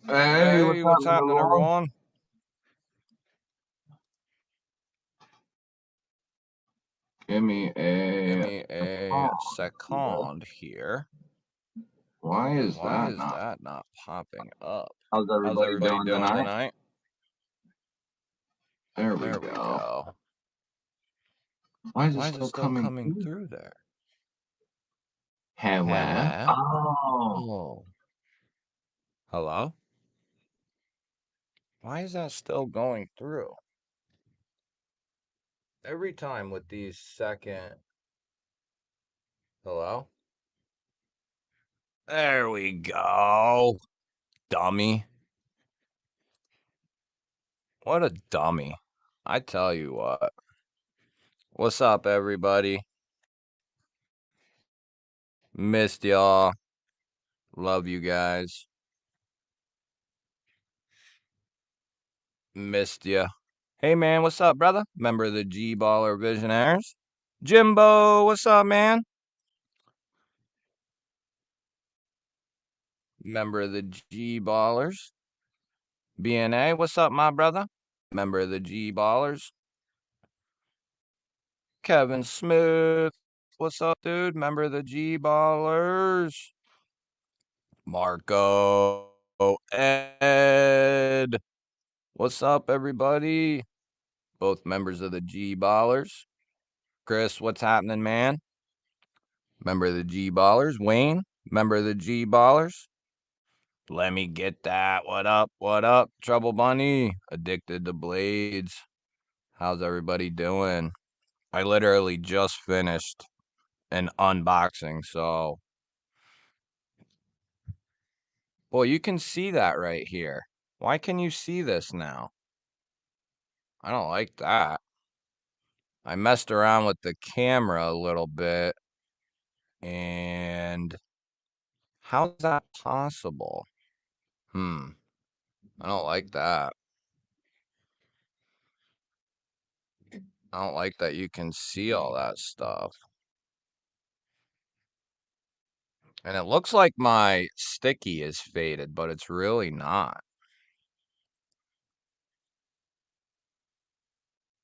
Hey, what's Hey, what's happening, happening, everyone? everyone? Give me Give a me a second here. second here. Why is Why that is not? that not popping up? How's How's everybody everybody doing doing tonight? tonight? There we There we go. go. Why is it Why is it still still coming coming through? through there? Hello? Huh? Oh, Oh. Hello? Why is that still going through? Every time with these second. Hello? There we go. Dummy. What a dummy. I tell you what. What's up, everybody? Missed y'all. Love you guys. Missed ya. Hey, man, what's up, brother? Member of the G Baller Visionaires. Jimbo, what's up, man? Member of the G Ballers. BNA, what's up, my brother? Member of the G Ballers. Kevin Smith, what's up, dude? Member of the G Ballers. Marco Ed, what's up, everybody? Both members of the G Ballers. Chris, what's happening, man? Member of the G Ballers. Wayne, member of the G Ballers. Let me get that. What up? What up? Trouble Bunny. Addicted to blades. How's everybody doing? I literally just finished an unboxing, so. Well, you can see that right here. Why can you see this now? I don't like that. I messed around with the camera a little bit, and how's that possible? I don't like that. I don't like that you can see all that stuff. And it looks like my sticky is faded, but it's really not.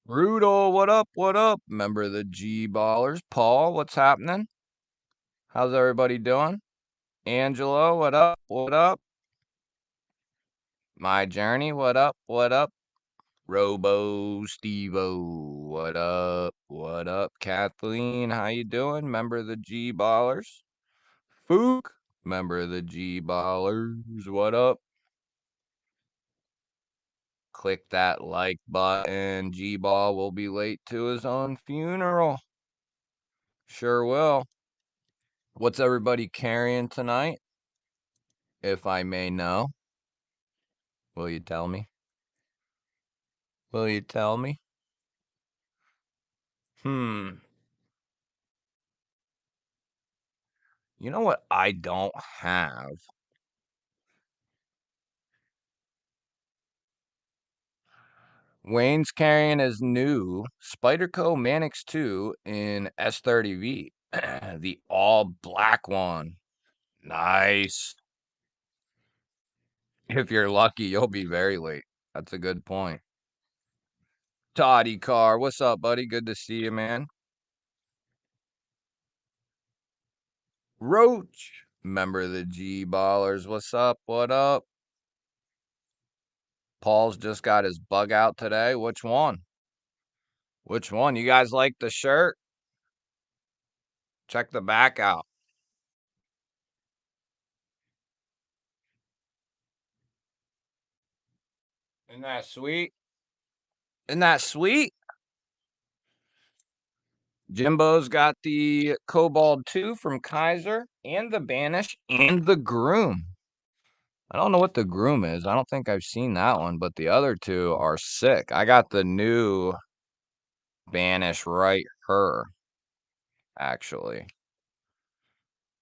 Rudol, what up? What up? Member of the G Ballers. Paul, what's happening? How's everybody doing? Angelo, what up? What up? My Journey, what up? What up? Robo Stevo, what up? What up? Kathleen, how you doing? Member of the G Ballers. Fook, member of the G Ballers. What up? Click that like button. G Ball will be late to his own funeral. Sure will. What's everybody carrying tonight? If I may know. Will you tell me? Will you tell me? You know what I don't have? Wayne's carrying his new Spyderco Manix 2 in S30V. The all black one. Nice. If you're lucky, you'll be very late. That's a good point. Toddy Carr, what's up, buddy? Good to see you, man. Roach, member of the G Ballers. What's up? What up? Paul's just got his bug out today. Which one? Which one? You guys like the shirt? Check the back out. Isn't that sweet? Isn't that sweet? Jimbo's got the Cobalt 2 from Kaiser and the Banish and the Groom. I don't know what the Groom is. I don't think I've seen that one, but the other two are sick. I got the new Banish right here, actually.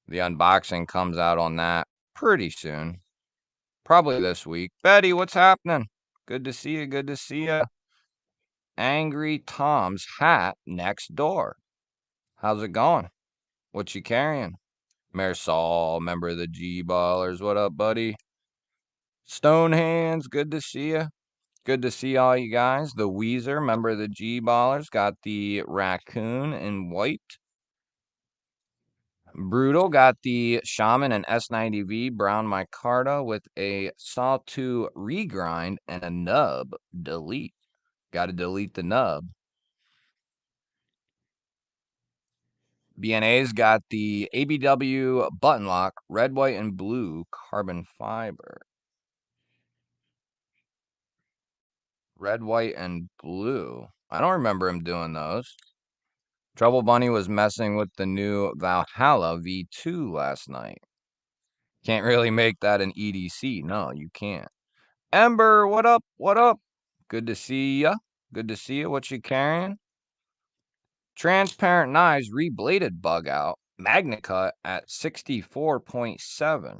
The unboxing comes out on that pretty soon. Probably this week. Betty, what's happening? Good to see you. Good to see you. Angry Tom's hat next door. How's it going? What you carrying? Marisol, member of the G Ballers. What up, buddy? Stonehands, good to see you. Good to see all you guys. The Weezer, member of the G-Ballers, got the raccoon in white. Brutal got the Shaman and S90V Brown Micarta with a Saw2 regrind and a nub delete. Got to delete the nub. BNA's got the ABW button lock, red, white, and blue carbon fiber. Red, white, and blue. I don't remember him doing those. Trouble Bunny was messing with the new Valhalla V2 last night. Can't really make that an EDC. No, you can't. Ember, what up? What up? Good to see ya. Good to see you. What you carrying? Transparent knives rebladed bug out. Magnacut at 64.7.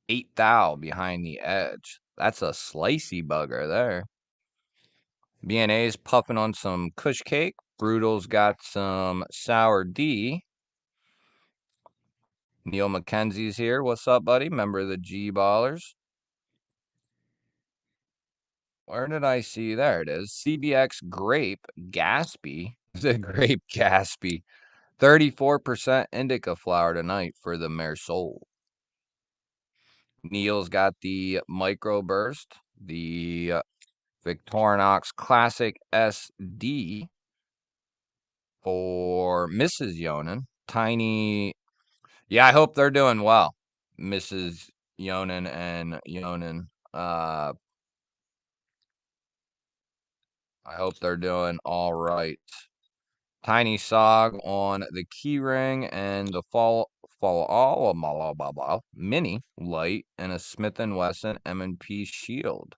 8 thou behind the edge. That's a slicey bugger there. BNA's puffing on some kush cake. Brutal's got some sour D. Neil McKenzie's here. What's up, buddy? Member of the G-Ballers. Where did I see? There it is. CBX Grape Gaspy. The Grape Gaspy. 34% indica flower tonight for the Mersol. Neil's got the Microburst. The Victorinox Classic SD for Mrs. Yonan. Tiny. Yeah, I hope they're doing well. Mrs. Yonan and Yonan. I hope they're doing all right. Tiny Sog on the keyring and the mini light and a Smith & Wesson M&P shield.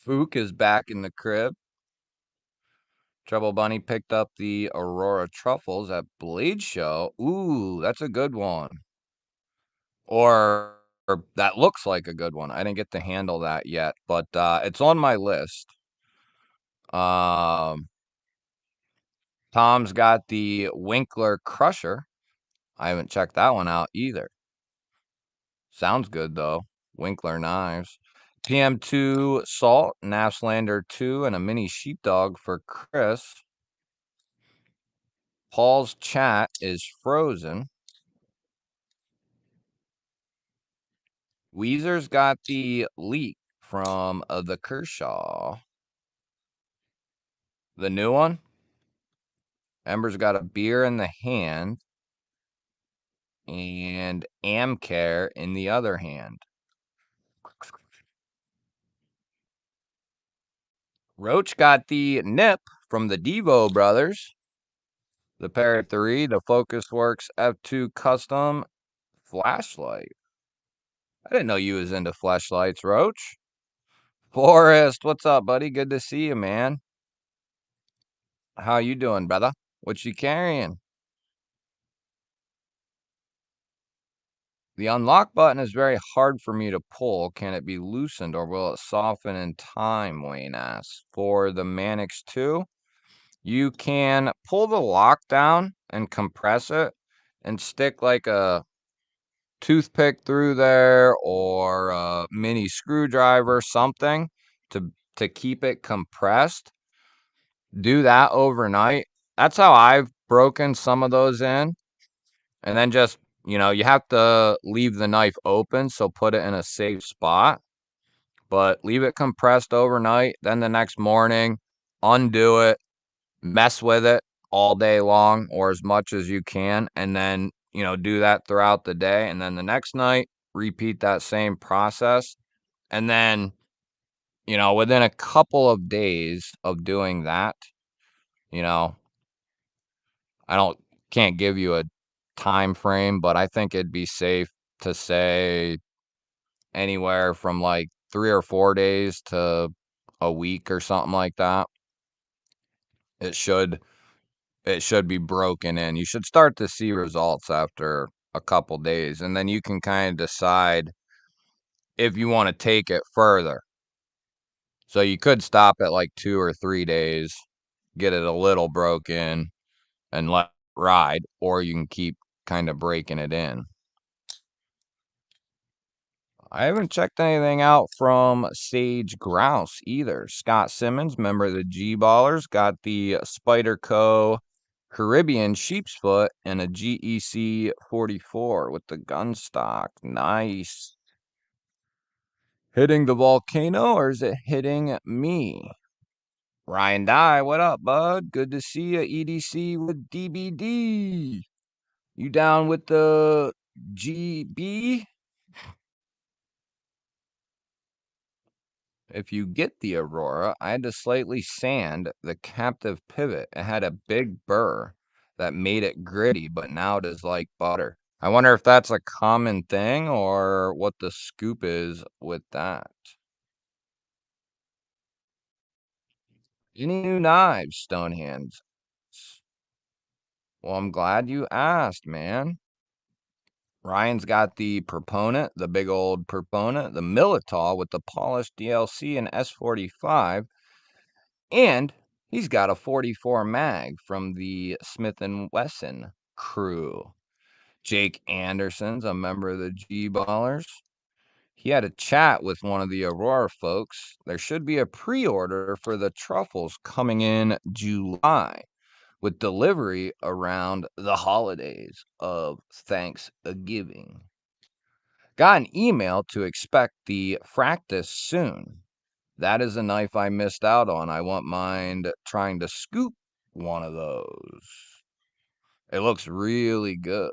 Fook is back in the crib. Trouble Bunny picked up the Aurora Truffles at Blade Show. Ooh, that's a good one. Or that looks like a good one. I didn't get to handle that yet, but it's on my list. Tom's got the Winkler Crusher. I haven't checked that one out either. Sounds good though. Winkler knives. PM2 Salt, Nafslander 2, and a mini sheepdog for Chris. Paul's chat is frozen. Weezer's got the leak from the Kershaw. The new one. Ember's got a beer in the hand and Amcare in the other hand. Roach got the nip from the Devo brothers. The Parrot 3, the FocusWorks F2 Custom flashlight. I didn't know you was into flashlights, Roach. Forrest, what's up, buddy? Good to see you, man. How you doing, brother? What you carrying? The unlock button is very hard for me to pull. Can it be loosened or will it soften in time, Wayne asks. For the Manix 2, you can pull the lock down and compress it and stick like a toothpick through there or a mini screwdriver, something to keep it compressed. Do that overnight. That's how I've broken some of those in. And then just, you have to leave the knife open, so put it in a safe spot. But leave it compressed overnight. Then the next morning, undo it, mess with it all day long or as much as you can. And then, do that throughout the day. And then the next night, repeat that same process. And then, within a couple of days of doing that, I can't give you a time frame, but I think it'd be safe to say anywhere from like 3 or 4 days to a week or something like that. It should be broken in. You should start to see results after a couple days, and then you can kind of decide if you want to take it further. So you could stop at like 2 or 3 days, get it a little broken, and let it ride, or you can keep kind of breaking it in. I haven't checked anything out from Sage Grouse either. Scott Simmons, member of the G Ballers, got the Spyderco Caribbean Sheep's Foot and a GEC 44 with the gun stock. Nice. Hitting the volcano, or is it hitting me? Ryan Dye, what up, bud? Good to see you. EDC with DBD. You down with the GB? If you get the Aurora, I had to slightly sand the captive pivot. It had a big burr that made it gritty, but now it is like butter. I wonder if that's a common thing or what the scoop is with that. Any new knives, Stonehands? Well, I'm glad you asked, man. Ryan's got the Proponent, the big old Proponent, the Militol with the polished DLC and S45, and he's got a 44 mag from the Smith & Wesson crew. Jake Anderson's a member of the G-Ballers. He had a chat with one of the Aurora folks. There should be a pre-order for the truffles coming in July, with delivery around the holidays of Thanksgiving. Got an email to expect the Fractus soon. That is a knife I missed out on. I won't mind trying to scoop one of those. It looks really good.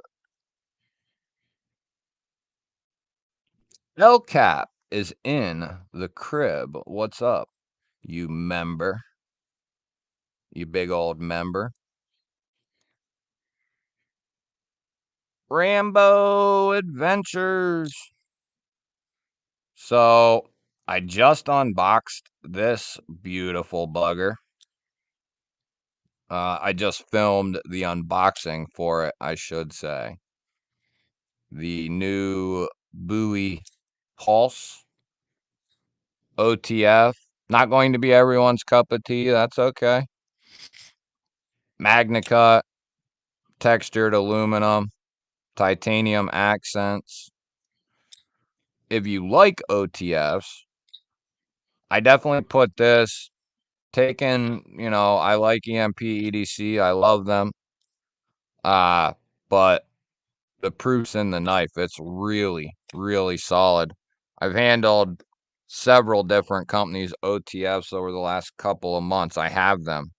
LCAP is in the crib. What's up, you member? You big old member. Rambo Adventures. So I just unboxed this beautiful bugger. I just filmed the unboxing for it, I should say. The new Bowie Pulse OTF. Not going to be everyone's cup of tea. That's okay. MagnaCut, textured aluminum, titanium accents. If you like OTFs, I definitely put this. I like EMP EDC. I love them. But the proof's in the knife. It's really, really solid. I've handled several different companies' OTFs over the last couple of months. I have them.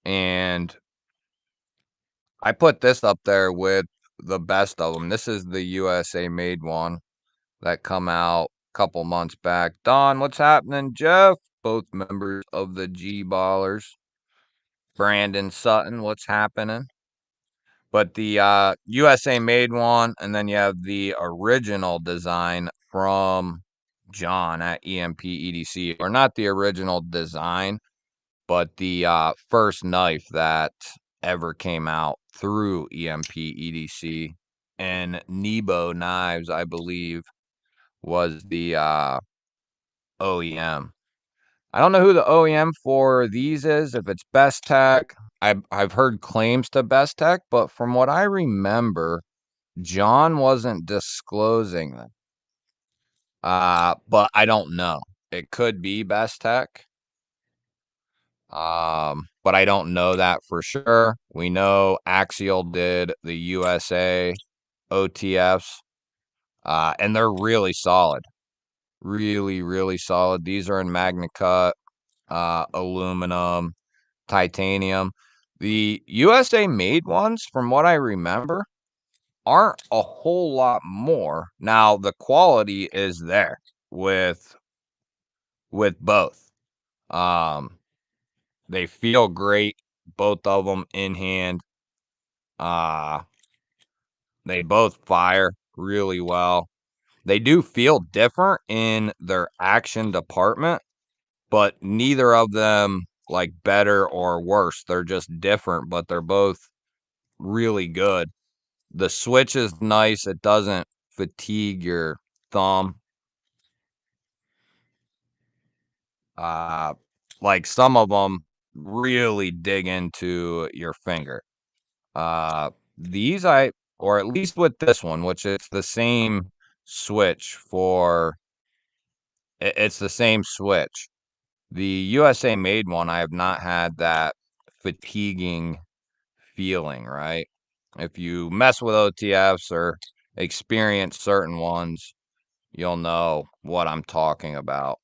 And I put this up there with the best of them. This is the USA made one that come out a couple months back. Don, what's happening? Jeff, both members of the G Ballers. Brandon Sutton, what's happening? But the USA made one, and then you have the original design from John at EMP EDC, or not the original design, but the first knife that ever came out through EMP EDC. And Nebo Knives, I believe, was the OEM. I don't know who the OEM for these is, if it's Best Tech. I've heard claims to Best Tech, but from what I remember, John wasn't disclosing them. But I don't know. It could be Best Tech. But I don't know that for sure. We know Axial did the USA OTFs, and they're really solid. Really, really solid. These are in MagnaCut, aluminum, titanium. The USA made ones, from what I remember, aren't a whole lot more. Now, the quality is there with both. They feel great, both of them in hand. They both fire really well. They do feel different in their action department, but neither of them like better or worse. They're just different, but they're both really good. The switch is nice. It doesn't fatigue your thumb. Like some of them really dig into your finger. These or at least with this one, which is the same switch for it's the same switch. The USA made one, I have not had that fatiguing feeling, right? If you mess with OTFs or experience certain ones, you'll know what I'm talking about.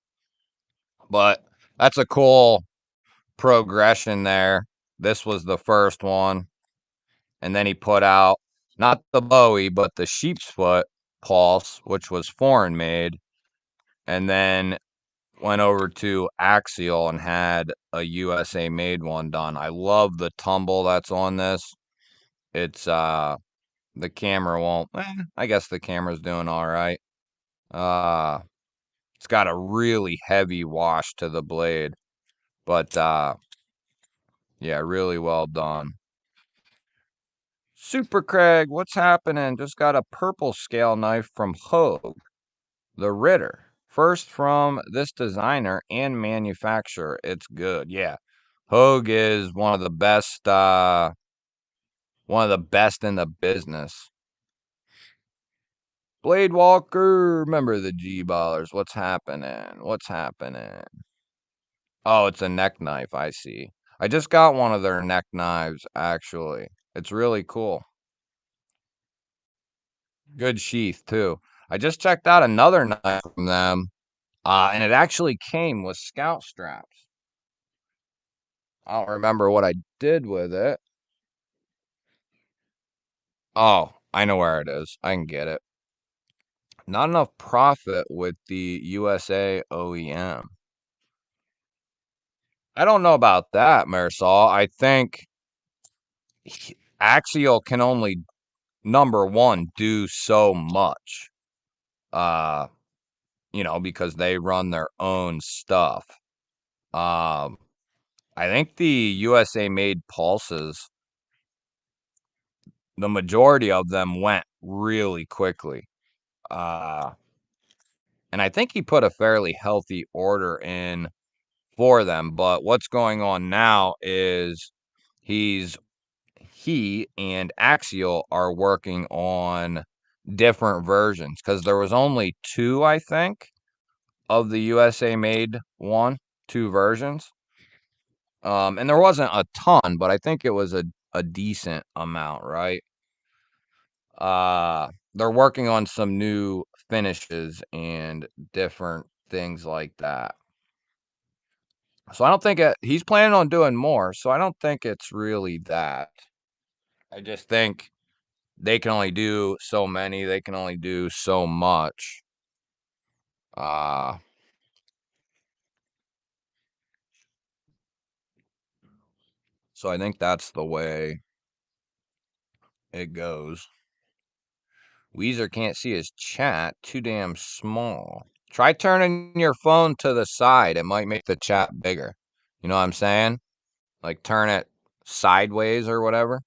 But that's a cool progression there. This was the first one. And then he put out not the Bowie, but the sheep's foot pulse, which was foreign made. And then went over to Axial and had a USA made one done. I love the tumble that's on this. It's the camera won't I guess the camera's doing all right. Uh it's got a really heavy wash to the blade, but yeah, really well done. Super Craig, what's happening? Just got a purple scale knife from Hogue, the Ritter. First from this designer and manufacturer. It's good. Yeah. Hogue is one of the best in the business. Blade Walker, remember the G-Ballers. What's happening? What's happening? Oh, it's a neck knife, I see. I just got one of their neck knives, actually. It's really cool. Good sheath, too. I just checked out another knife from them, and it actually came with scout straps. I don't remember what I did with it. Oh, I know where it is. I can get it. Not enough profit with the USA OEM. I don't know about that, Marisol. I think Axial can only, number one, do so much. Uh, because they run their own stuff. Um, I think the USA made pulses, the majority of them went really quickly. And I think he put a fairly healthy order in for them. But what's going on now is he and Axial are working on different versions because there was only two, I think, of the USA made two versions. And there wasn't a ton, but I think it was a decent amount, right? They're working on some new finishes and different things like that. So I don't think he's planning on doing more, so I don't think it's really that. I just think they can only do so many, they can only do so much. Uh so I think that's the way it goes. Weezer can't see his chat, too damn small. Try turning your phone to the side. It might make the chat bigger. You know what I'm saying? Like turn it sideways or whatever.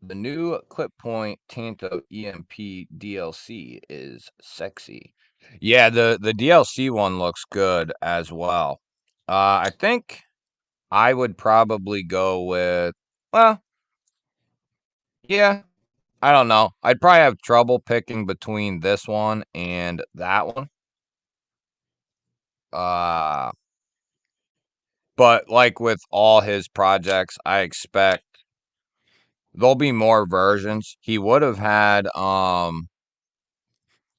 The new clip point Tanto EMP DLC is sexy. Yeah, the DLC one looks good as well. I think I would probably go with, well, yeah, I don't know. I'd probably have trouble picking between this one and that one. But like with all his projects, I expect there'll be more versions. He would have had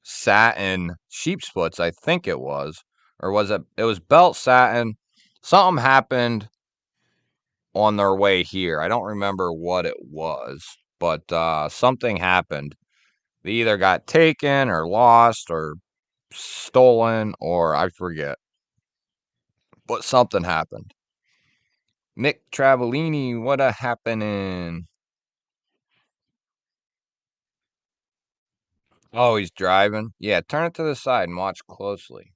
satin sheep splits, I think it was. Or was it was belt satin. Something happened on their way here. I don't remember what it was, but something happened. They either got taken or lost or stolen or I forget. But something happened. Nick Travellini, what a happening? Oh, he's driving. Yeah, turn it to the side and watch closely.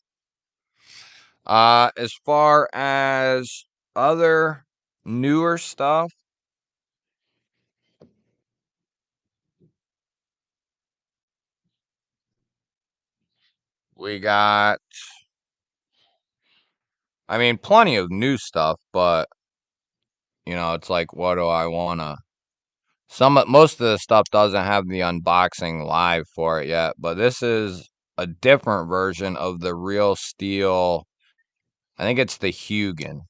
As far as other newer stuff, we got, I mean, plenty of new stuff, but it's like, what do I want to Most of the stuff doesn't have the unboxing live for it yet, but this is a different version of the real steel. I think it's the Hugin.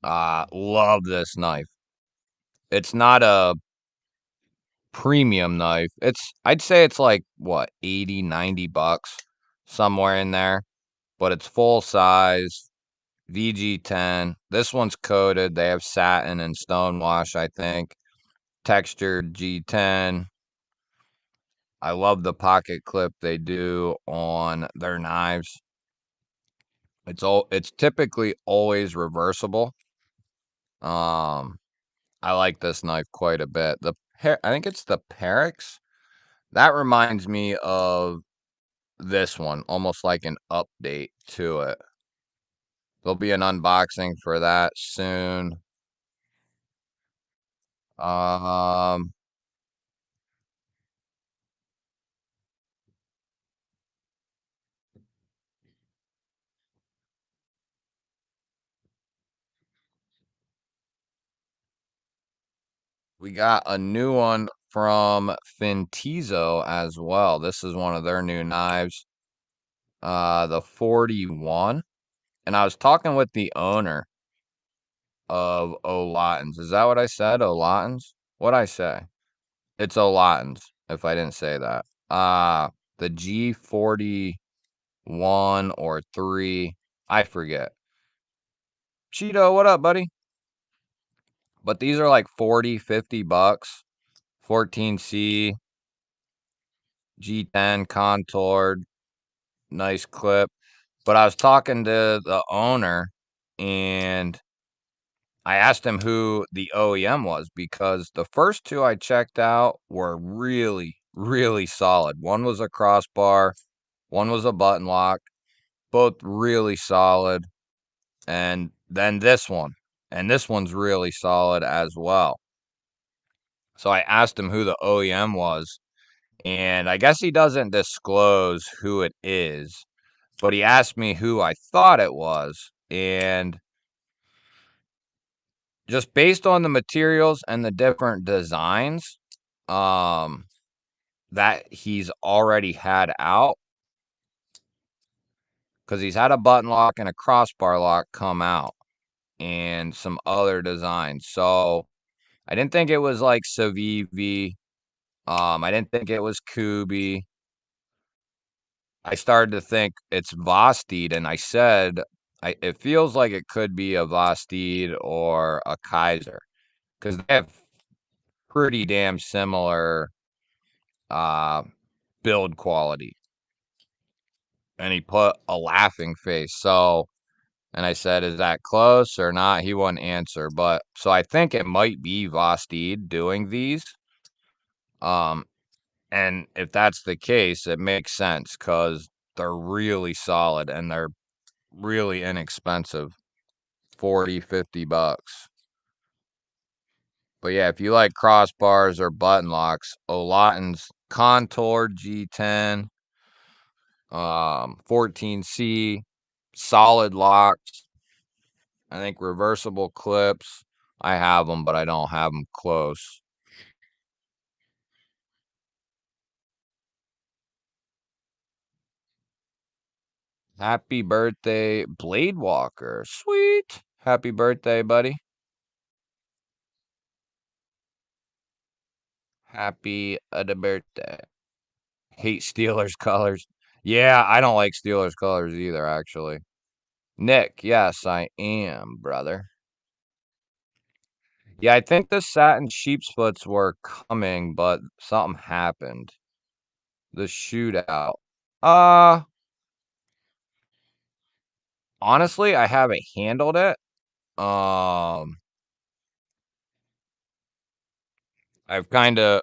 Love this knife. It's not a premium knife. I'd say it's like what, 80, 90 bucks, somewhere in there, but it's full size, VG10. This one's coated. They have satin and stonewash, I think. Textured G10. I love the pocket clip they do on their knives. It's typically always reversible. Um, I like this knife quite a bit. I think it's the Perix. That reminds me of this one, almost like an update to it. There'll be an unboxing for that soon. Um, we got a new one from Fintizo as well. This is one of their new knives, the 41. And I was talking with the owner of O'Latins. Is that what I said? O'Latins? What'd I say? It's O'Latins, if I didn't say that. The G41 or 3, I forget. Cheeto, what up, buddy? But these are like 40, 50 bucks. 14C, G10 contoured, nice clip. But I was talking to the owner and I asked him who the OEM was because the first two I checked out were really, really solid. One was a crossbar, one was a button lock, both really solid. And then this one, and this one's really solid as well. So I asked him who the OEM was, and I guess he doesn't disclose who it is, but he asked me who I thought it was. And just based on the materials and the different designs um that he's already had out, because he's had a button lock and a crossbar lock come out and some other designs. So I didn't think it was like Savivi. I didn't think it was Kubi. I started to think it's Vosteed, and I said it feels like it could be a Vosteed or a Kaiser because they have pretty damn similar uh build quality. And he put a laughing face. So, and I said, is that close or not? He wouldn't answer. But so I think it might be Vosteed doing these. Um, and if that's the case, it makes sense because they're really solid and they're really inexpensive. 40, 50 bucks. But yeah, if you like crossbars or button locks, O'Lattin's Contour G10, 14C, solid locks. I think reversible clips. I have them, but I don't have them close. Happy birthday, Blade Walker. Sweet. Happy birthday, buddy. Happy the birthday. Hate Steelers colors. Yeah, I don't like Steelers colors either, actually. Nick, yes, I am, brother. Yeah, I think the satin sheepsfoots were coming, but something happened. The shootout. Uh, honestly, I haven't handled it. Um, I've kind of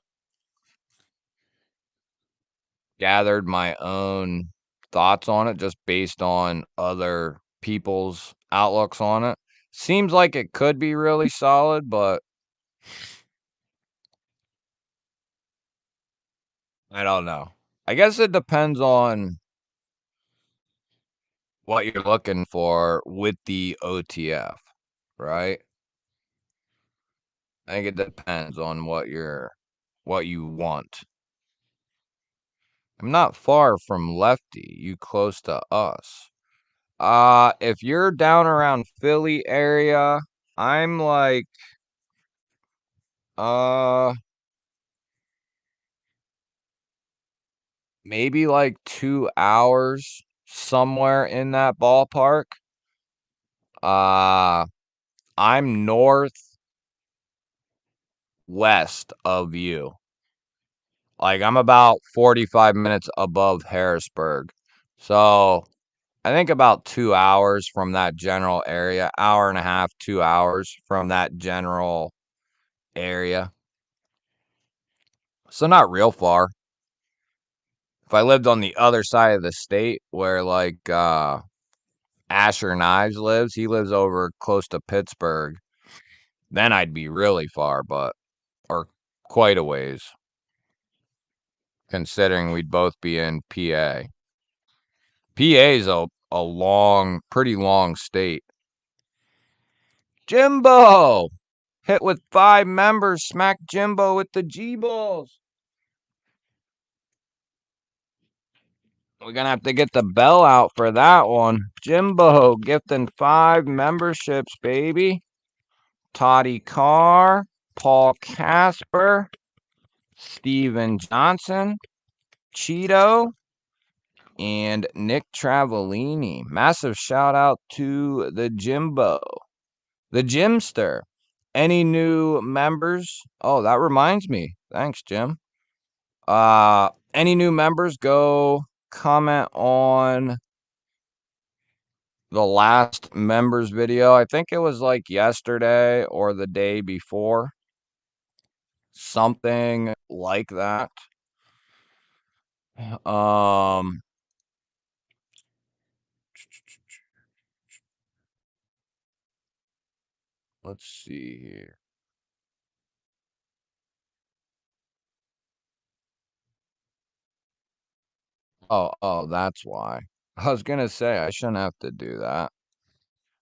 gathered my own thoughts on it just based on other people's outlooks on it. Seems like it could be really solid, but I don't know. I guess it depends on what you're looking for with the OTF, right? I think it depends on what you want. I'm not far from Lefty. You close to us. If you're down around Philly area, I'm like uh maybe like 2 hours somewhere in that ballpark. Uh I'm northwest of you. Like I'm about 45 minutes above Harrisburg. So I think about 2 hours from that general area, hour and a half, 2 hours from that general area. So not real far. If I lived on the other side of the state where like Asher Knives lives, he lives over close to Pittsburgh, then I'd be really far, but or quite a ways, considering we'd both be in PA. PA's a long, pretty long state. Jimbo! Hit with 5 members, smack Jimbo with the G-balls. We're going to have to get the bell out for that one. Jimbo gifting 5 memberships, baby. Toddy Carr, Paul Casper, Steven Johnson, Cheeto, and Nick Travellini. Massive shout out to the Jimbo, the Jimster. Any new members? Oh, that reminds me. Thanks, Jim. Any new members, go comment on the last members video. I think it was like yesterday or the day before. Something like that. Um let's see here. Oh, that's why. I was gonna say I shouldn't have to do that.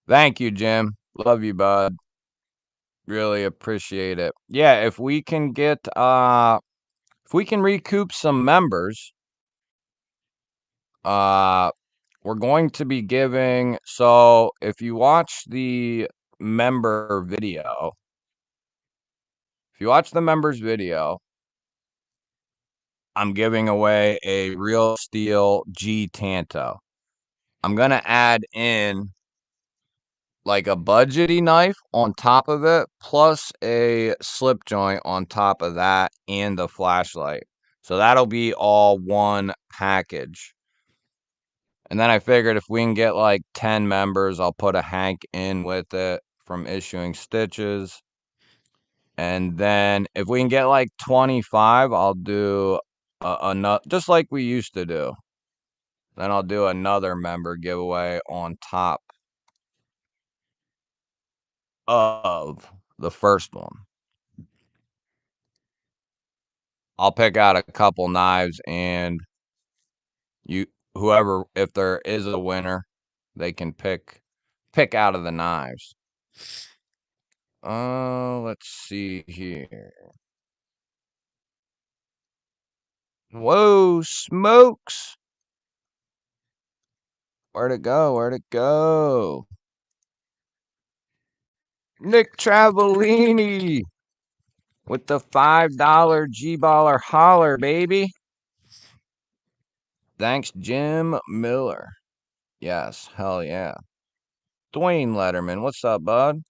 Thank you, Jim. Love you, bud. Really appreciate it. Yeah, if we can recoup some members, uh we're going to be giving, so if you watch the member video, if you watch the members video, I'm giving away a Real Steel G Tanto. I'm gonna add in like a budgety knife on top of it, plus a slip joint on top of that and the flashlight. So that'll be all one package. And then I figured if we can get like 10 members, I'll put a Hank in with it from Issuing Stitches. And then if we can get like 25, I'll do another, just like we used to do. Then I'll do another member giveaway on top of the first one. I'll pick out a couple knives and you whoever, if there is a winner, they can pick out of the knives. Let's see here. Whoa, smokes. Where'd it go? Where'd it go? Nick Travellini with the $5 G-baller holler, baby. Thanks, Jim Miller. Yes, hell yeah. Dwayne Letterman, what's up, bud?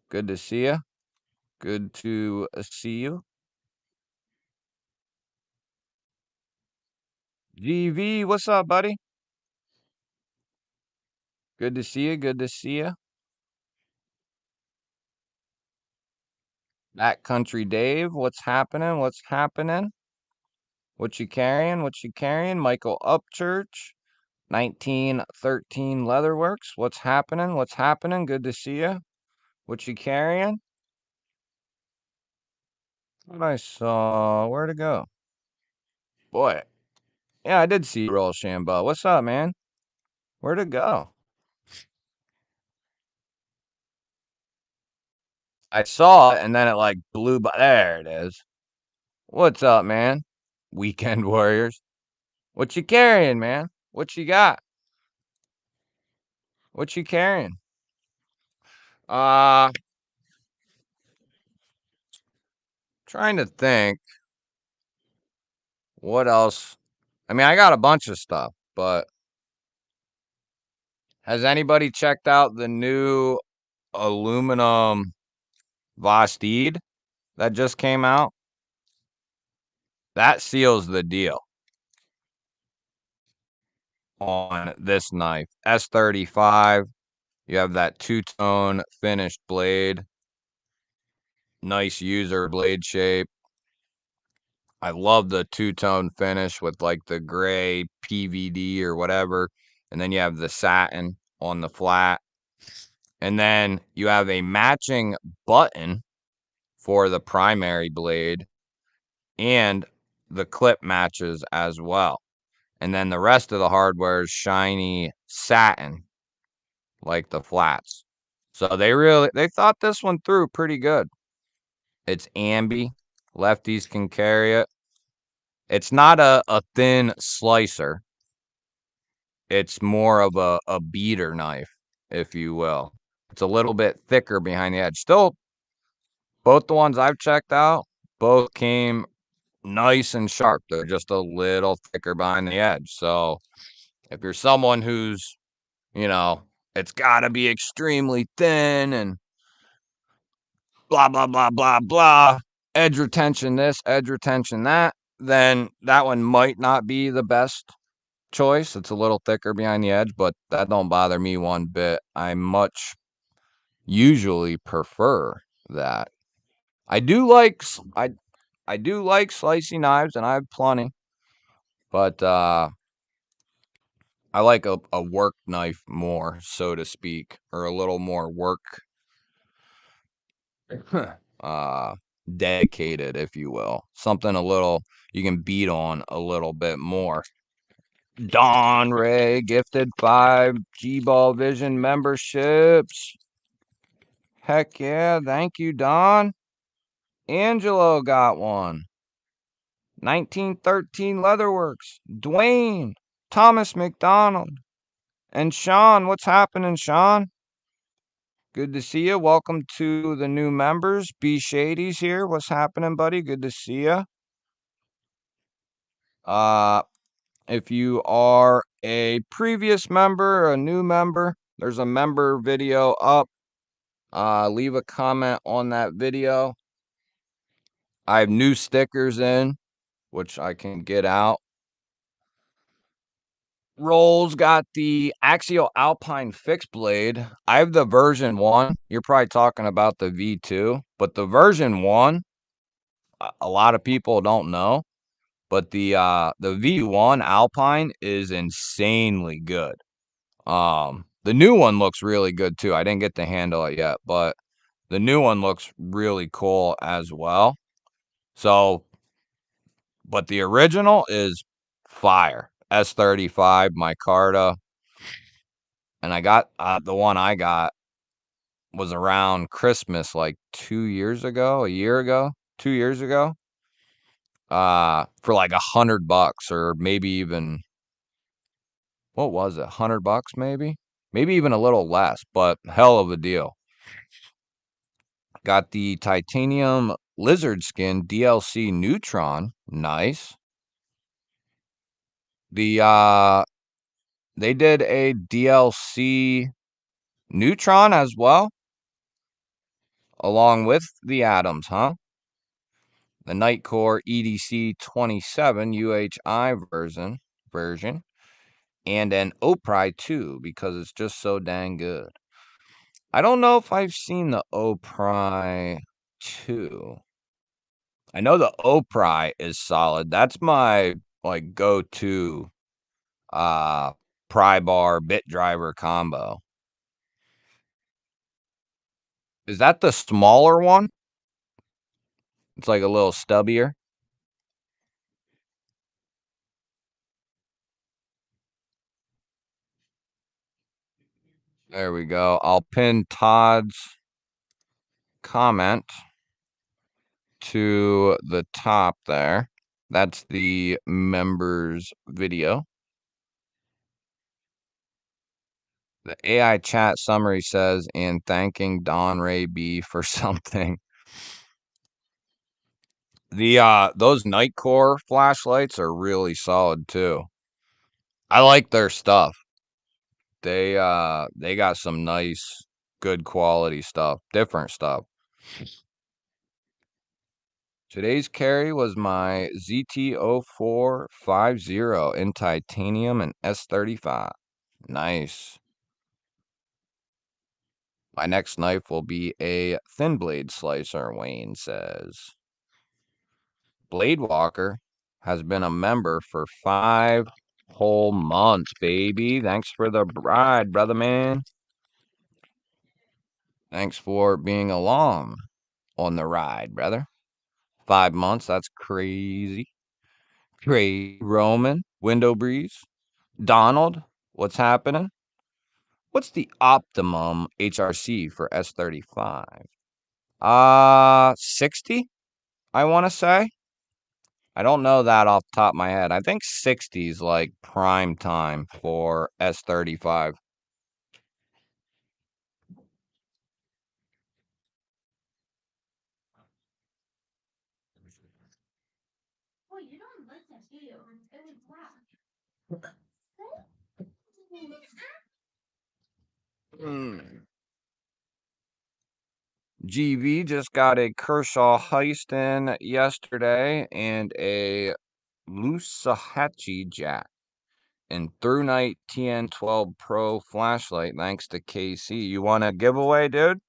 Good to see you. Good to see you. GV, what's up, buddy? Good to see you. Good to see you. Backcountry Dave, what's happening? What's happening? What you carrying? What you carrying? Michael Upchurch, 1913 Leatherworks. What's happening? What's happening? Good to see you. What you carrying? What I saw. Where'd it go? Boy. Yeah, I did see Roll Shambo. What's up, man? Where'd it go? I saw it, and then it, like, blew by. There it is. What's up, man? Weekend Warriors. What you carrying, man? What you got? What you carrying? Uh, trying to think what else. I mean, I got a bunch of stuff, but has anybody checked out the new aluminum Vastid that just came out? That seals the deal on this knife. S35. You have that two-tone finished blade. Nice user blade shape. I love the two-tone finish with like the gray PVD or whatever. And then you have the satin on the flat. And then you have a matching button for the primary blade, and the clip matches as well. And then the rest of the hardware is shiny satin, like the flats. So they thought this one through pretty good. It's ambi. Lefties can carry it. It's not a thin slicer. It's more of a beater knife, if you will. It's a little bit thicker behind the edge. Still, both the ones I've checked out, both came nice and sharp. They're just a little thicker behind the edge. So if you're someone who's, you know, it's got to be extremely thin and blah, blah, blah, blah, blah, edge retention this, edge retention that, then that one might not be the best choice. It's a little thicker behind the edge, but that don't bother me one bit. I much usually prefer that. I do like I do like slicey knives, and I have plenty, but I like a work knife more, so to speak, or a little more work uh dedicated, if you will. Something a little you can beat on a little bit more. Don Ray gifted 5 G-Ball Vision memberships. Heck yeah, thank you, Don. Angelo got one. 1913 Leatherworks. Dwayne. Thomas McDonald. And Sean, what's happening, Sean? Good to see you. Welcome to the new members. B Shady's here. What's happening, buddy? Good to see you. If you are a previous member, a new member, there's a member video up. Leave a comment on that video. I have new stickers in, which I can get out. Rolls got the Axial Alpine fixed blade. I have the version 1. You're probably talking about the V2, but the version 1, a lot of people don't know, but the V1 Alpine is insanely good. The new one looks really good too. I didn't get to handle it yet, but the new one looks really cool as well. So, but the original is fire. S35 micarta, and I got the one I got was around Christmas like 2 years ago, a year ago, 2 years ago. For like $100 or maybe even what was it? $100 maybe? Maybe even a little less, but hell of a deal. Got the titanium lizard skin DLC Neutron. Nice. They did a DLC Neutron as well, along with the Atoms, huh? The Nightcore EDC 27 UHI version, and an Opry 2 because it's just so dang good. I don't know if I've seen the Opry 2. I know the Opry is solid. That's my like go-to pry bar bit driver combo. Is that the smaller one? It's like a little stubbier. There we go. I'll pin Todd's comment to the top there. That's the members video. The AI chat summary says, "in thanking Don Ray B for something." Those Nightcore flashlights are really solid too. I like their stuff. They got some nice, good quality stuff, different stuff. Today's carry was my ZT0450 in titanium and S35. Nice. My next knife will be a thin blade slicer, Wayne says. Blade Walker has been a member for 5 whole months, baby. Thanks for the ride, brother man. Thanks for being along on the ride, brother. 5 months, that's crazy. Crazy. Roman, Window Breeze, Donald, what's happening? What's the optimum HRC for S35? 60, I want to say. I don't know that off the top of my head. I think 60 is like prime time for S35. GV just got a Kershaw heist in yesterday and a Musahachi jack and through night TN12 Pro flashlight thanks to KC. You want a giveaway, dude?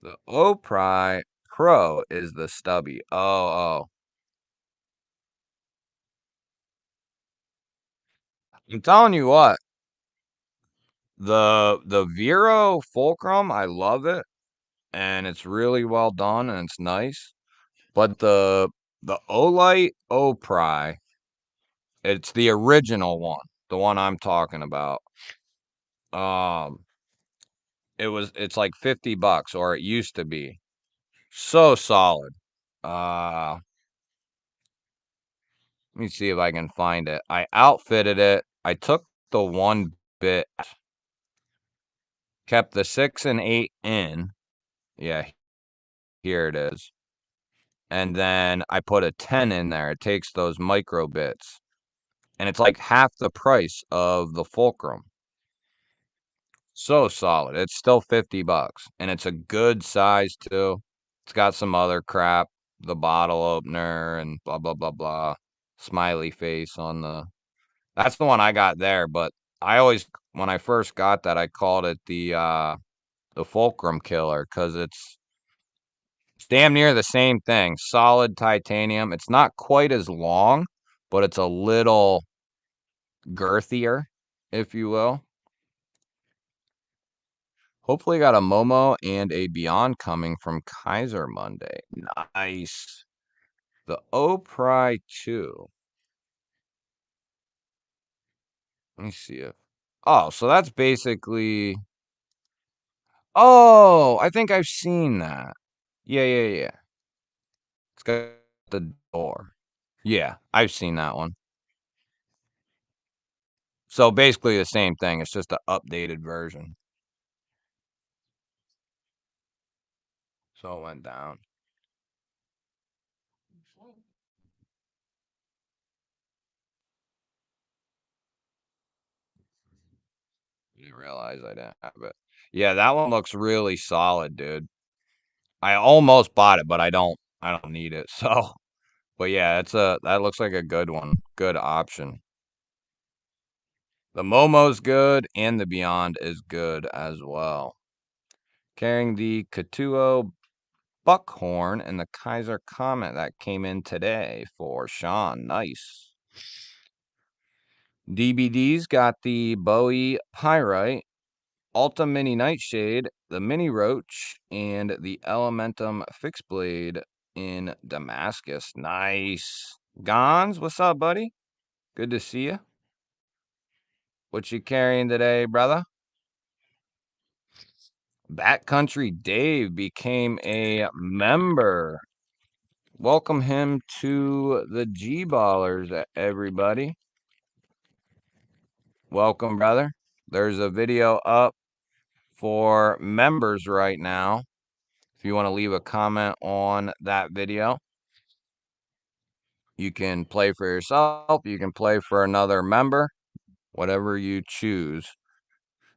The Opry Pro is the stubby. Oh. I'm telling you what, the Vero Fulcrum, I love it, and it's really well done and it's nice. But the Olight Opry, it's the original one, the one I'm talking about. Um, it's like $50, or it used to be. So solid. Uh, Let me see if I can find it. I outfitted it. I took the one bit, kept the 6 and 8 in. Yeah, here it is. And then I put a 10 in there. It takes those micro bits. And it's like half the price of the Fulcrum. So solid. It's still $50. And it's a good size too. It's got some other crap. The bottle opener and blah blah blah blah. Smiley face on the. That's the one I got there, but I always when I first got that I called it the Fulcrum Killer because it's damn near the same thing. Solid titanium. It's not quite as long, but it's a little girthier, if you will. Hopefully got a Momo and a Beyond coming from Kaiser Monday. Nice. The Opry 2. Let me see it. Oh, so that's basically. Oh, I think I've seen that. Yeah. It's got the door. Yeah, I've seen that one. So basically the same thing. It's just an updated version. So it went down. Didn't realize I didn't have it. Yeah, that one looks really solid, dude. I almost bought it, but I don't need it. So, but yeah, that looks like a good one. Good option. The Momo's good and the Beyond is good as well. Carrying the Katuo Buckhorn and the Kaiser Comet that came in today for Sean. Nice. DBD's got the Bowie Pyrite, Alta Mini Nightshade, the Mini Roach, and the Elementum Fixed Blade in Damascus. Nice. Gons, what's up, buddy? Good to see you. What you carrying today, brother? Backcountry Dave became a member. Welcome him to the G Ballers, everybody. Welcome, brother. There's a video up for members right now. If you want to leave a comment on that video, you can play for yourself. You can play for another member, whatever you choose.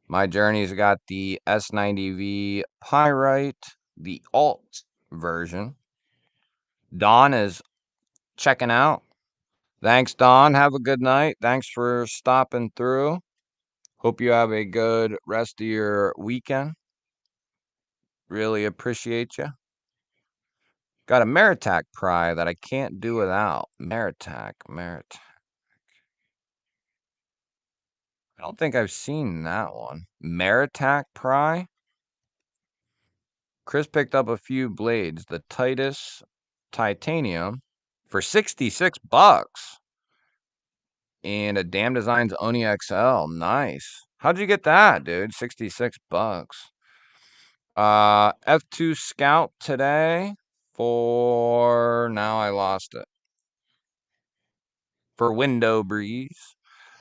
My journey's got the S90V Pyrite, the alt version. Don is checking out. Thanks, Don. Have a good night. Thanks for stopping through. Hope you have a good rest of your weekend. Really appreciate you. Got a Maritac pry that I can't do without. Maritac. I don't think I've seen that one. Maritac pry. Chris picked up a few blades. The Titus Titanium for 66 bucks. And a Damn Designs Oni XL. Nice. How'd you get that, dude? 66 bucks. F2 Scout today for, now I lost it. For Window Breeze.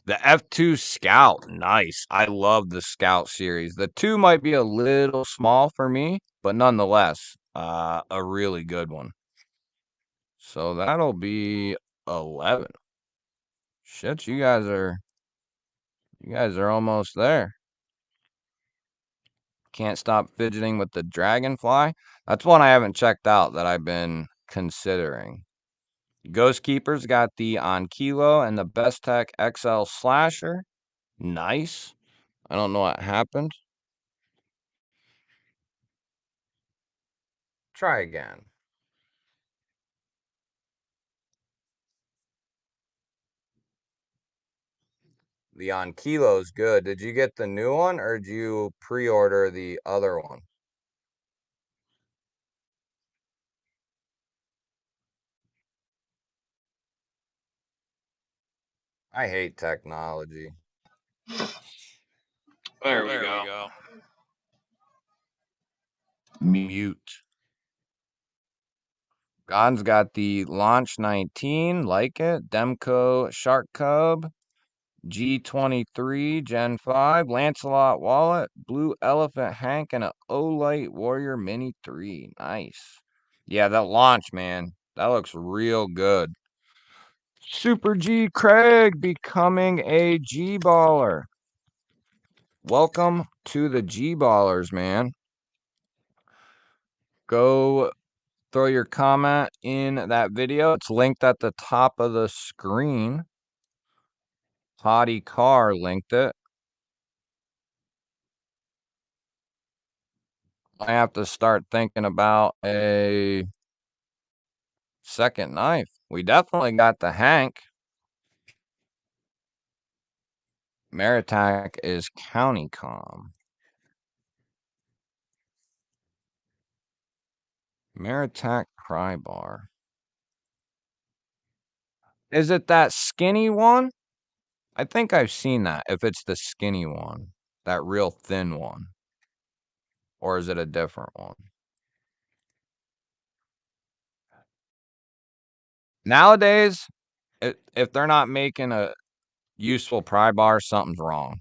The F2 Scout, nice. I love the Scout series. The 2 might be a little small for me, but nonetheless, a really good one. So that'll be 11. Shit, you guys are almost there. Can't stop fidgeting with the Dragonfly. That's one I haven't checked out that I've been considering. Ghost Keeper's got the On Kilo and the Best Tech XL Slasher. Nice. I don't know what happened. Try again. The On Kilo's good. Did you get the new one or did you pre-order the other one? I hate technology. There we There we go. go. Me. Mute. God's got the Launch 19, like it. Demco Shark Cub. G23 Gen 5, Lancelot Wallet, Blue Elephant Hank, and an Olight Warrior Mini 3. Nice. Yeah, that launch, man. That looks real good. Super G Craig becoming a G Baller. Welcome to the G Ballers, man. Go throw your comment in that video. It's linked at the top of the screen. Potty Car linked it. I have to start thinking about a second knife. We definitely got the Hank. Maritac is County Com. Maritac Pry Bar. Is it that skinny one? I think I've seen that, if it's the skinny one. That real thin one. Or is it a different one? Nowadays, if they're not making a useful pry bar, something's wrong.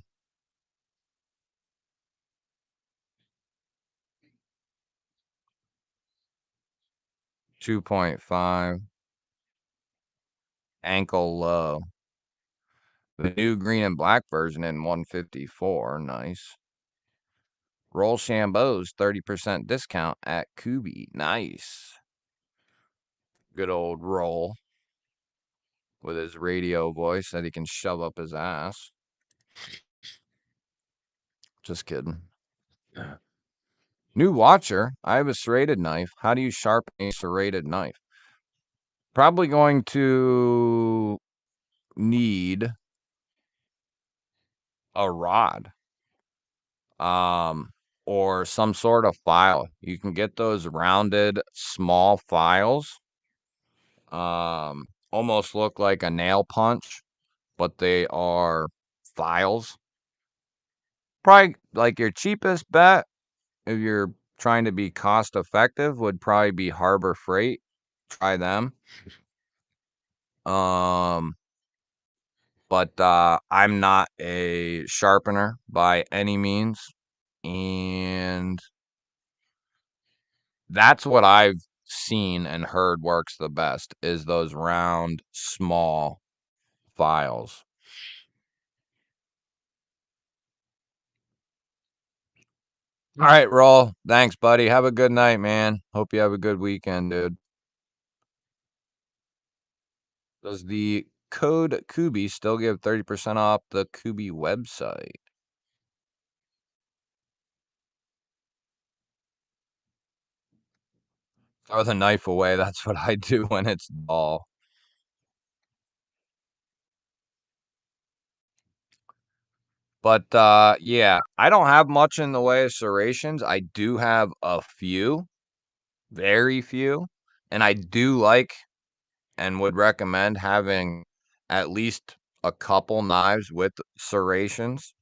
.5 ankle low. The new green and black version in 154. Nice. Roll Shambo's 30% discount at Kubi. Nice. Good old Roll with his radio voice that he can shove up his ass. Just kidding. New watcher. I have a serrated knife. How do you sharpen a serrated knife? Probably going to need a rod. Or some sort of file. You can get those rounded small files. Almost look like a nail punch, but they are files. Probably like your cheapest bet if you're trying to be cost effective, would probably be Harbor Freight. Try them. Um, but I'm not a sharpener by any means, and that's what I've seen and heard works the best is those round, small files. All right, Roll. Thanks, buddy. Have a good night, man. Hope you have a good weekend, dude. Does the code Kubi still give 30% off the Kubi website? Throw the knife away. That's what I do when it's dull. But yeah, I don't have much in the way of serrations. I do have a few, very few, and I do like and would recommend having at least a couple knives with serrations.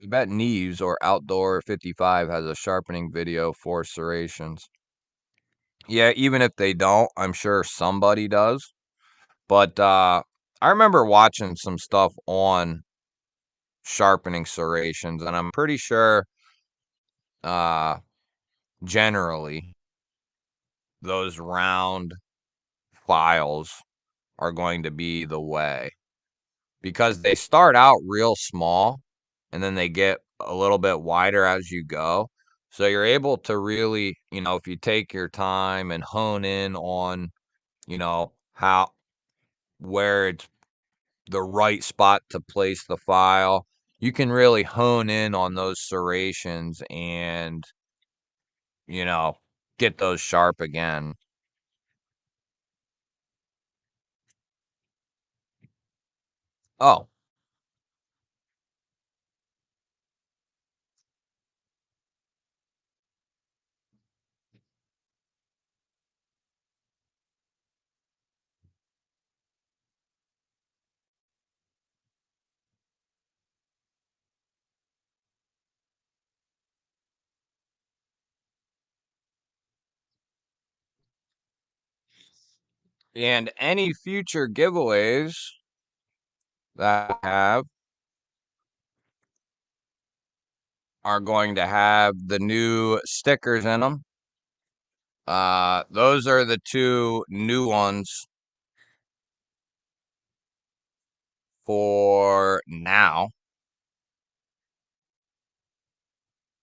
I bet Neves or Outdoor 55 has a sharpening video for serrations. Yeah, even if they don't, I'm sure somebody does. But I remember watching some stuff on sharpening serrations, and I'm pretty sure uh generally those round files are going to be the way because they start out real small and then they get a little bit wider as you go. So you're able to really, if you take your time and hone in on, how where it's the right spot to place the file, you can really hone in on those serrations and, you know, get those sharp again. Oh, and any future giveaways that I have are going to have the new stickers in them. Those are the two new ones for now.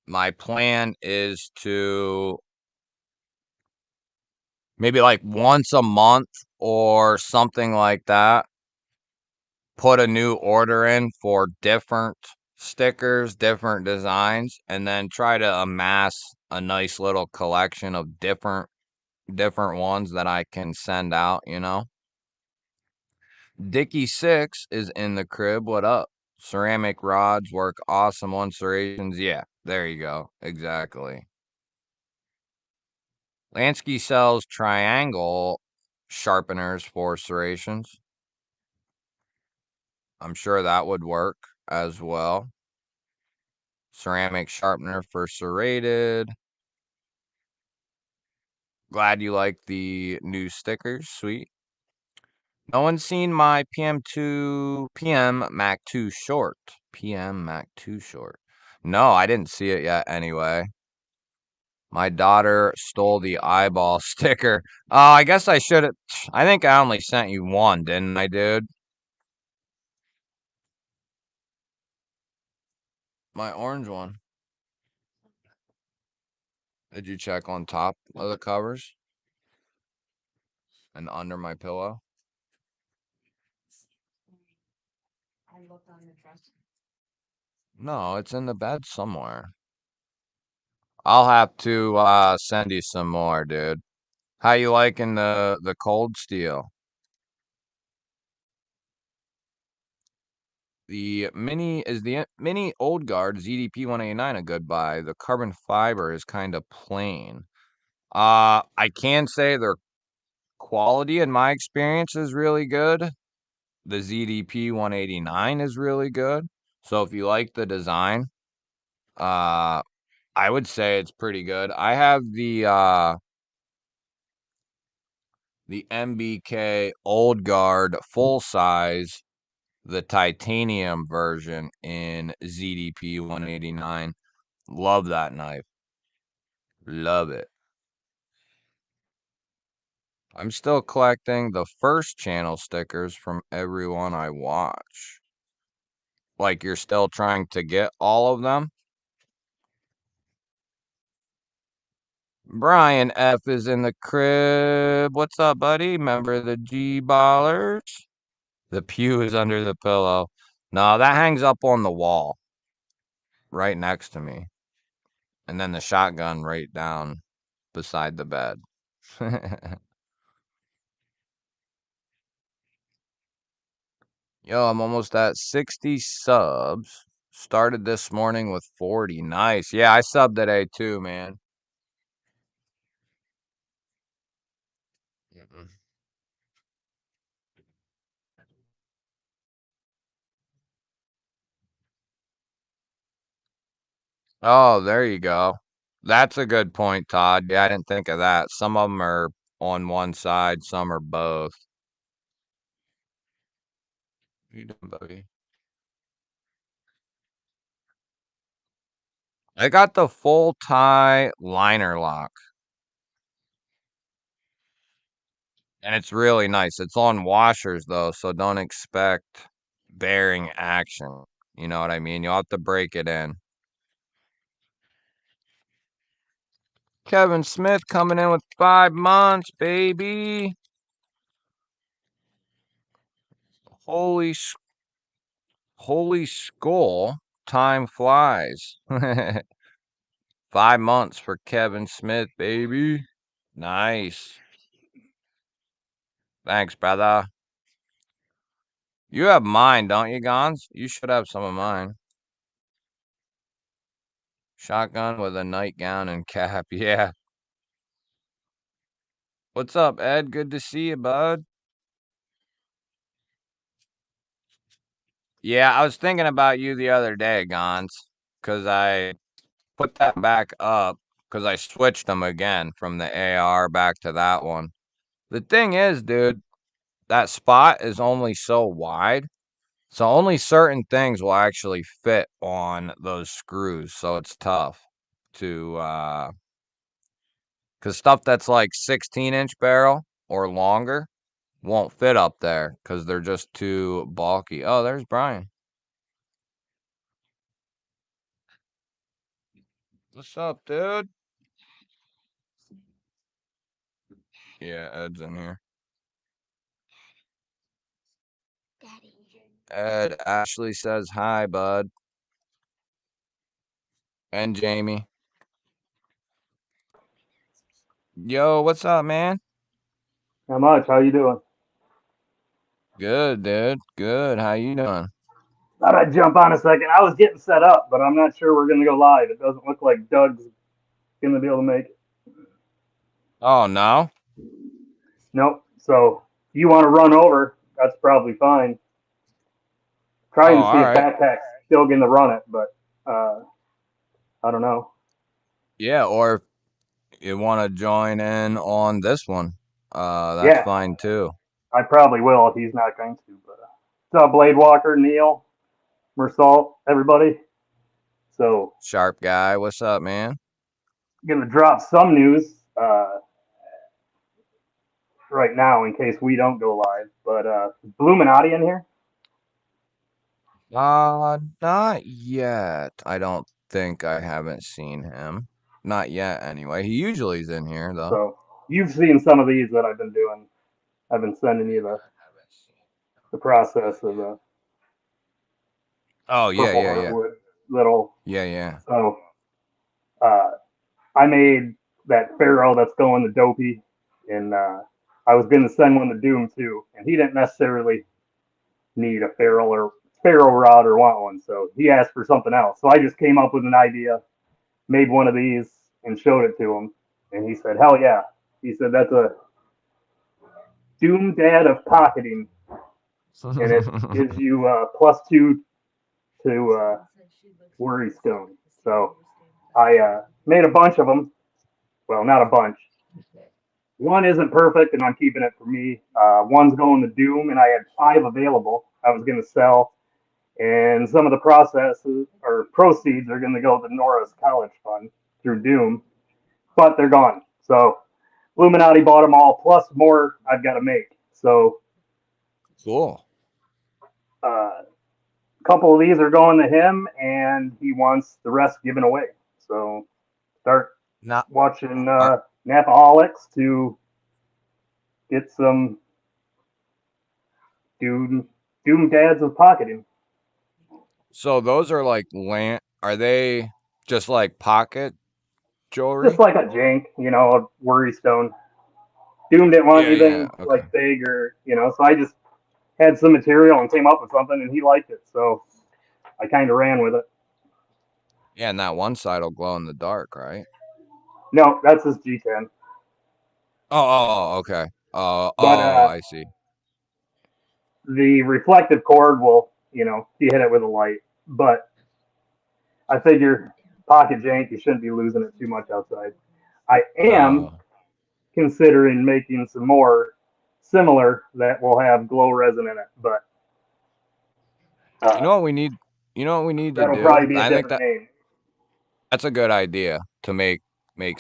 My plan is to maybe like once a month or something like that, put a new order in for different stickers, different designs, and then try to amass a nice little collection of different ones that I can send out. Dicky 6 is in the crib. What up? Ceramic rods work awesome on serrations. Yeah, there you go. Exactly. Lansky sells triangle sharpeners for serrations. I'm sure that would work as well. Ceramic sharpener for serrated. Glad you like the new stickers. Sweet. No one's seen my PM Mac 2 short. PM Mac 2 short. No, I didn't see it yet anyway. My daughter stole the eyeball sticker. Oh, I guess I should have. I think I only sent you one, didn't I, dude? My orange one. Did you check on top of the covers and under my pillow? No, it's in the bed somewhere. I'll have to send you some more, dude. How you liking the cold steel? The mini old guard ZDP 189 a good buy. The carbon fiber is kind of plain. I can say their quality in my experience is really good. The ZDP 189 is really good. So if you like the design, I would say it's pretty good. I have the MBK Old Guard full size, the titanium version in ZDP 189. Love that knife. Love it. I'm still collecting the first channel stickers from everyone I watch. Like, you're still trying to get all of them? Brian F is in the crib. What's up, buddy? Member of the G Ballers? The pew is under the pillow. No, that hangs up on the wall right next to me. And then the shotgun right down beside the bed. Yo, I'm almost at 60 subs. Started this morning with 40. Nice. Yeah, I subbed today too, man. Mm-mm. Oh, there you go. That's a good point, Todd. Yeah, I didn't think of that. Some of them are on one side, some are both. What you doing, buddy? I got the full tie liner lock, and it's really nice. It's on washers though, so don't expect bearing action. You know what I mean? You'll have to break it in. Kevin Smith coming in with 5 months, baby. Holy holy skull. Time flies. 5 months for Kevin Smith, baby. Nice. Thanks, brother. You have mine, don't you, Gons? You should have some of mine. Shotgun with a nightgown and cap. Yeah. What's up, Ed? Good to see you, bud. Yeah, I was thinking about you the other day, Gons, because I put that back up because I switched them again from the AR back to that one. The thing is, dude, that spot is only so wide. So only certain things will actually fit on those screws. So it's tough to, because stuff that's like 16-inch barrel or longer won't fit up there because they're just too bulky. Oh, there's Brian. What's up, dude? Yeah, Ed's in here. Ed Ashley says hi, bud. And Jamie. Yo, what's up, man? How much? How you doing? Good, dude. Good. How you doing? Thought I'd jump on a second. I was getting set up, but I'm not sure we're gonna go live. It doesn't look like Doug's gonna be able to make it. Oh, no? Nope. So if you want to run over, that's probably fine. Oh, Trying to see all if right. Backpack's still gonna run it, but I don't know. Yeah, or if you want to join in on this one, that's Yeah, fine too. I probably will if he's not going to. But what's up, Blade Walker, Neil, Mersalt, everybody? So Sharp guy, what's up, man? gonna drop some news right now in case we don't go live. But is Illuminati in here? Not yet. I don't think I haven't seen him. Not yet, anyway. He usually's in here, though. So you've seen some of these that I've been doing. I've been sending you the process of the Oh, yeah, purple yeah, yeah. heartwood little. Yeah, yeah. So uh, I made that Pharaoh that's going to Dopey, and I was going to send one to Doom too, and he didn't necessarily need a Pharaoh rod or want one, so he asked for something else. So I just came up with an idea, made one of these, and showed it to him, and he said, "Hell yeah!" He said, "That's a Doom Dad of pocketing, and it gives you +2 to worry stone. So I made a bunch of them. Well, not a bunch. One isn't perfect, and I'm keeping it for me. One's going to Doom, and I had 5 available. I was going to sell, and some of the processes or proceeds are going to go to Nora's college fund through Doom, but they're gone. So Illuminati bought them all, plus more I've got to make. So Cool. a couple of these are going to him, and he wants the rest given away. So start Now, watching are Napaholics to get some Doom dads with pocketing. so those are like land. Are they just like pocket Just jewelry? like a jank, a worry stone. Doom didn't want Yeah, yeah. anything Okay. like big or, so I just had some material and came up with something and he liked it. So I kind of ran with it. Yeah, and that one side will glow in the dark, right? No, that's his G10. Okay. But I see. the reflective cord will, you hit it with a light. But I figure pocket jank, you shouldn't be losing it too much outside. I am No. considering making some more similar that will have glow resin in it, but You uh, know what we need? You know what we need to that'll do? probably be a I think different name. that's a good idea to make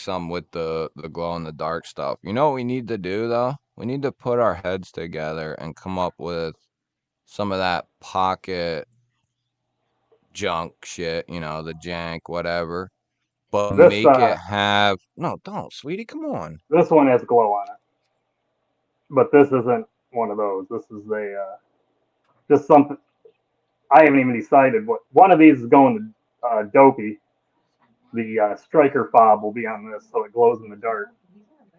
some with the glow in the dark stuff. You know what we need to do though? We need to put our heads together and come up with some of that pocket junk shit, the jank, whatever. But This make it have no, don't, sweetie, come on. this one has glow on it, but this isn't one of those. This is a just something. I haven't even decided what one of these is going to Dopey. The striker fob will be on this, so it glows in the dark.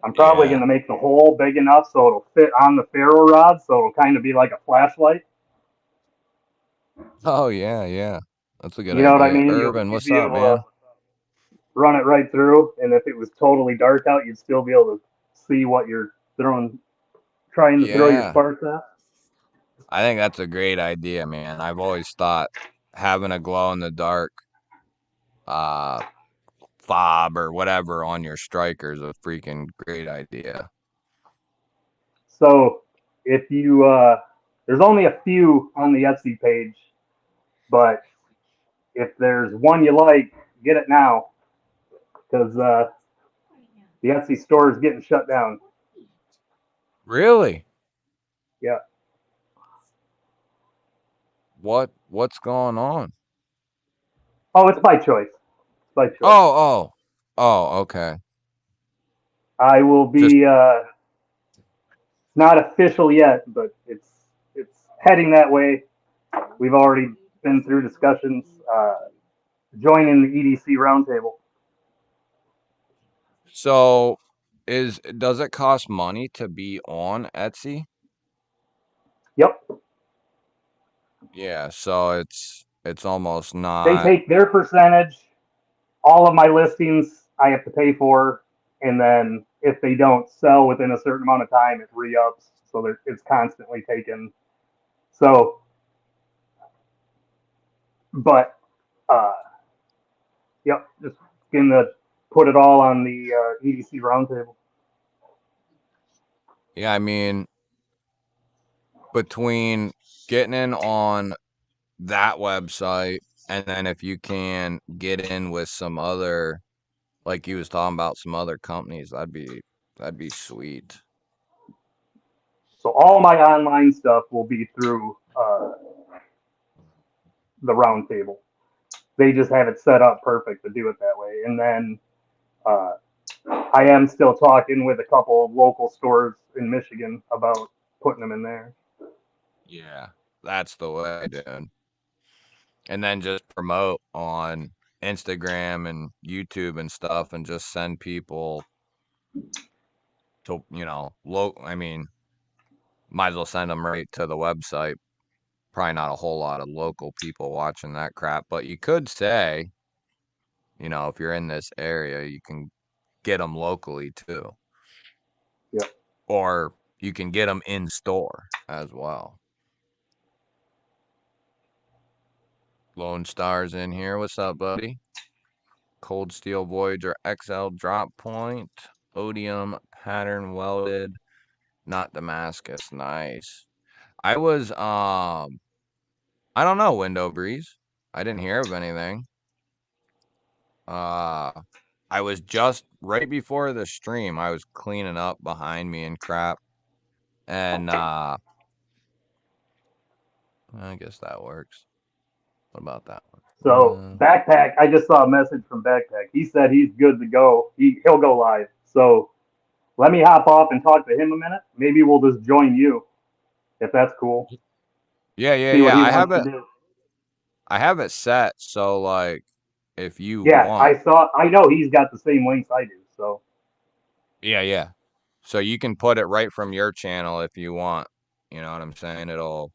I'm probably going Yeah. to make the hole big enough so it'll fit on the ferro rod, so it'll kind of be like a flashlight. Oh yeah, yeah. That's a good You know what I idea. mean? Irvin, You'd what's be up, able to man? run it right through, and if it was totally dark out, you'd still be able to see what you're trying to throw your Yeah. sparks at. I think that's a great idea, man. I've always thought having a glow in the dark uh fob or whatever on your striker is a freaking great idea. So if you there's only a few on the Etsy page, but if there's one you like, get it now because the Etsy store is getting shut down. Really? Yeah. What's going on? Oh, it's by choice. It's by choice. Oh, oh. Oh, okay. I will Just be not official yet, but it's heading that way. We've already been through discussions joining the EDC roundtable. so does it cost money to be on Etsy? Yep. Yeah, so it's almost They not. take their percentage. All of my listings I have to pay for, and then if they don't sell within a certain amount of time, it re-ups. So it's constantly taken. So, but yep, just gonna put it all on the EDC roundtable. Yeah, I mean, between getting in on that website and then if you can get in with some other, like you was talking about, some other companies, that'd be sweet. So all my online stuff will be through the roundtable. They just have it set up perfect to do it that way. And then uh, I am still talking with a couple of local stores in Michigan about putting them in there. Yeah, that's the way, dude. And then just promote on Instagram and YouTube and stuff and just send people to, I mean, might as well send them right to the website. Probably not a whole lot of local people watching that crap, but you could say, if you're in this area, you can get them locally too, Yeah. or you can get them in store as well. Lone Star's in here. What's up, buddy? Cold Steel Voyager XL drop point. Odium pattern welded. Not Damascus. Nice. I was I don't know, Window Breeze. I didn't hear of anything. I was just right before the stream, I was cleaning up behind me and crap. And I guess that works. What about that So one? Backpack, I just saw a message from Backpack. He said he's good to go. He'll go live. So let me hop off and talk to him a minute. Maybe we'll just join you if that's cool. Yeah, yeah, See what yeah. he I wants have to it do. I have it set so like if you Yeah, want. I know he's got the same links I do. So Yeah, yeah. So you can put it right from your channel if you want. You know what I'm saying? It'll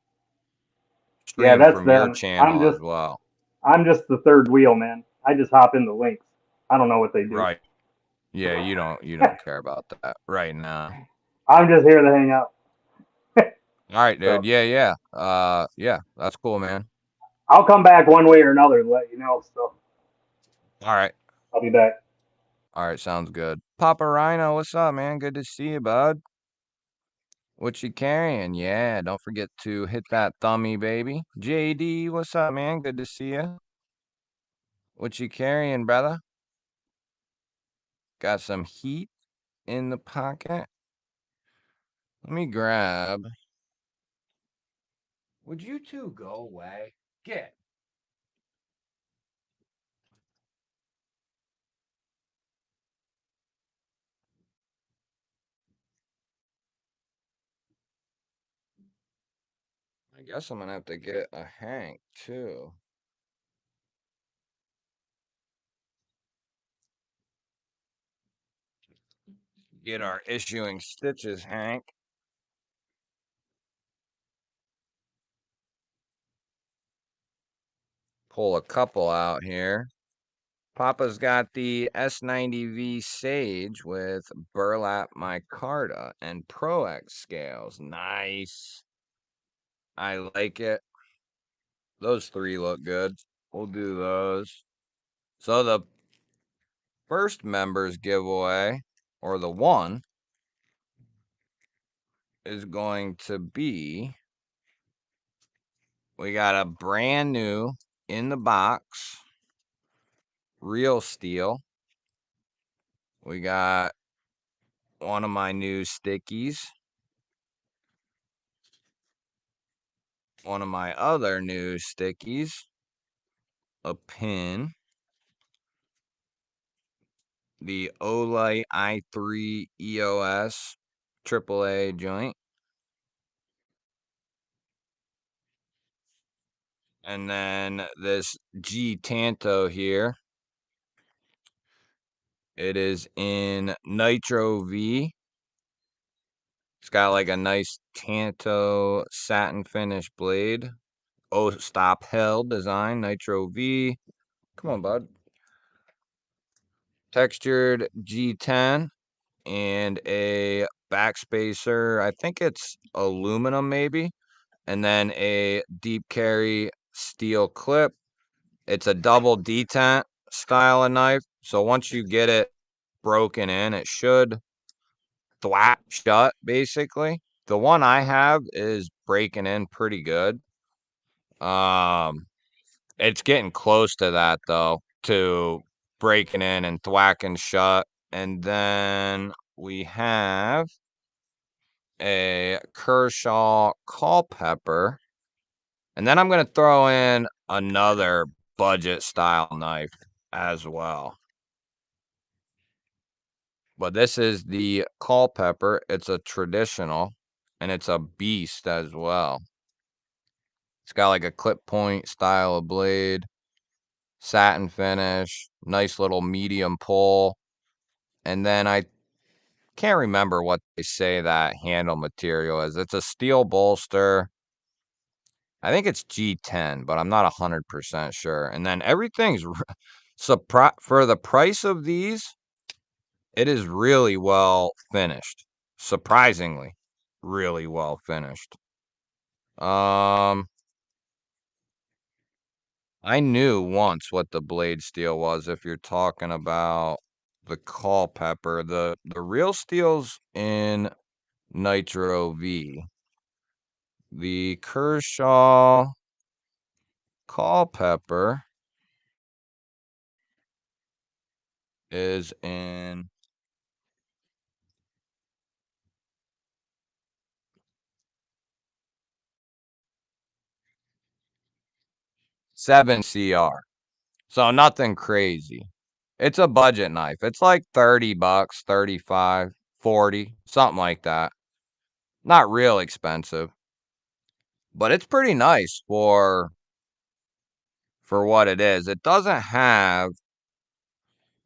yeah, stream that's from your them. channel as well. I'm just the third wheel, man. I just hop in the links. I don't know what they do. Right. Yeah, you don't care about that right now. I'm just here to hang out. All right, So dude. Yeah, yeah. Yeah, that's cool, man. I'll come back one way or another and let you know. So All right. I'll be back. All right, sounds good. Papa Rhino, what's up, man? Good to see you, bud. What you carrying? Yeah, don't forget to hit that thummy, baby. JD, what's up, man? Good to see you. What you carrying, brother? Got some heat in the pocket. Let me grab. Would you two go away? Get. I guess I'm gonna have to get a Hank too. Get our issuing stitches, Hank. Pull a couple out here. Papa's got the S90V Sage with burlap micarta and Pro-X scales. Nice. I like it. Those three look good. We'll do those. So the first members giveaway, or the one, is going to be, we got a brand new in the box real steel. We got one of my new stickies. One of my other new stickies. A pin. The Olight i3 EOS AAA joint. And then this G Tanto here. It is in Nitro V. It's got like a nice Tanto satin finish blade. Oh, stop held design, Nitro V. Come on, bud. Textured G10 and a backspacer. I think it's aluminum maybe. And then a deep carry steel clip. It's a double detent style of knife. So once you get it broken in, it should thwap shut basically. The one I have is breaking in pretty good. It's getting close to that though, to breaking in and thwacking shut. And then we have a Kershaw Culpepper. And then I'm going to throw in another budget style knife as well. But this is the Culpepper. It's a traditional, and it's a beast as well. It's got like a clip point style of blade, satin finish, nice little medium pull. And then I can't remember what they say that handle material is. It's a steel bolster. I think it's G10, but I'm not 100% sure. And then everything's for the price of these, it is really well finished. Surprisingly, really well finished. I knew once what the blade steel was if you're talking about the Culpeper. The real steel's in Nitro V. The Kershaw Culpeper is in seven CR. So nothing crazy. It's a budget knife. It's like 30 bucks, 35, 40, something like that. Not real expensive, but it's pretty nice for what it is. It doesn't have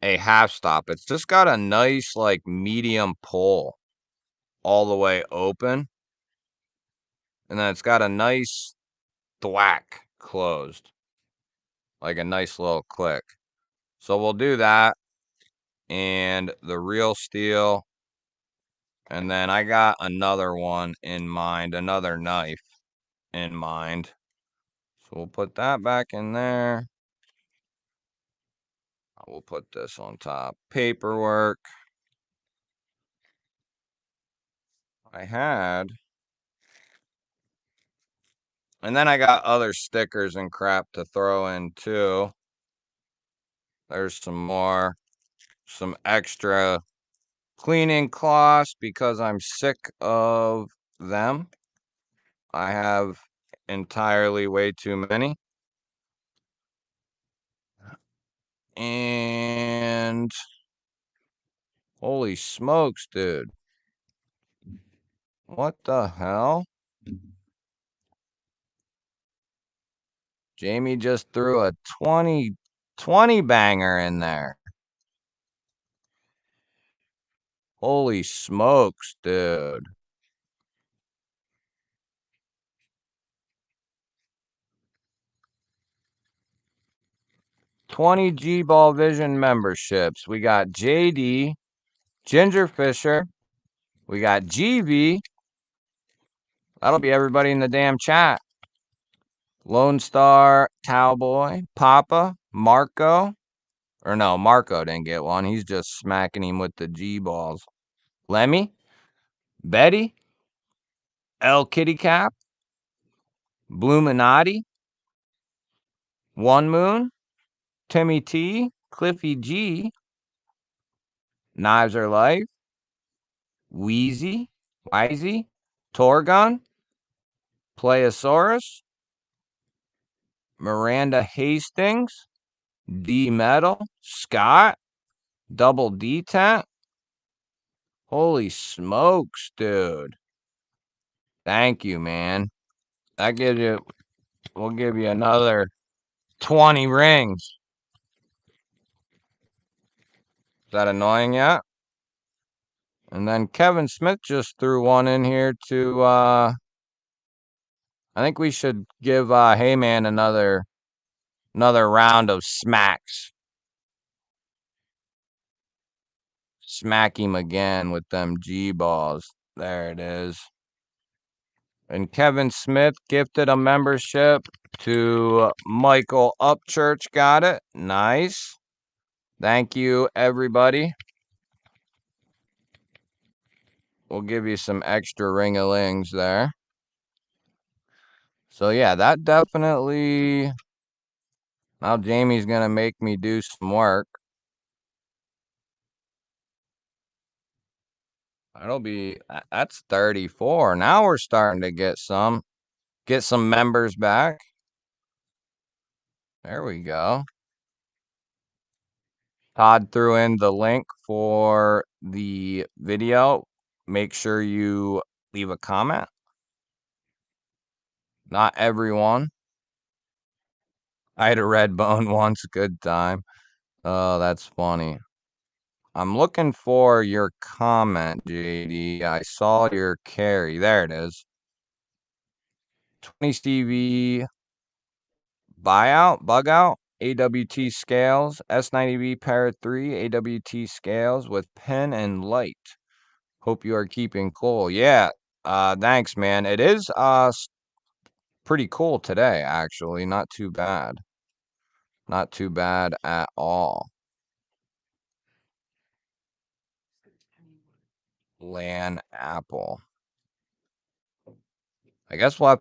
a half stop. It's just got a nice like medium pull all the way open. And then it's got a nice thwack closed. Like a nice little click. So we'll do that. And the real steel. And then I got another one in mind, another knife in mind. So we'll put that back in there. We'll put this on top. Paperwork. I had. And then I got other stickers and crap to throw in too. There's some more. Some extra cleaning cloths because I'm sick of them. I have entirely way too many. And holy smokes, dude. What the hell? Jamie just threw a 20 banger in there. Holy smokes, dude. $20 G-Ball Vision memberships. We got JD, Ginger Fisher. We got GV. That'll be everybody in the damn chat. Lone Star, Cowboy, Papa, Marco. Or no, Marco didn't get one. He's just smacking him with the G-balls. Lemmy, Betty, El Kitty Cap, Bluminati, One Moon, Timmy T, Cliffy G, Knives Are Life, Wheezy, Wisey, Torgon, Playosaurus, Miranda Hastings, D Metal, Scott, Double D Tent. Holy smokes, dude. Thank you, man. That gives you, we'll give you another 20 rings. Is that annoying yet? And then Kevin Smith just threw one in here to, I think we should give Heyman another round of smacks. Smack him again with them G-balls. There it is. And Kevin Smith gifted a membership to Michael Upchurch. Got it. Nice. Thank you, everybody. We'll give you some extra ring-a-lings there. So, yeah, that definitely... Now Jamie's going to make me do some work. That'll be... That's 34. Now we're starting to get some members back. There we go. Todd threw in the link for the video. Make sure you leave a comment. Not everyone. I had a red bone once. Good time. Oh, that's funny. I'm looking for your comment, JD. I saw your carry. There it is. 20 Stevie buyout, bug out, AWT scales, S90B Parrot 3, AWT scales with pen and light. Hope you are keeping cool. Yeah, thanks, man. It is pretty cool today, actually. Not too bad. Not too bad at all. Lan apple. I guess we'll have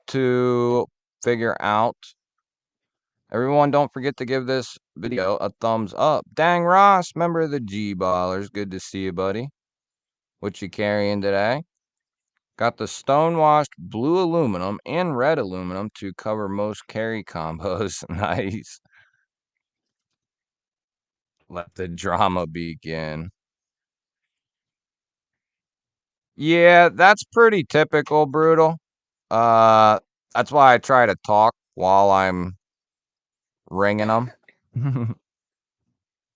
to figure out. Everyone, don't forget to give this video a thumbs up. Dang Ross, member of the G-Ballers. Good to see you, buddy. What you carrying today? Got the stonewashed blue aluminum and red aluminum to cover most carry combos. Nice. Let the drama begin. Yeah, that's pretty typical, Brutal. That's why I try to talk while I'm ringing them.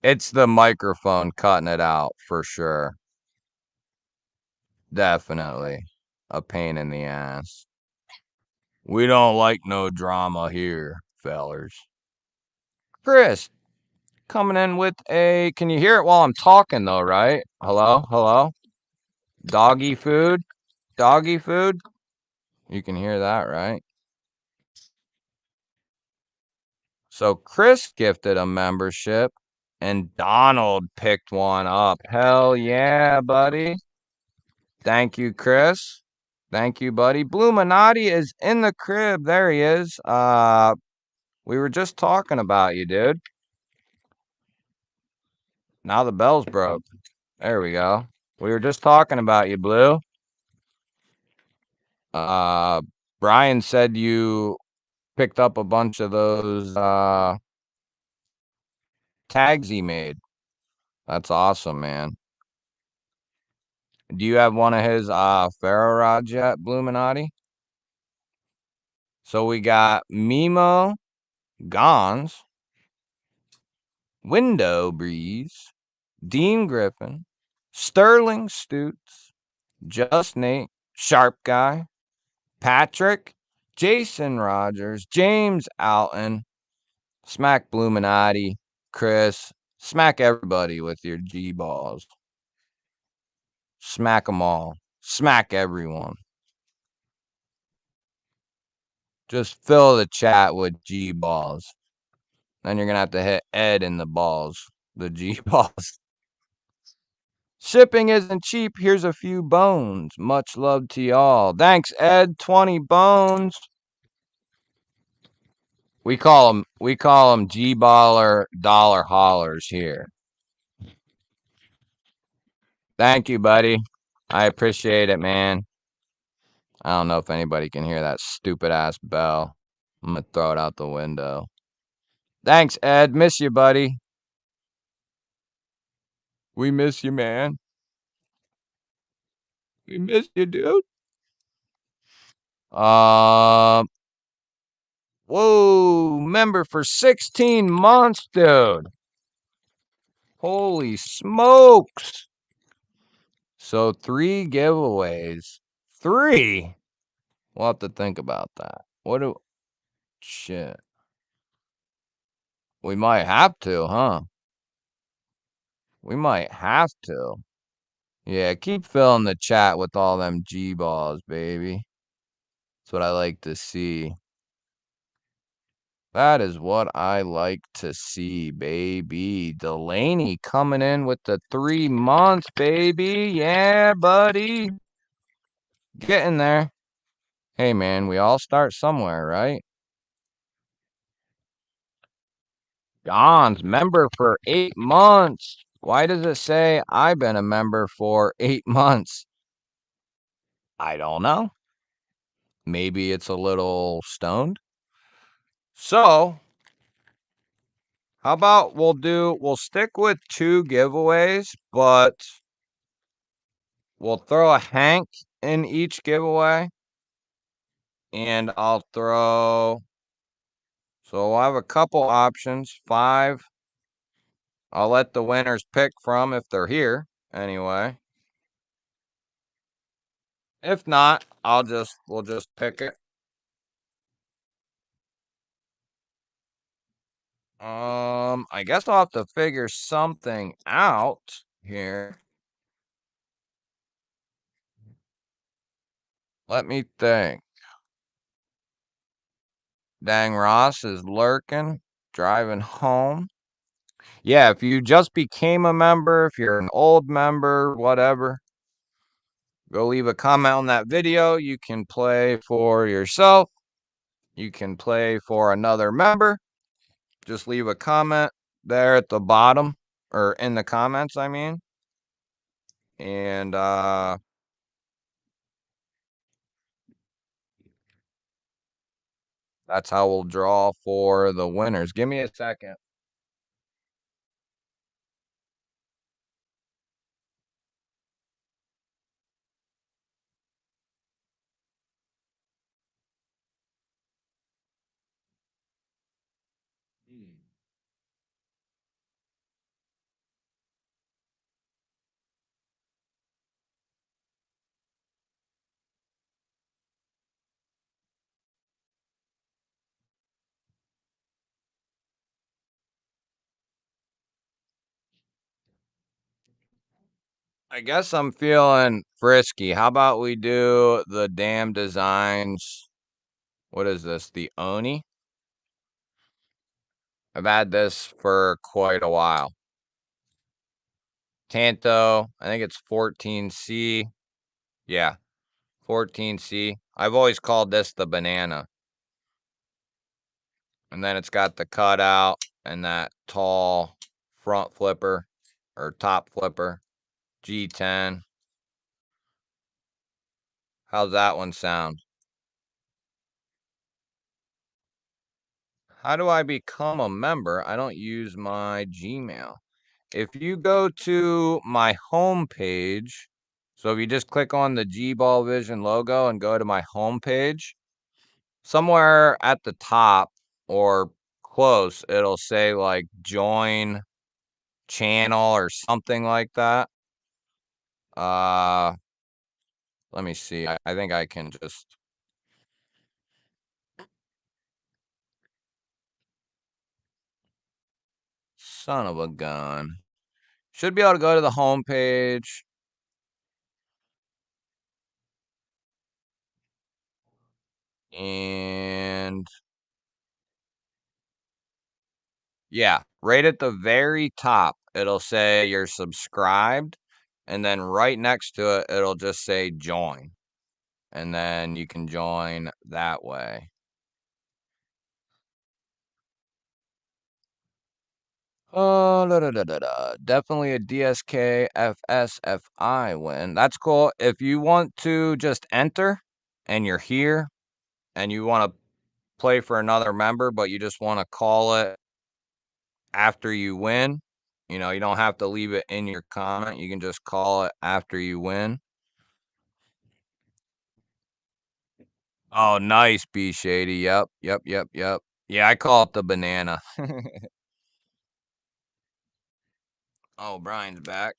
It's the microphone cutting it out for sure. Definitely a pain in the ass. We don't like no drama here, fellers. Chris, coming in with a... Can you hear it while I'm talking, though, right? Hello? Hello? Doggy food? Doggy food? You can hear that, right? So Chris gifted a membership, and Donald picked one up. Hell yeah, buddy. Thank you, Chris. Thank you, buddy. Blue Minotti is in the crib. There he is. We were just talking about you, dude. Now the bell's broke. There we go. We were just talking about you, Blue. Brian said you picked up a bunch of those tags he made. That's awesome, man. Do you have one of his ferro rods yet, Blue Minotti? So we got Mimo, Gons, Window Breeze, Dean Griffin, Sterling Stutes, Just Nate, Sharp Guy, Patrick, Jason Rogers, James Alton, Smack Bluminati, Chris, smack everybody with your G-balls. Smack them all. Smack everyone. Just fill the chat with G-balls. Then you're going to have to hit Ed in the balls. The G-balls. Shipping isn't cheap. Here's a few bones. Much love to y'all. Thanks, Ed. 20 bones. We call them G-baller dollar haulers here. Thank you, buddy. I appreciate it, man. I don't know if anybody can hear that stupid ass bell. I'm gonna throw it out the window. Thanks, Ed. Miss you, buddy. We miss you, man. We miss you, dude. Whoa, member for 16 months, dude. Holy smokes. So 3 giveaways. 3? We'll have to think about that. Shit. We might have to, huh? We might have to. Yeah, keep filling the chat with all them G-balls, baby. That's what I like to see. That is what I like to see, baby. Delaney coming in with the 3 months, baby. Yeah, buddy. Getting there. Hey, man, we all start somewhere, right? Don's member for 8 months. Why does it say I've been a member for 8 months? I don't know. Maybe it's a little stoned. So, how about we'll stick with 2 giveaways, but we'll throw a Hank in each giveaway. And I'll throw, so I'll have a couple options, 5. I'll let the winners pick from if they're here anyway. If not, we'll just pick it. I guess I'll have to figure something out here. Let me think. Dang Ross is lurking. driving home. Yeah, if you just became a member, if you're an old member, whatever, go leave a comment on that video. You can play for yourself. You can play for another member. Just leave a comment there at the bottom, or in the comments, I mean. And that's how we'll draw for the winners. Give me a second. I guess I'm feeling frisky. How about we do the damn designs? What is this? The Oni? I've had this for quite a while. Tanto, I think it's 14C. Yeah, 14C. I've always called this the banana. And then it's got the cutout and that tall front flipper or top flipper. G10. How's that one sound? How do I become a member? I don't use my Gmail. If you go to my home page, so if you just click on the G-Ball Vision logo and go to my home page, somewhere at the top or close, it'll say like join channel or something like that. Let me see. I think I can just son of a gun. Should be able to go to the home page. And yeah, right at the very top, it'll say you're subscribed. And then right next to it, it'll just say join. And then you can join that way. Oh, definitely a DSK FSFI win. That's cool. If you want to just enter and you're here and you want to play for another member, but you just want to call it after you win, you know, you don't have to leave it in your comment. You can just call it after you win. Oh, nice, B Shady. Yep. Yeah, I call it the banana. Oh, Brian's back.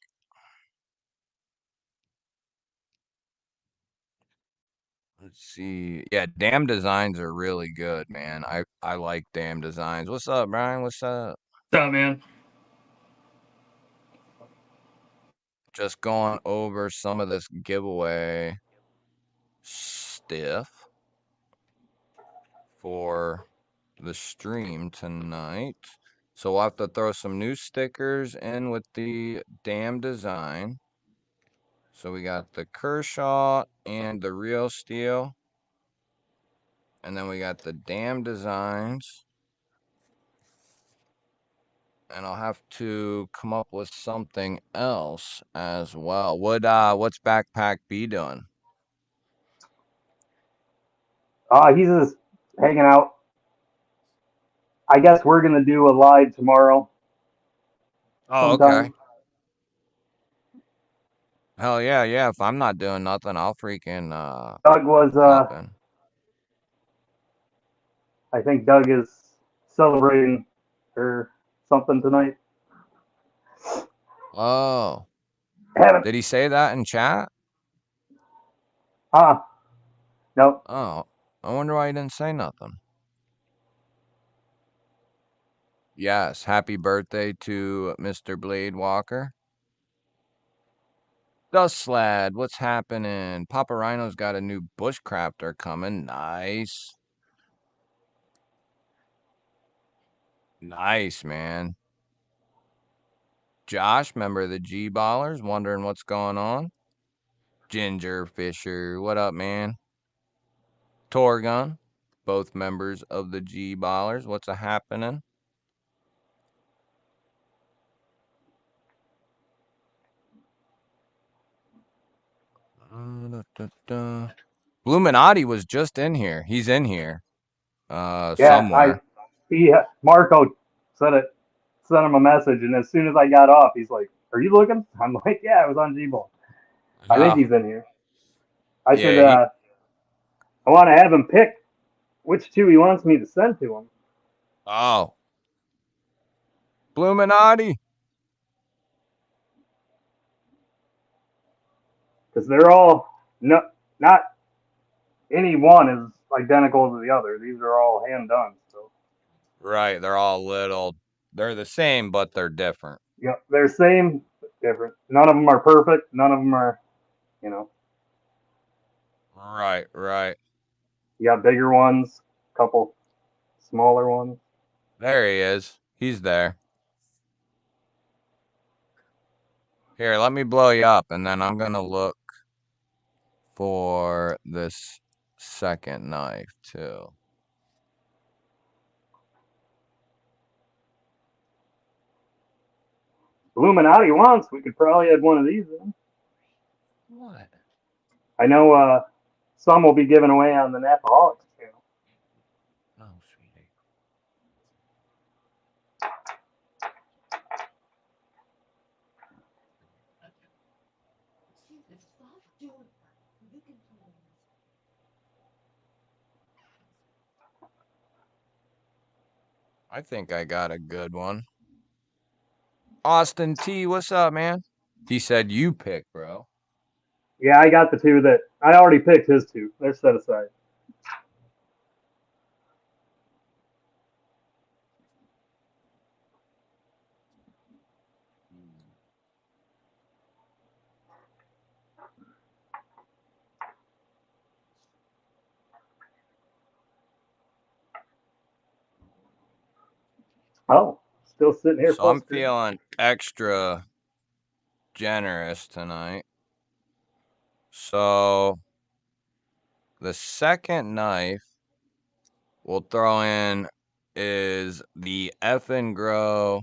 Let's see. Yeah, damn designs are really good, man. I like damn designs. What's up, Brian? What's up? What's up, man? Just going over some of this giveaway stuff for the stream tonight. So we'll have to throw some new stickers in with the damn design. So we got the Kershaw and the Real Steel. And then we got the damn designs. And I'll have to come up with something else as well. What's Backpack B doing? He's just hanging out. I guess we're gonna do a live tomorrow Oh, okay. sometime. Hell yeah, yeah. If I'm not doing nothing, I'll freaking Doug was, hop in. I think Doug is celebrating or something tonight. Oh, Haven't. did he say that in chat? Nope. Oh, I wonder why he didn't say nothing. Yes, happy birthday to Mr. Blade Walker. Dust Slad, what's happening? Papa Rhino's got a new bushcrafter coming. Nice. Nice, man. Josh, member of the G Ballers, wondering what's going on. Ginger Fisher, what up, man? Torgun, both members of the G Ballers, what's a happening? Bluminati was just in here. He's in here. Yeah, Somewhere. Marco sent him a message, and as soon as I got off, he's like, "Are you looking?" I'm like, "Yeah, I was on G-Ball. I think Oh, he's in here. I should. yeah, I want to have him pick which two he wants me to send to him oh. Bluminati. because they're all not any one is identical to the other. These are all hand done. So Right, they're all little. They're the same, but they're different. yeah, they're same, but different. None of them are perfect. None of them are, you know. Right, right. You got bigger ones, a couple smaller ones. There he is. He's there. Here, let me blow you up, and then I'm going to look for this second knife, too. Illuminati wants. We could probably add one of these in. What? I know some will be given away on the Napaholics channel. Oh, sweetie. I think I got a good one. Austin T, what's up, man? He said you pick, bro. Yeah, I got the two that I already picked. His two. They're set aside. Oh, still sitting here So full I'm screen. feeling extra generous tonight. So the second knife we'll throw in is the Grow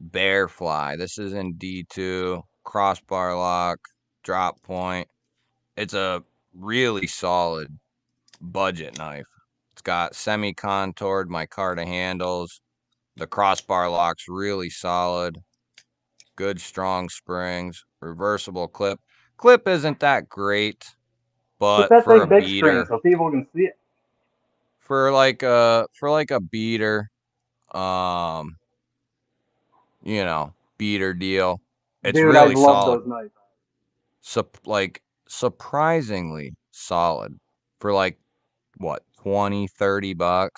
Bear Fly. This is in D2, crossbar lock, drop point. It's a really solid budget knife. It's got semi-contoured micarta handles. The crossbar lock's really solid. Good strong springs. Reversible clip. Clip isn't that great, Put but that for a thing big screen beater, so people can see it. for like a beater, um, beater deal, it's Dude, I really love solid. those knives. Surprisingly solid for like what, 20, $30.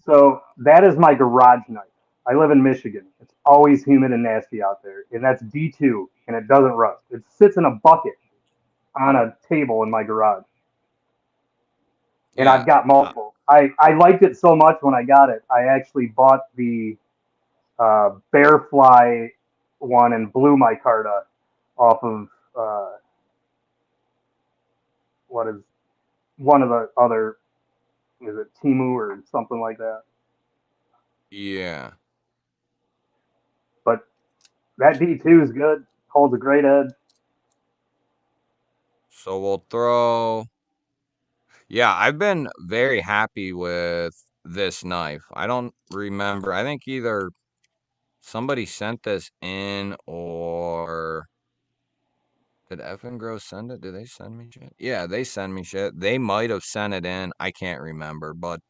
So that is my garage knife. I live in Michigan. It's always humid and nasty out there, and that's D2, and it doesn't rust. It sits in a bucket on a table in my garage, and Yeah. I've got multiple. I liked it so much when I got it. I actually bought the Bearfly one and blew my Carta off of what is one of the other, is it Timu or something like that? Yeah. But that D2 is good. Holds a great edge. So we'll throw. Yeah, I've been very happy with this knife. I don't remember. I think either somebody sent this in or did Grow send it? Did they send me shit? Yeah, they send me shit. They might have sent it in. I can't remember, but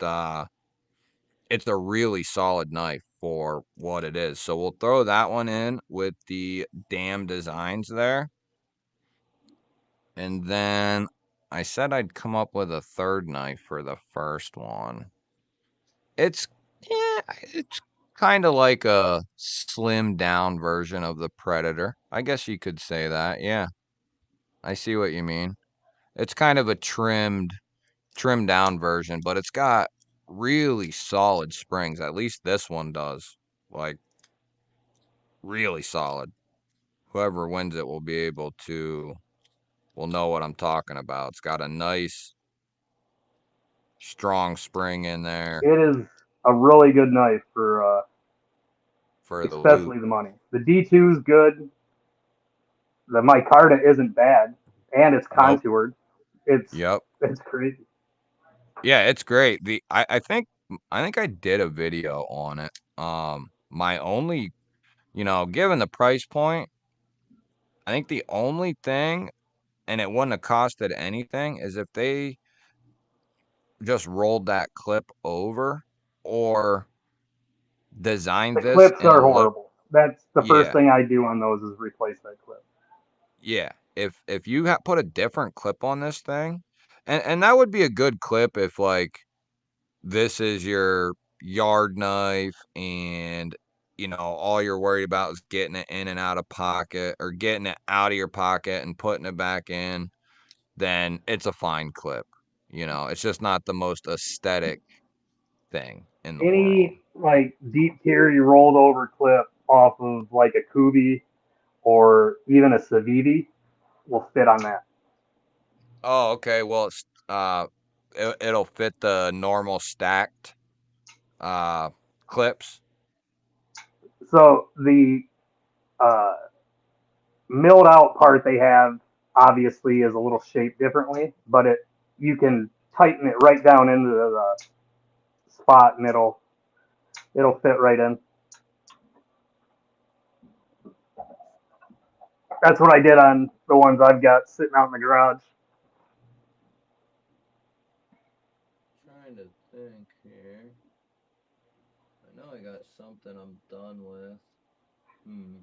it's a really solid knife for what it is. So we'll throw that one in with the damn designs there. And then I said I'd come up with a third knife for the first one. It's it's kind of like a slimmed down version of the Predator. I guess you could say that. Yeah. I see what you mean. It's kind of a trimmed down version, but it's got really solid springs. At least this one does. Like, really solid. Whoever wins it will know what I'm talking about. It's got a nice, strong spring in there It is a really good knife for for the loop. especially the money. The D2 is good. The micarta isn't bad, and it's Nope. contoured. It's Yep. it's crazy. Yeah, it's great. I think I did a video on it. My only, given the price point, I think the only thing, and it wouldn't have costed anything, is if they just rolled that clip over or designed The this clips in a are little, horrible. That's the first yeah, thing I do on those is replace that clip. yeah. If you put a different clip on this thing, and that would be a good clip if like this is your yard knife and all you're worried about is getting it in and out of pocket or getting it out of your pocket and putting it back in, then it's a fine clip. It's just not the most aesthetic thing in the world. Any like deep carry rolled over clip off of like a Kubi or even a Savidi will fit on that. Oh, okay. Well, it'll fit the normal stacked uh clips. So the uh, milled out part they have obviously is a little shaped differently, but you can tighten it right down into the spot and it'll fit right in. That's what I did on the ones I've got sitting out in the garage. Trying to think here. I know I got something I'm done with. Hmm.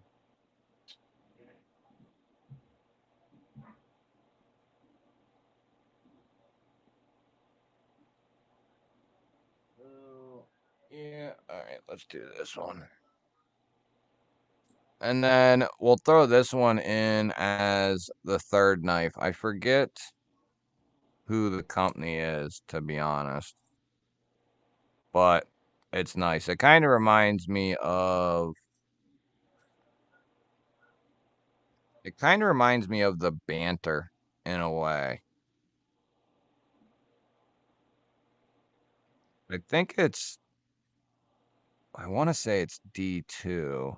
Oh, yeah. All right, let's do this one. And then we'll throw this one in as the third knife. I forget who the company is, to be honest, but it's nice. It kind of reminds me of the Banter in a way. I think I want to say it's D2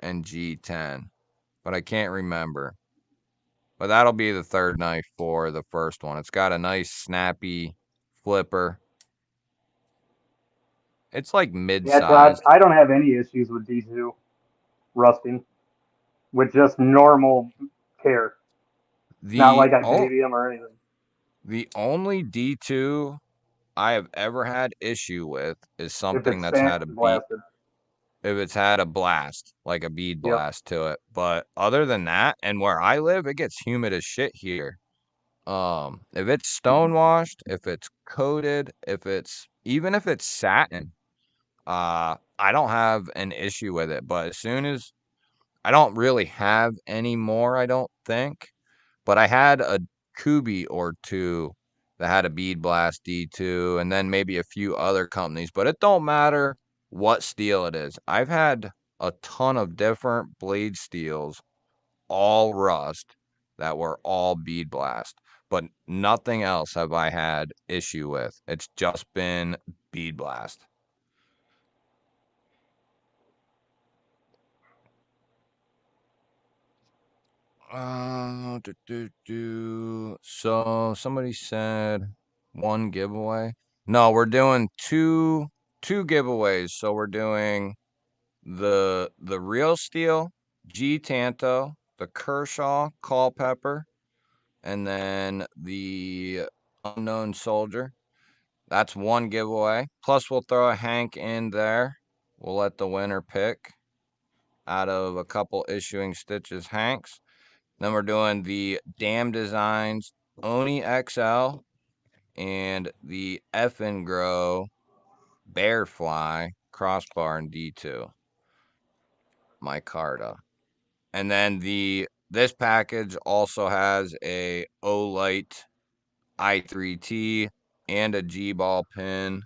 and G10, but I can't remember. But that'll be the third knife for the first one. It's got a nice snappy flipper. It's like Yeah, Todd, mid-sized. I don't have any issues with D2 rusting with just normal care. It's not The like I oh, baby them or anything. the only D2 I have ever had issue with is If something it's that's had a bead, sandblasted. if it's had a blast, like a bead Yep. blast to it. But other than that, and where I live, it gets humid as shit here. If it's stonewashed, if it's coated, even if it's satin, I don't have an issue with it. But as soon as I don't really have any more, I don't think. But I had a Kubi or two that had a Bead Blast D2 and then maybe a few other companies, but it don't matter what steel it is. I've had a ton of different blade steels, all rust, that were all Bead Blast, but nothing else have I had issue with. It's just been Bead Blast. So somebody said one giveaway. No, we're doing two giveaways. So we're doing the real steel G Tanto, the Kershaw Culpeper, and then the unknown soldier. That's one giveaway. Plus we'll throw a Hank in there. We'll let the winner pick out of a couple issuing stitches Hanks. Then we're doing the Dam Designs Oni XL and the F and Grow Bearfly crossbar in D2. Micarta. And then this package also has a Olight i3T and a G-ball pin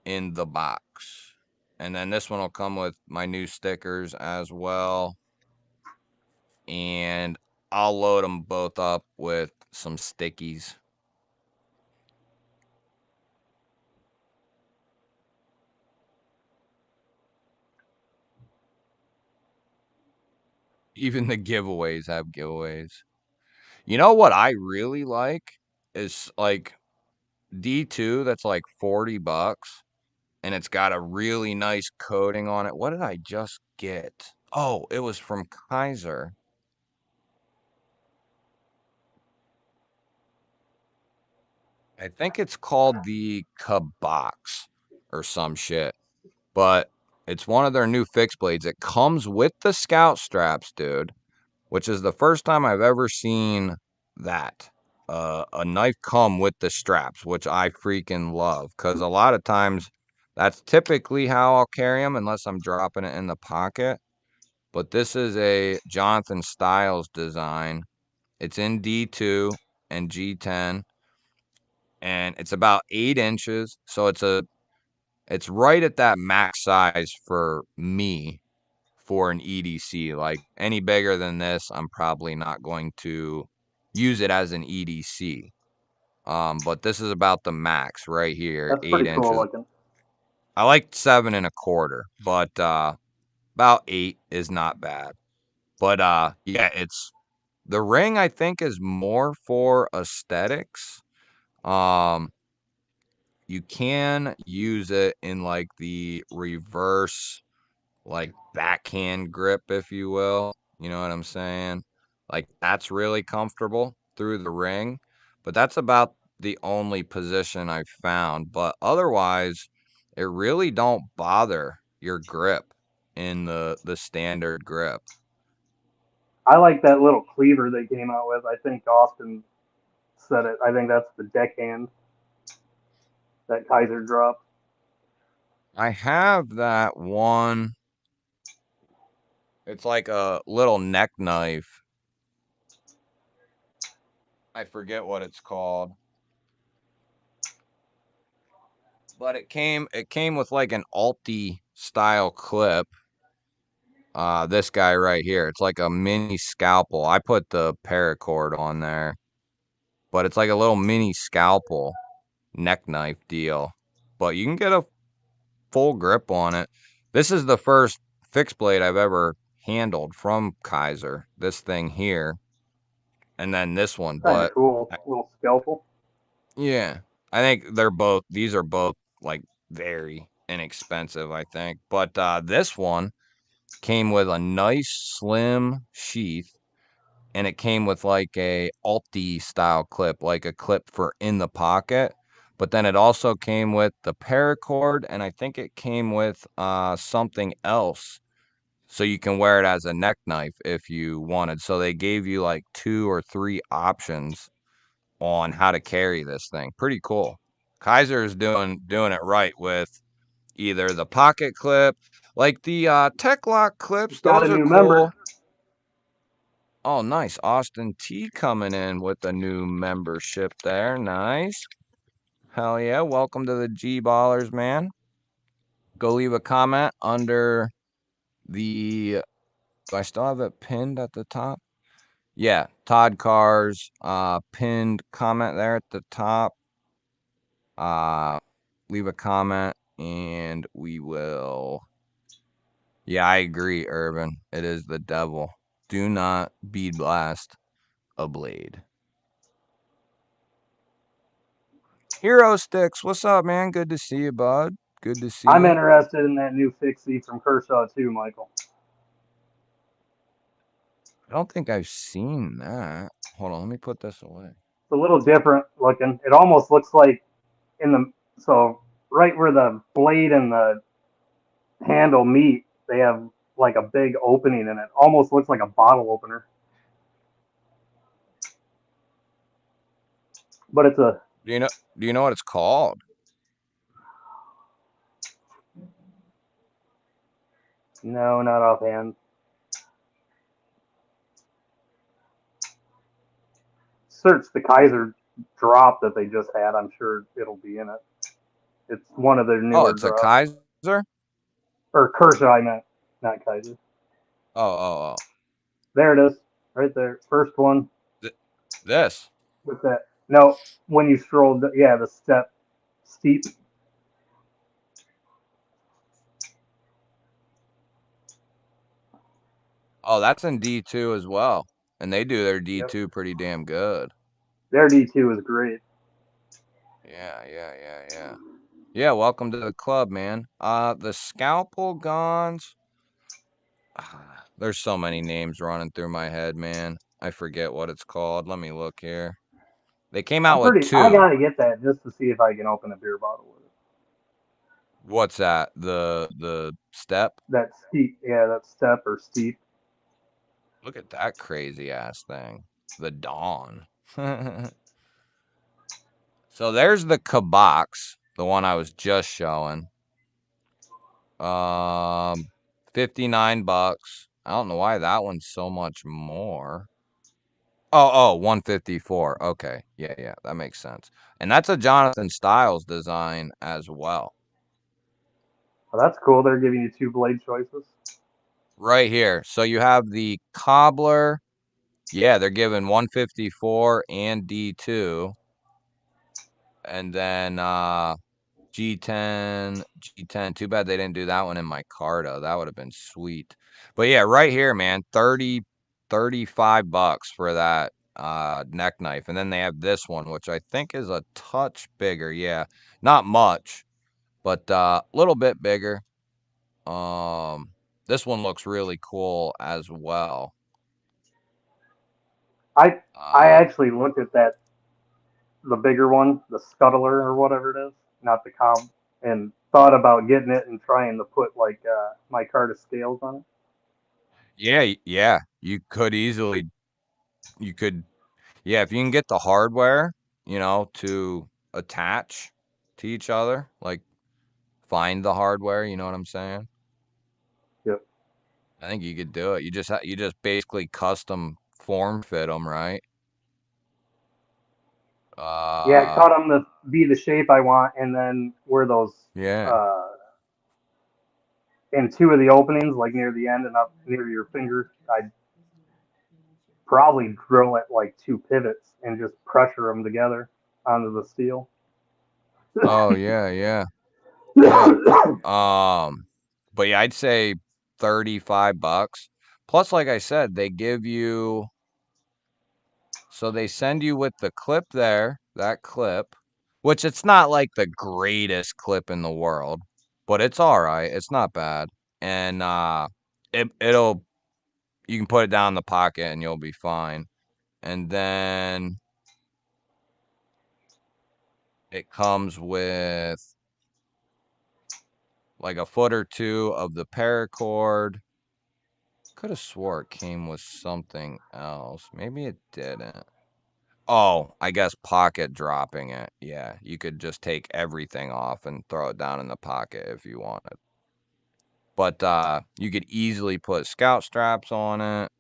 in the box. And then this one will come with my new stickers as well. And I'll load them both up with some stickies. Even the giveaways have giveaways. You know what I really like is like D2 that's like $40 and it's got a really nice coating on it. What did I just get? Oh, it was from Kaiser. I think it's called the Kabox or some shit, but it's one of their new fixed blades. It comes with the scout straps, dude, which is the first time I've ever seen that. A knife come with the straps, which I freaking love, because a lot of times that's typically how I'll carry them unless I'm dropping it in the pocket. But this is a Jonathan Styles design. It's in D2 and G10, and it's about 8 inches. So it's right at that max size for me for an EDC. Like any bigger than this, I'm probably not going to use it as an EDC. But this is about the max right here, That's 8 pretty cool inches. looking. I like 7 1/4, but about 8 is not bad. But yeah, it's the ring I think is more for aesthetics. Um, you can use it in like the reverse, like backhand grip, if you will. You know what I'm saying? Like that's really comfortable through the ring, but that's about the only position I've found. But otherwise, it really don't bother your grip in the standard grip. I like that little cleaver they came out with. I think Austin said it. I think that's the deckhand that Kaiser dropped. I have that one. It's like a little neck knife. I forget what it's called. But it came with like an alti style clip. This guy right here. It's like a mini scalpel. I put the paracord on there, but it's like a little mini scalpel neck knife deal. But you can get a full grip on it. This is the first fixed blade I've ever handled from Kaiser. This thing here, and then this one. Kind of But cool. Little scalpel. yeah, I think these are both like very inexpensive, I think. But this one came with a nice slim sheath, and it came with like a alti style clip, like a clip for in the pocket. But then it also came with the paracord, and I think it came with something else so you can wear it as a neck knife if you wanted. So they gave you like 2 or 3 options on how to carry this thing. Pretty cool. Kaiser is doing it right with either the pocket clip, like the Tech Lock clips. Got a Those are new member. cool. Oh, nice. Austin T coming in with a new membership there. Nice. Hell yeah. Welcome to the G Ballers, man. Go leave a comment under the. Do I still have it pinned at the top? Yeah, Todd Carr's pinned comment there at the top. Leave a comment and we will. Yeah, I agree, Urban. It is the devil. Do not bead blast a blade. Hero Sticks, what's up, man? Good to see you, bud. Good to see I'm you. interested in that new fixie from Kershaw too, Michael. I don't think I've seen that. Hold on, let me put this away. It's a little different looking. It almost looks like in the so right where the blade and the handle meet, they have like a big opening in it. Almost looks like a bottle opener. But it's a Do you know what it's called? no, not offhand. Search the Kaiser drop that they just had. I'm sure it'll be in it. It's one of their Oh, newer it's a drugs. Kaiser? Or Kershaw, I meant, not Kaiser. Oh. There it is, right there. First one This. with that. No, when you strolled, yeah, the steep. Oh, that's in D2 as well. And they do their Yep. D2 pretty damn good. Their D2 is great. Yeah. Yeah, welcome to the club, man. The scalpel guns. There's so many names running through my head, man. I forget what it's called. Let me look here. They came out with I 2. gotta get that just to see if I can open a beer bottle with it. What's that? The step? That steep, yeah, that step or steep. Look at that crazy ass thing. The Dawn. So there's the Kabox, the one I was just showing. 59 bucks. I don't know why that one's so much more. Oh, 154. Okay. Yeah, that makes sense. And that's a Jonathan Styles design as well. Well, that's cool. They're giving you 2 blade choices. Right here. So you have the Cobbler. Yeah, they're giving 154 and D2. And then G10. Too bad they didn't do that one in my Micarta. That would have been sweet. But yeah, right here, man, 35 bucks for that neck knife. And then they have this one, which I think is a touch bigger. Yeah, not much, but a little bit bigger. This one looks really cool as well. I I Uh, actually looked at that, the bigger one, the scuttler or whatever it is, not the cob, and thought about getting it and trying to put like my cart of scales on it. yeah, you could easily, you could, yeah, if you can get the hardware, to attach to each other, like find the hardware, you know what I'm saying? Yep. I think you could do it. You just basically custom form fit them, right? Yeah, Uh, cut them to be the shape I want, and then where those yeah. uh, in 2 of the openings, like near the end and up near your finger, I'd probably drill it like 2 pivots and just pressure them together onto the steel. Oh yeah. But yeah, I'd say 35 bucks. Plus, like I said, they give you, so they send you with the clip there, that clip, which it's not like the greatest clip in the world, but it's all right. It's not bad. And it'll, you can put it down in the pocket and you'll be fine. And then it comes with like a foot or 2 of the paracord. Could have swore it came with something else. Maybe it didn't. Oh, I guess pocket dropping it. Yeah, you could just take everything off and throw it down in the pocket if you wanted. But you could easily put scout straps on it.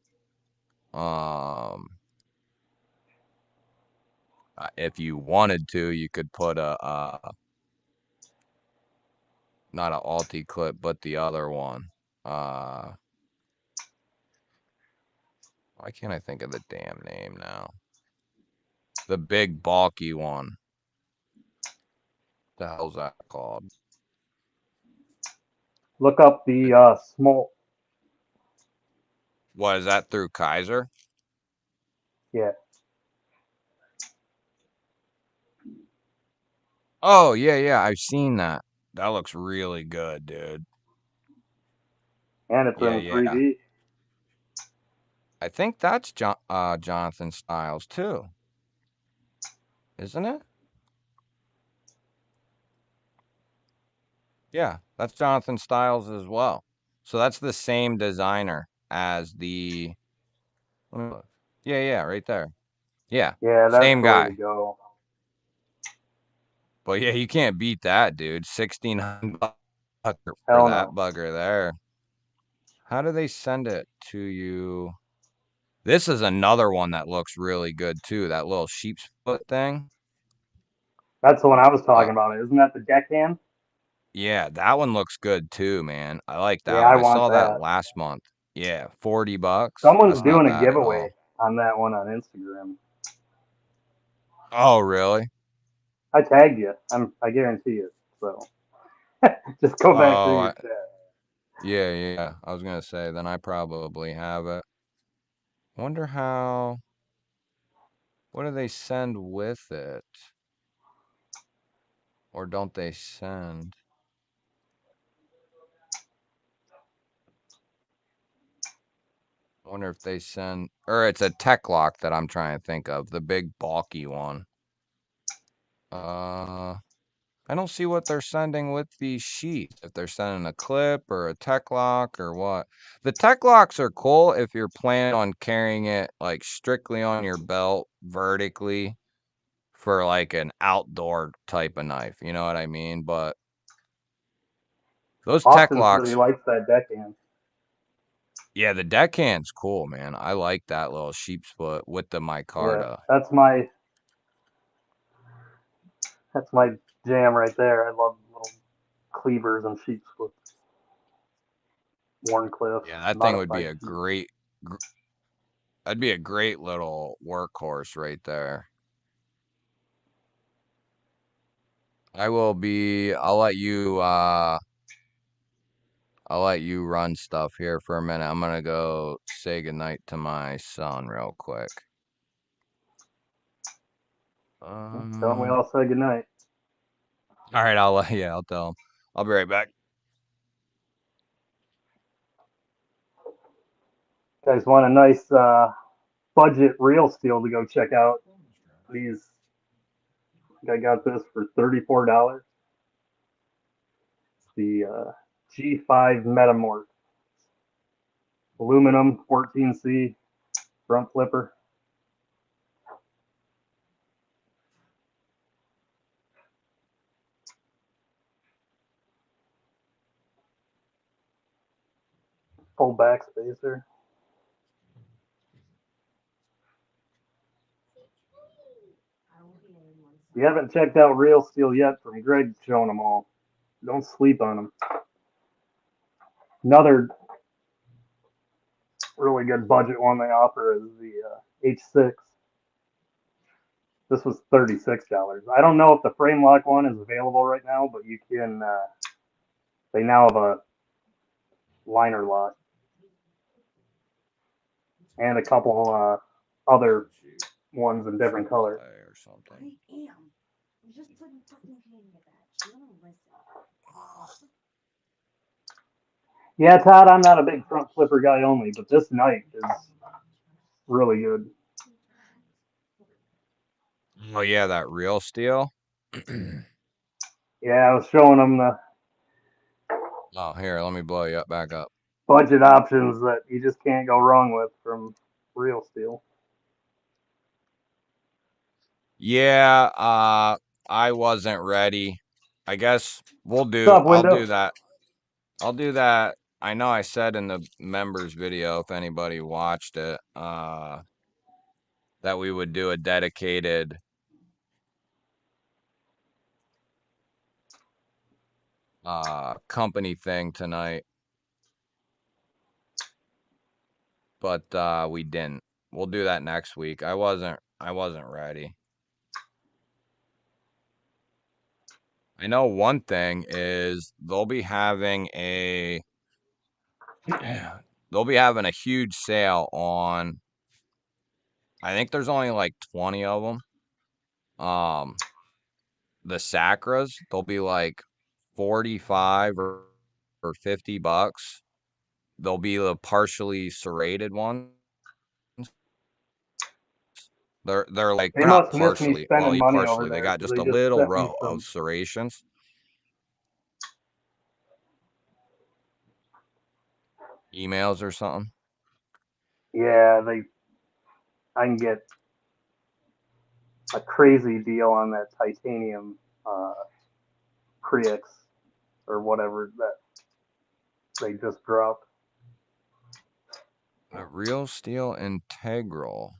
If you wanted to, you could put not an Alti clip, but the other one. Why can't I think of the damn name now? The big bulky one. The hell's that called? Look up the small. What is that through Kaiser? Yeah, Oh yeah, I've seen that. That looks really good, dude. and it's in Yeah. 3D. I think that's Jonathan Styles too, isn't it? Yeah, that's Jonathan Styles as well. So that's the same designer as the. Let me look. Yeah, right there. Yeah, Yeah, that's same the way to guy. go. But yeah, you can't beat that, dude. 1,600 for Hell that no. bugger there. How do they send it to you? This is another one that looks really good too. That little sheep's foot thing. That's the one I was Uh, talking about. Isn't that the deckhand? yeah, that one looks good too, man. I like Yeah, that I one. I want saw that that. last month. Yeah, $40. Someone's That's not doing a bad at giveaway all. on that one on Instagram. Oh, really? I tagged you. I guarantee it. So just go back through Oh, your chat. yeah. I was gonna say, then I probably have it. Wonder how. What do they send with it? Or don't they send? Wonder if they send, or it's a tech lock that I'm trying to think of, the big bulky one. I don't see what they're sending with these sheets. If they're sending a clip or a tech lock or what. The tech locks are cool if you're planning on carrying it like strictly on your belt vertically for like an outdoor type of knife. You know what I mean? But those tech Austin said he locks, likes that deckhand. yeah, the deckhand's cool, man. I like that little sheep's foot with the Yeah, micarta. that's my jam right there. I love little cleavers and sheep's foot, Warncliffe, Yeah, that thing would be modified a sheep. great, that'd be a great little workhorse right there. I'll let you run stuff here for a minute. I'm gonna go say goodnight to my son real quick. Tell him we all say goodnight. All right, I'll tell him. I'll be right back. Guys want a nice budget real steel to go check out? These I got this for $34. The G5 Metamorph, aluminum 14C front flipper. Full back spacer. If you haven't checked out Real Steel yet from Greg showing them all, don't sleep on them. Another really good budget one they offer is the H6. This was $36. I don't know if the frame lock one is available right now, but you can. They now have a liner lock and a couple other ones in different colors. Or something. I am. You just couldn't fucking pay me that. You don't listen. Yeah, Todd, I'm not a big front flipper guy only, but this knife is really good. Oh yeah, that real steel. Yeah, I was showing them the Oh, here, let me blow you up back up. budget options that you just can't go wrong with from Real Steel. Yeah, I wasn't ready. I guess What's up, I'll window? do that. I'll do that. I know I said in the members video, if anybody watched it, that we would do a dedicated company thing tonight, but we didn't. We'll do that next week. I wasn't ready. I know one thing is they'll be having a huge sale on, I think there's only like 20 of them. The Sacras, they'll be like 45 or $50. They'll be the partially serrated ones. They're like, They they're not must miss me partially, well, spending money over partially. They there got because just they a just little sent me row of some. serrations. Emails or something. Yeah, I can get a crazy deal on that titanium Prix or whatever that they just dropped. A Real Steel Integral.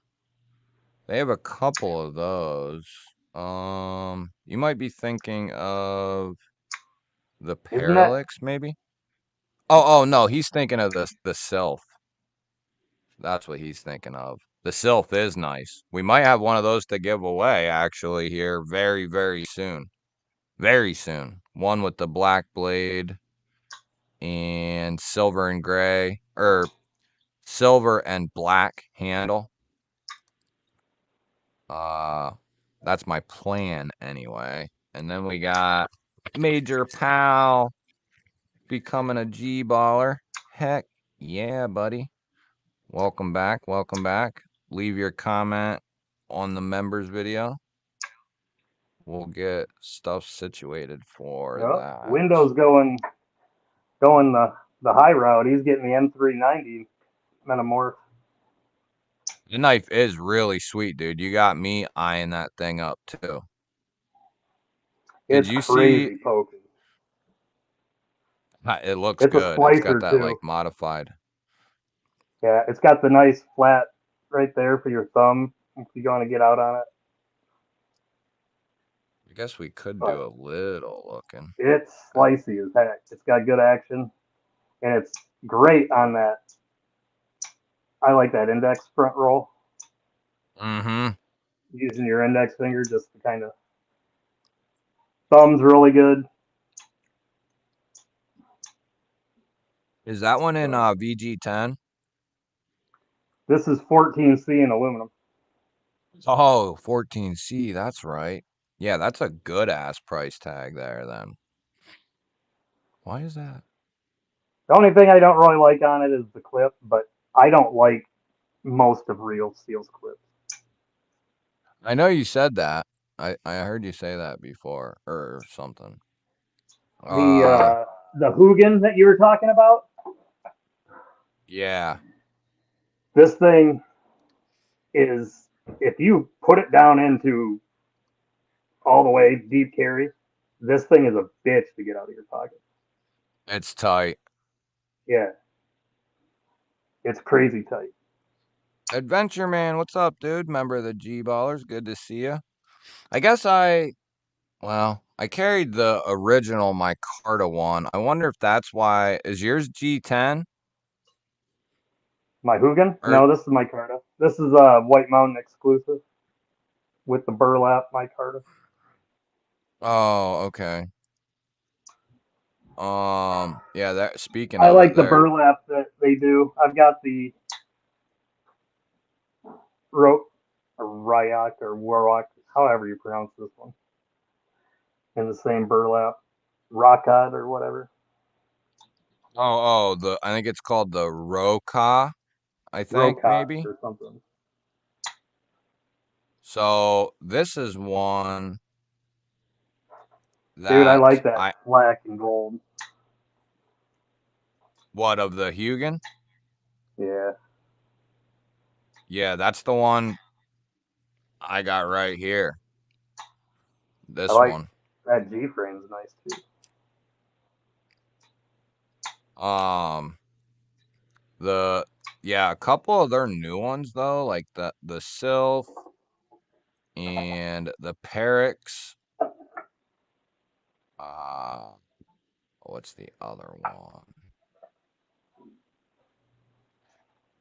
They have a couple of those. You might be thinking of the Isn't that? Parallax, maybe? Oh, no, he's thinking of the Sylph. That's what he's thinking of. The Sylph is nice. We might have one of those to give away, actually, here very, very soon. Very soon. One with the black blade and silver and gray, or silver and black handle. That's my plan anyway. And then we got Major Pal becoming a G-baller. Heck yeah, buddy. Welcome back. Welcome back. Leave your comment on the members video. We'll get stuff situated for Yep. that. Windows going the high route. He's getting the M390 Metamorph. The knife is really sweet, dude. You got me eyeing that thing up too. Did It's you see? crazy poking. It looks It's a good. It's got splicer that like too. modified. Yeah, it's got the nice flat right there for your thumb if you want to get out on it. I guess we could But do a little looking. it's slicey as heck. It's got good action, and it's great on that. I like that index front roll. Mm-hmm. Using your index finger just to kind of. Thumb's really good. Is that one in So VG10? this is 14C in aluminum. Oh, 14C. That's right. Yeah, that's a good ass price tag there then. Why is that? The only thing I don't really like on it is the clip, but I don't like most of Real Steel's clips. I know you said that. I heard you say that before or something. The Hugin that you were talking about, Yeah. this thing is, if you put it down into all the way deep carry, this thing is a bitch to get out of your pocket. It's tight. Yeah. It's crazy tight. Adventure Man, what's up, dude? Member of the G-Ballers. Good to see you. I guess I carried the original Micarta one. I wonder if that's why. Is yours G10? My Hugin? Or No, this is my Carta. This is a White Mountain exclusive with the burlap my Carta. oh, okay. Yeah, that speaking I of it like the there. burlap that they do. I've got the Ryak or Warrock, however you pronounce this one, in the same burlap, Rockot or whatever, I think it's called the Roka, I think Rokot maybe. or something. So this is one Dude, I that like that black and gold. what of the Hugin? Yeah, Yeah, that's the one I got right here. I This like one. that G frame's nice too. A couple of their new ones though, like the Sylph and the Perix. What's the other one?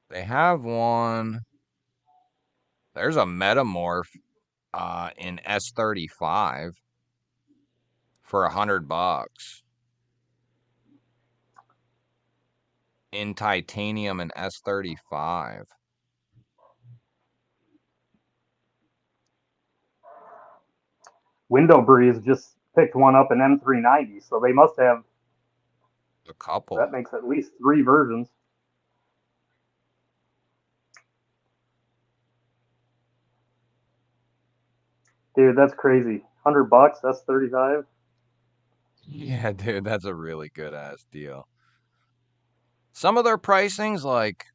They have one. There's a Metamorph in S35 for $100 in titanium and S35. Window Breeze just picked one up in M390, so they must have. A couple. That makes at least 3 versions. Dude, that's crazy. $100, that's 35. Yeah, dude, that's a really good ass deal. Some of their pricing's like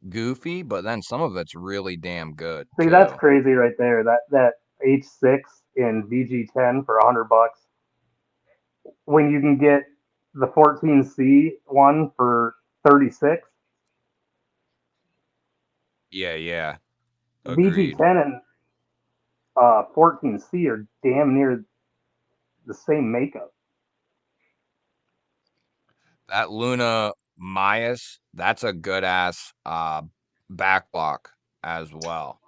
goofy, but then some of it's really damn good See, that's too. crazy right there. That H6 in VG10 for $100. When you can get the 14C one for 36. Yeah, agreed. VG10 and 14C are damn near the same makeup. That Luna Myas, that's a good ass backlock as well.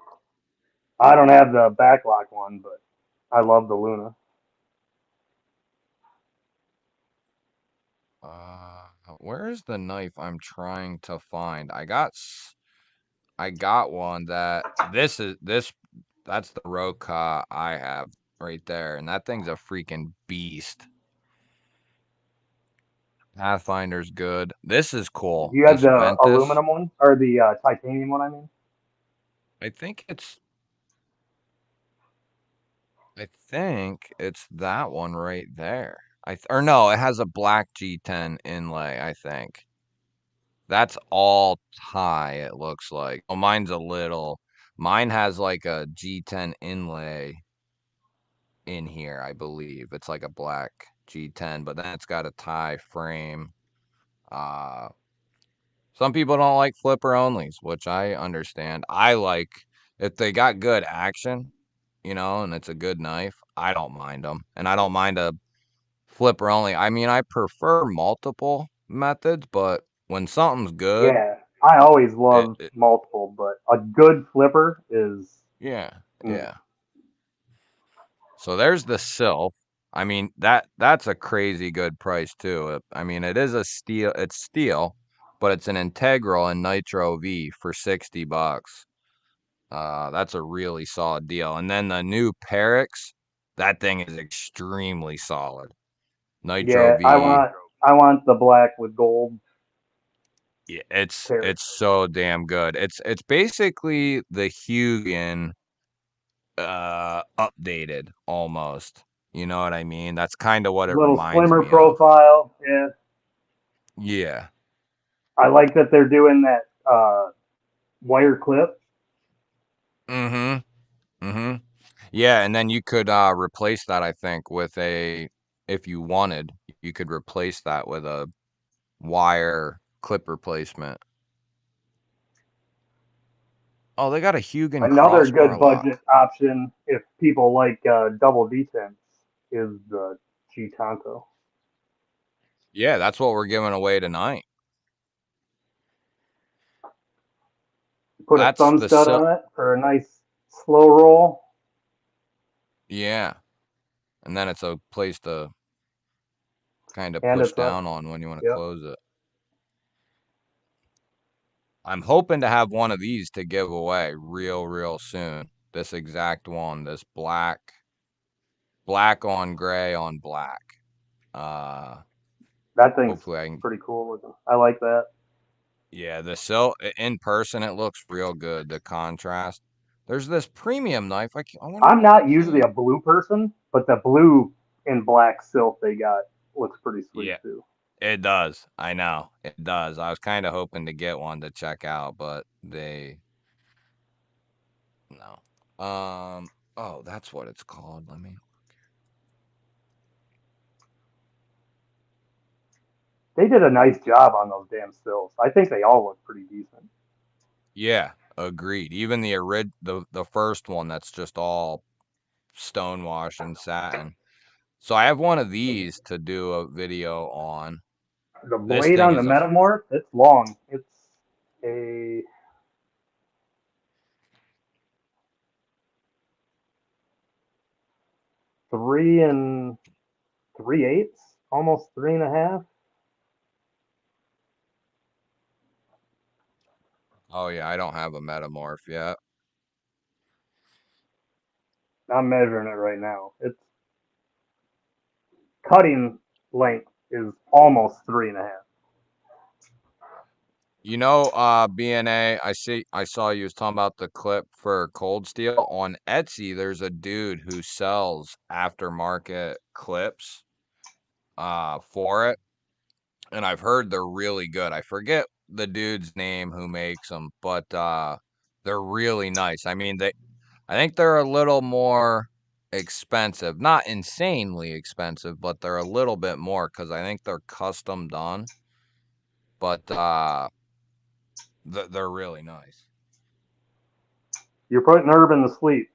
I don't have the backlock one, but I love the Luna. Where's the knife I'm trying to find? I got one that that's the Roka I have right there, and that thing's a freaking beast. Pathfinder's good. This is cool. Do you have This the Ventus. aluminum one or the titanium one? I mean, I think it's that one right there. Or no, it has a black G10 inlay, I think. That's all tie, it looks like. Oh, mine has like a G10 inlay in here, I believe. It's like a black G10, but then it's got a tie frame. Uh, some people don't like flipper onlys, which I understand. I like if they got good action, and it's a good knife, I don't mind them. And I don't mind a flipper only. I mean, I prefer multiple methods, but when something's good, yeah, I always it, love it multiple, but a good flipper is. yeah, Mm, yeah. So there's the Sylph. I mean, that's a crazy good price too. I mean, it is it's steel, but it's an integral in Nitro V for $60. That's a really solid deal. And then the new Perix, that thing is extremely solid. Nitro yeah, V, I want the black with gold yeah, pair. it's so damn good. It's basically the Hugin updated almost. You know what I mean? That's kind of what it Little reminds slimmer me of. profile. Yeah, Yeah. I like that they're doing that wire clip. Mm-hmm. Mm-hmm. Yeah, and then you could replace that, I think, with if you wanted, you could replace that with a wire clip replacement. Oh, they got a Hugin Another crossbar good lock. budget option if people like double detents is the G Tonto. Yeah, that's what we're giving away tonight. Put a That's thumb the stud on it for a nice slow roll. yeah, and then it's a place to kind of And push it's a, down on when you want to yep. close it. I'm hoping to have one of these to give away real soon. This exact one, this black on gray on black. Uh, That thing's hopefully I can. pretty cool looking. I like that. Yeah, in person it looks real good. The contrast. There's this premium knife. I wonder I'm why I not usually can't. a blue person, but the blue and black silk they got looks pretty sweet Yeah, too. it does. I know it does. I was kind of hoping to get one to check out, but they no. Oh, that's what it's called. Let me. They did a nice job on those damn sills. I think they all look pretty decent. Yeah, agreed. Even the first one that's just all stonewash and satin. So I have one of these to do a video on. The This blade thing on the is Metamorph, it's long. It's a 3 3/8, almost 3.5. oh yeah, I don't have a metamorph yet. I'm measuring it right now. Its cutting length is almost 3.5. BNA, I saw you was talking about the clip for Cold Steel. On Etsy, there's a dude who sells aftermarket clips for it. And I've heard they're really good. I forget the dude's name who makes them, but they're really nice. I mean, I think they're a little more expensive, not insanely expensive, but they're a little bit more because I think they're custom done. But they're really nice. You're putting Urban to sleep.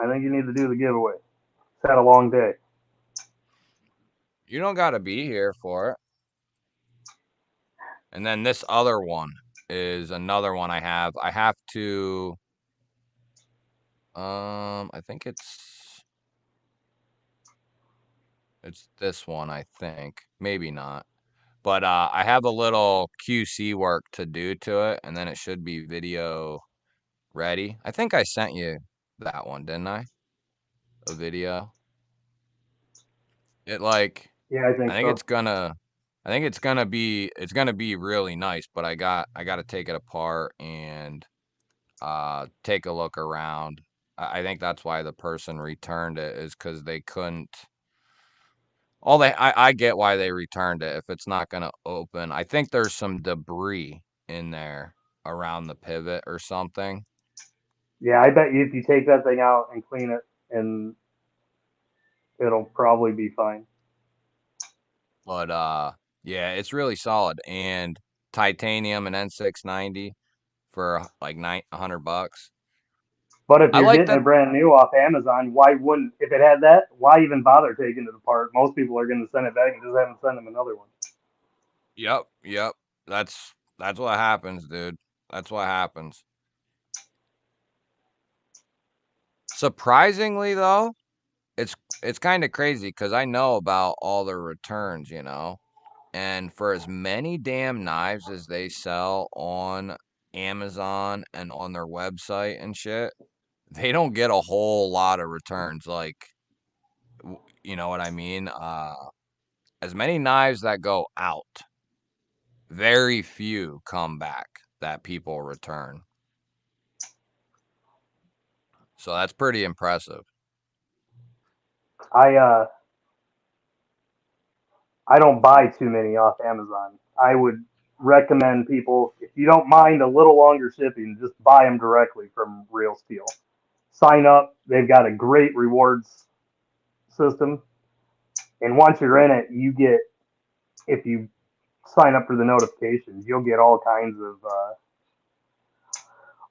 I think you need to do the giveaway. It's had a long day. You don't got to be here for it. And then this other one is another one I have. I have to, I think it's this one, I think. Maybe not. But I have a little QC work to do to it, and then it should be video ready. I think I sent you that one, didn't I? A video. It like Yeah, I think so. I think it's gonna be really nice, but I gotta take it apart and take a look around. I think that's why the person returned it, is because they couldn't. I get why they returned it if it's not gonna open. I think there's some debris in there around the pivot or something. Yeah, I bet you if you take that thing out and clean it, and it'll probably be fine. But yeah, it's really solid, and titanium and N690 for like $100. But if I you're like getting that. it brand new off Amazon, why wouldn't, if it had that, why even bother taking it apart? Most people are going to send it back and just have them send them another one. Yep. That's what happens, dude. That's what happens. Surprisingly, though, it's kind of crazy because I know about all the returns, and for as many damn knives as they sell on Amazon and on their website and shit, they don't get a whole lot of returns. Like, you know what I mean? As many knives that go out, very few come back that people return. So that's pretty impressive. I don't buy too many off Amazon. I would recommend people, if you don't mind a little longer shipping, just buy them directly from Real Steel. Sign up. They've got a great rewards system. And once you're in it, you get, if you sign up for the notifications, you'll get all kinds of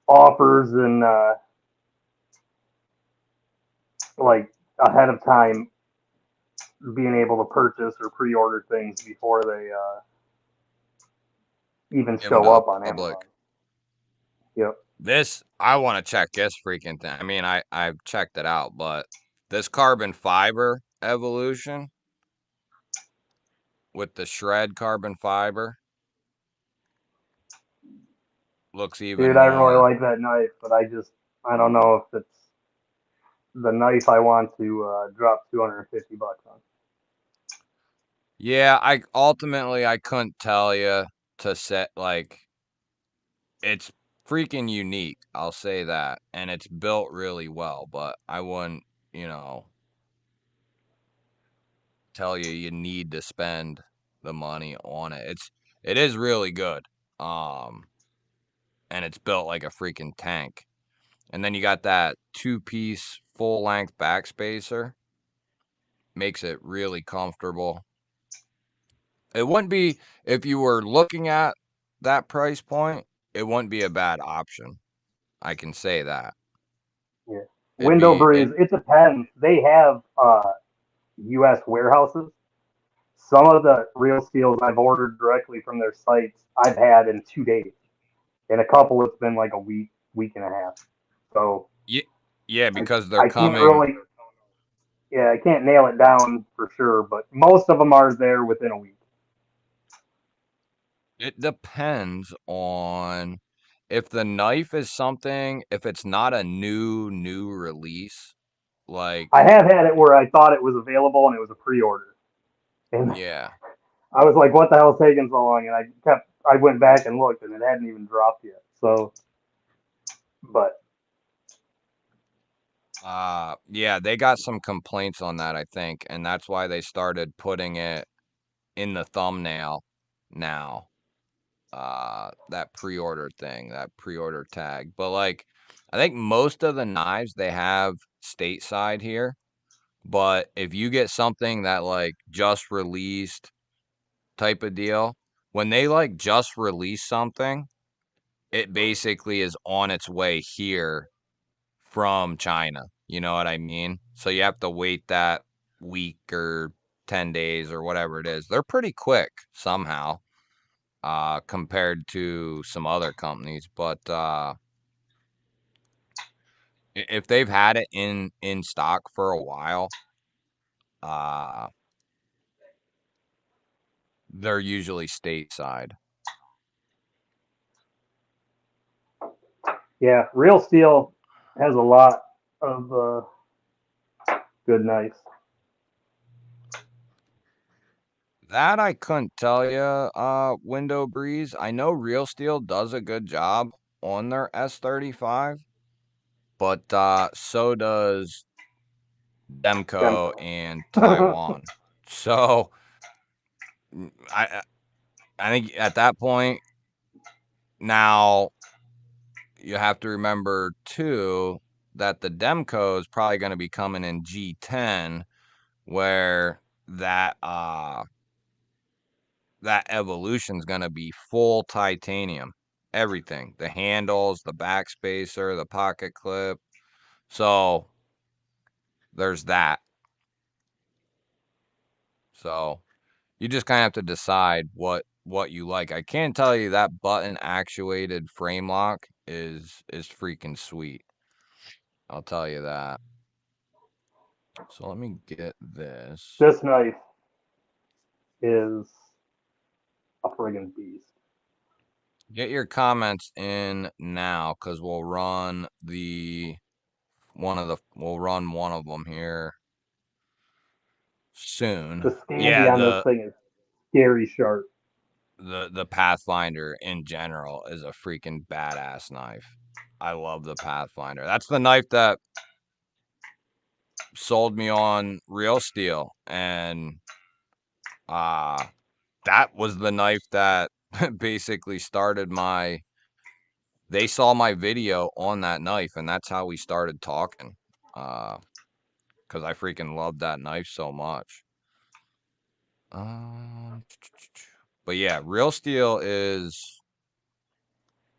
offers and like ahead of time being able to purchase or pre-order things before they even Give them show to the up on public. Amazon. Yep. I want to check this freaking thing. I mean, I've checked it out, but this carbon fiber evolution with the shred carbon fiber looks even Dude, I really more. like that knife, but I don't know if it's the knife I want to drop $250 on. Yeah, I couldn't tell you to set, like, it's freaking unique. I'll say that. And it's built really well, but I wouldn't, tell you need to spend the money on it. It is really good. And it's built like a freaking tank. And then you got that 2-piece full-length backspacer. Makes it really comfortable. It wouldn't be, if you were looking at that price point, it wouldn't be a bad option. I can say that. Yeah. It'd Window be breeze, it it depends. They have US warehouses. Some of the Real Steels I've ordered directly from their sites I've had in 2 days. In a couple it's been like a week and a half. So yeah, I, because they're I can't coming. really, yeah, I can't nail it down for sure, but most of them are there within a week. It depends on if the knife is something, if it's not a new release, like, I have had it where I thought it was available and it was a pre-order, and yeah. I was like, "What the hell's taking so long?" And I went back and looked, and it hadn't even dropped yet. So, but Yeah, they got some complaints on that, I think, and that's why they started putting it in the thumbnail now. That pre-order thing, that pre-order tag. But like, I think most of the knives they have stateside here, but if you get something that like just released type of deal, when they like just release something, it basically is on its way here from China. You know what I mean? So you have to wait that week or 10 days or whatever it is. They're pretty quick somehow, compared to some other companies. But if they've had it in stock for a while, they're usually stateside. Yeah, Real Steel has a lot of good knives. That I couldn't tell you, Window Breeze. I know Real Steel does a good job on their S35, but so does Demco Demko. and Taiwan. So I think at that point now you have to remember too that the Demco is probably going to be coming in G10, where that evolution is going to be full titanium, everything, the handles, the backspacer, the pocket clip. So there's that. So you just kind of have to decide what you like. I can tell you that button actuated frame lock is freaking sweet. I'll tell you that. So let me get this. This knife is a friggin' beast. Get your comments in now, because we'll run one of them here soon. The Scandi Yeah, on this thing is scary sharp. the Pathfinder in general is a freaking badass knife. I love the Pathfinder. That's the knife that sold me on Real Steel, and that was the knife that basically started my. They saw my video on that knife, and that's how we started talking. Because I freaking loved that knife so much. But yeah, Real Steel is.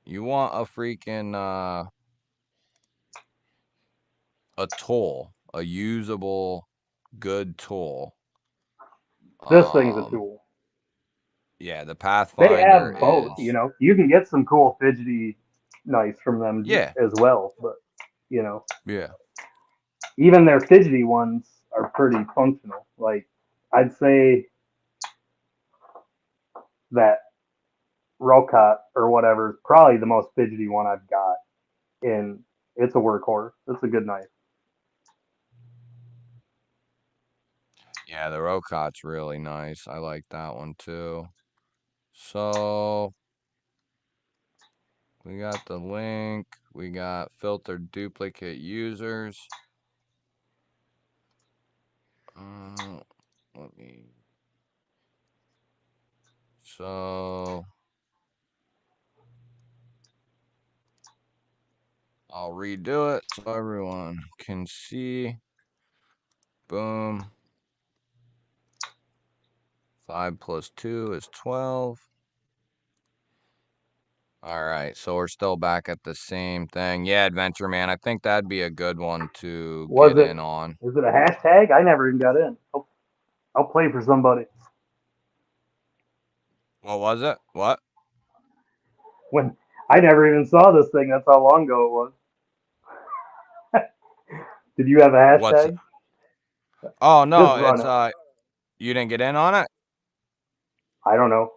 You want a freaking a tool, a usable, good tool. This thing's a tool. Yeah, the They Pathfinder have both, is. You can get some cool fidgety knives from them Yeah, as well, but you know, yeah. even their fidgety ones are pretty functional. Like I'd say that Rocot or whatever is probably the most fidgety one I've got, and it's a workhorse. It's a good knife. Yeah, the Rocot's really nice. I like that one too. So we got the link. We got filtered duplicate users. Let me. So I'll redo it so everyone can see. Boom. 5 + 2 is 12. All right, so we're still back at the same thing. Yeah, Adventure Man, I think that'd be a good one to Was get it? in on. Is it a hashtag? I never even got in. I'll play for somebody. What was it? What? When I never even saw this thing. That's how long ago it was. Did you have a What's it? hashtag? Oh, Just no, run it's it. you didn't get in on it? I don't know.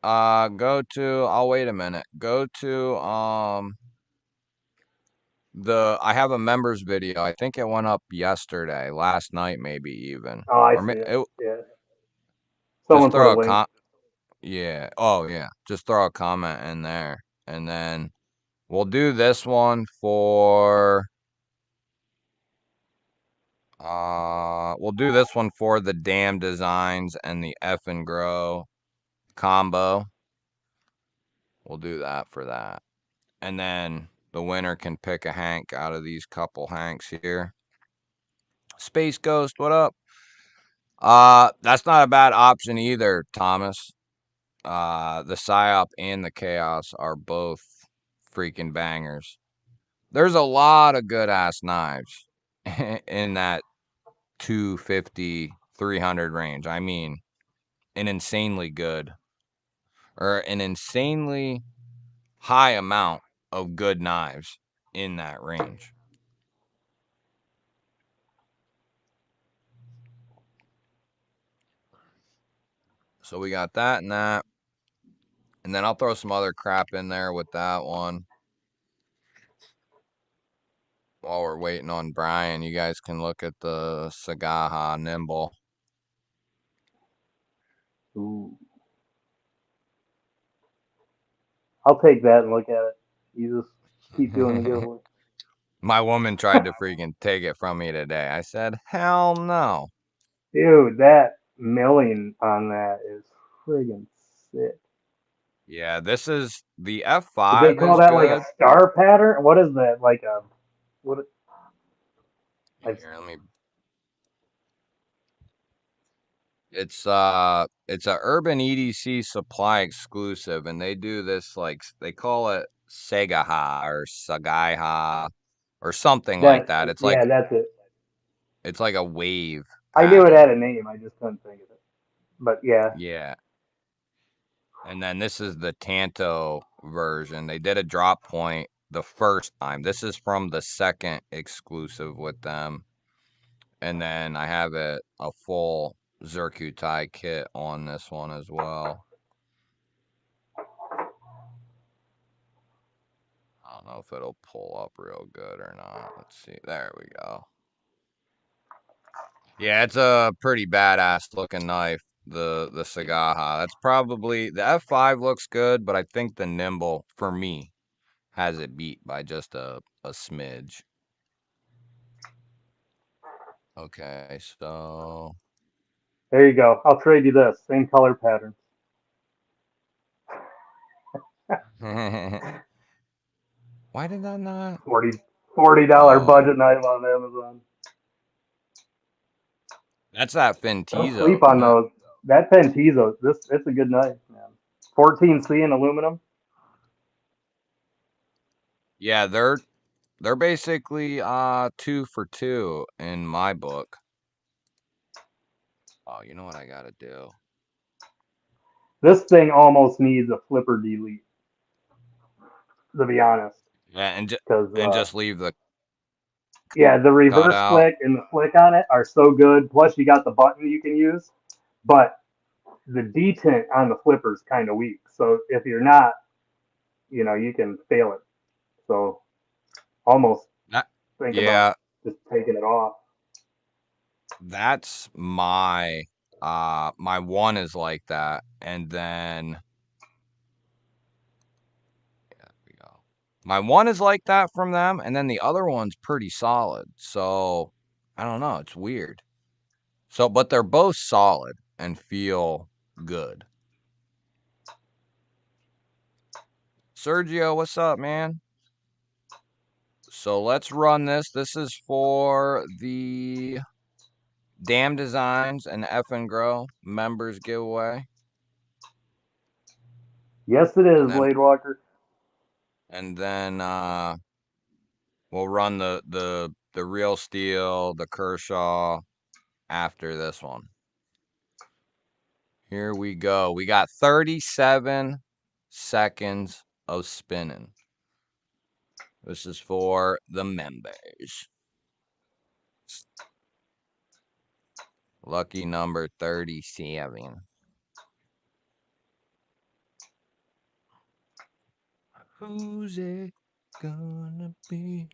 Go to, I'll wait a minute. Go to I have a members video. I think it went up yesterday, last night maybe even. Oh, I Or see it. Yeah. just Someone put a throw a link. yeah. Oh, yeah. Just throw a comment in there, and then we'll do this one for the Damn Designs and the F and Grow combo. We'll do that for that. And then the winner can pick a Hank out of these couple Hanks here. Space Ghost, what up? That's not a bad option either, Thomas. The PSYOP and the Chaos are both freaking bangers. There's a lot of good ass knives in that 250, 300 range. I mean, an insanely good or an insanely high amount of good knives in that range. So we got that and that. And then I'll throw some other crap in there with that one. While we're waiting on Brian, you guys can look at the Sagaha Nimble. Ooh. I'll take that and look at it. You just keep doing the giveaway. My woman tried to freaking take it from me today. I said, hell no. Dude, that milling on that is friggin' sick. Yeah, this is the Did they F5 call is that like a good. star pattern? What is that? Like a what? Here, let me. It's a Urban EDC supply exclusive, and they do this like they call it Segaha or Sagaiha or something like That that. It's like yeah, that's it. it's like a wave I knew it had pattern. a name. I just couldn't think of it. But yeah, Yeah. And then this is the Tanto version. They did a drop point the first time. This is from the second exclusive with them. And then I have a full Zircutai kit on this one as well. I don't know if it'll pull up real good or not. Let's see. There we go. Yeah, it's a pretty badass looking knife, the Sagaha. That's probably the F5 looks good, but I think the Nimble for me has it beat by just a smidge. Okay, so there you go. I'll trade you this. Same color pattern. why did that not? 40 $40 Oh, budget knife on Amazon. that's that Don't Fentizo, sleep on isn't it? those. That Pentizo, it's a good knife, man. 14C in aluminum. Yeah, they're basically 2 for 2 in my book. Oh, you know what I gotta do? This thing almost needs a flipper delete, to be honest. Yeah, Because and just leave the yeah, the reverse cutout. flick and the flick on it are so good. Plus, you got the button you can use, but the detent on the flipper is kind of weak. So if you're not, you can fail it. So almost That, think about yeah, just taking it off. that's my my one is like that, and then there we go. My one is like that from them, and then the other one's pretty solid. So I don't know, it's weird. So, but they're both solid and feel good. Sergio, what's up, man? So let's run this. This is for the Damn Designs and F and Grow members giveaway. Yes, it And is, then Blade Walker. we'll run the Real Steel, the Kershaw after this one. Here we go. We got 37 seconds of spinning. This is for the members. Lucky number 37. Who's it gonna be?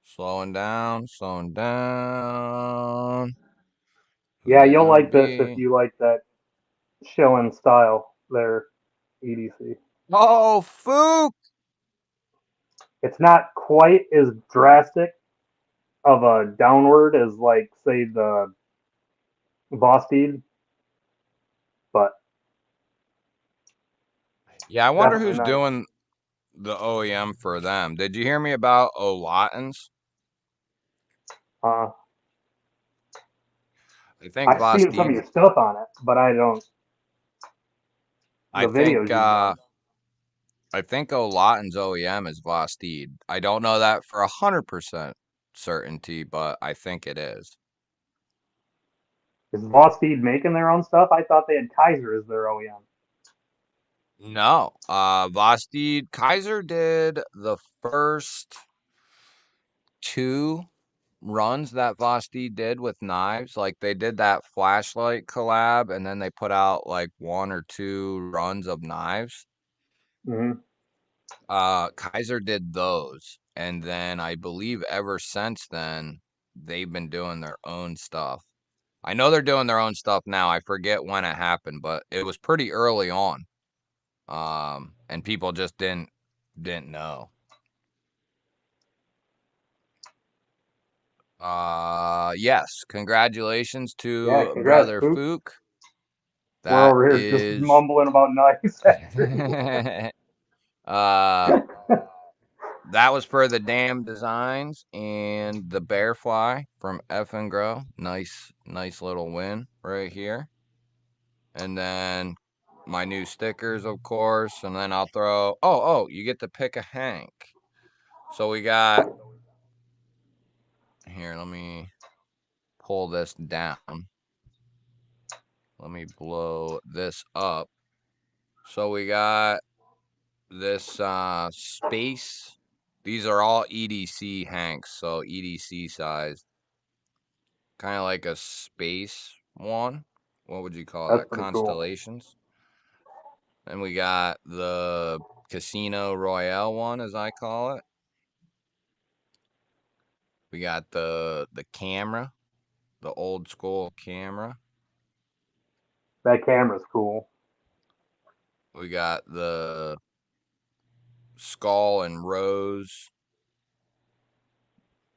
Slowing down, slowing down. Yeah, Who's it you'll gonna like this if be? you like that showing style there, EDC. Oh, Fook! It's not quite as drastic of a downward as like say the Vosteed, but Yeah, I wonder definitely who's nice. doing the OEM for them. Did you hear me about O'Latons? Uh, I think I've seen some of Vosteed's. your stuff on it, but I don't. I videos think you've done. I think Olatin's OEM is Vosteed. I don't know that for 100% certainty, but I think it is. Is Vosteed making their own stuff? I thought they had Kaiser as their OEM. No, Vosteed Kaiser did the first 2 runs that Vosteed did with knives. Like they did that flashlight collab, and then they put out like 1 or 2 runs of knives. Mm-hmm. Kaiser did those, and then I believe ever since then they've been doing their own stuff. I know they're doing their own stuff now. I forget when it happened, but it was pretty early on. And people just didn't know. Yes, congratulations Yeah, to congrats, brother Fook. Fook. We're That over here just is mumbling about knives. that was for the Damn Designs and the Bearfly from F and Grow. Nice little win right here. And then my new stickers, of course, and then I'll throw you get to pick a Hank. So we got here, let me pull this down. Let me blow this up. So we got this space. These are all EDC Hanks, so EDC size. Kind of like a space one. What would you call That's that? pretty cool. Constellations. And we got the Casino Royale one, as I call it. We got the camera, the old school camera. That camera's cool. We got the skull and rose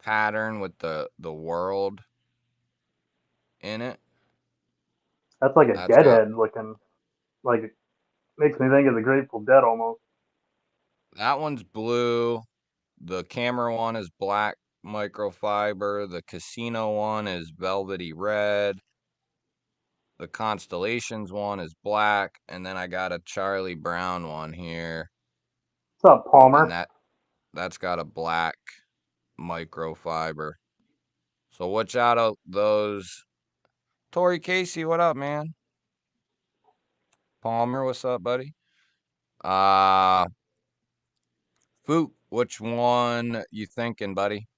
pattern with the world in it. That's like a That's got deadhead looking. Like it makes me think of the Grateful Dead almost. that one's blue. The camera one is black microfiber. The casino one is velvety red. The constellations one is black, and then I got a Charlie Brown one here, What's up, and Palmer? that's got a black microfiber. So which out of those, Tori Casey, what up, man? Palmer, what's up, buddy? Fook, which one you thinking, buddy?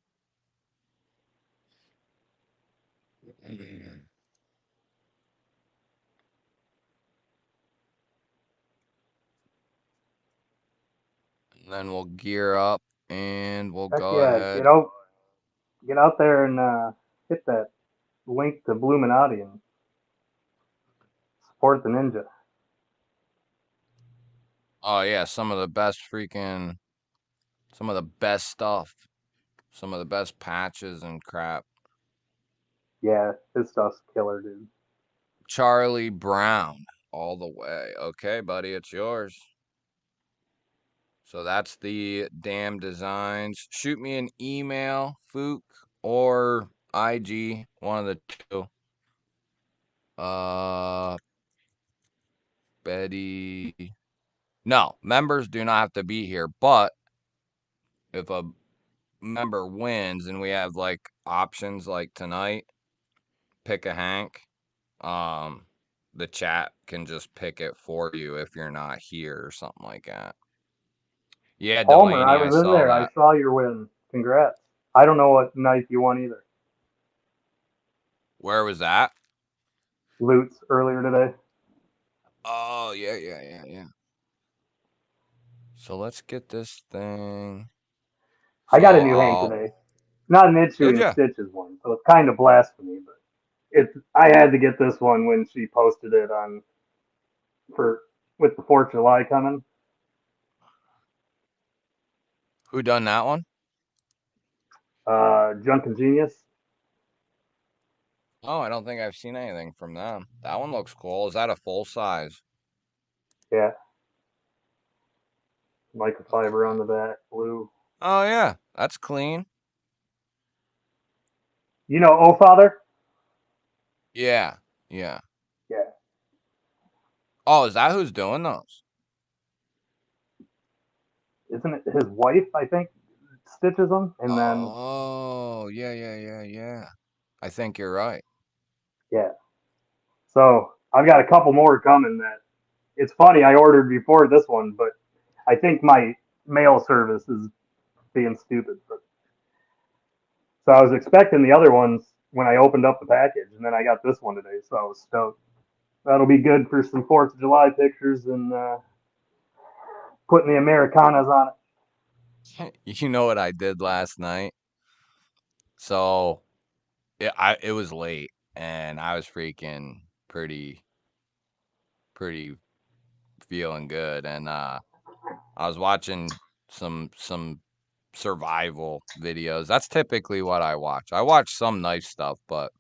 And then we'll gear up and we'll Heck go yeah, ahead. get out there and hit that link to Bluminati and support the ninja. Oh yeah, some of the best stuff, some of the best patches and crap. Yeah, his stuff's killer, dude. Charlie Brown, all the way. Okay, buddy, it's yours. So that's the Damn Designs. Shoot me an email, Fook, or IG, one of the two. Betty. No, members do not have to be here, but if a member wins and we have like options like tonight, pick a Hank, the chat can just pick it for you if you're not here or something like that. Yeah, Palmer, I Delaney, I was in saw there. I that. saw your win. Congrats. I don't know what knife you won either. Where was that? Loots earlier today. Oh, yeah. So let's get this thing. I got a So new Hank today. Not an Itchy did and ya? Stitches one, so it's kind of blasphemy, but I had to get this one when she posted it on for with the 4th of July coming. Who done that one? Junk and Genius. Oh, I don't think I've seen anything from them. That one looks cool. Is that a full size? Yeah. Microfiber Okay. on the back, blue. Oh yeah, that's clean. You know Father? Yeah. Yeah. Oh, is that who's doing those? Isn't it his wife? I think stitches them, and then Oh, yeah. I think you're right. yeah. So I've got a couple more coming. That it's funny. I ordered before this one, but I think my mail service is being stupid. But, so I was expecting the other ones when I opened up the package, and then I got this one today. So I was stoked. That'll be good for some 4th of July pictures and putting the Americanas on it. You know what I did last night? So it was late and I was freaking pretty feeling good, and I was watching some survival videos. That's typically what I watch. I watch some nice stuff, but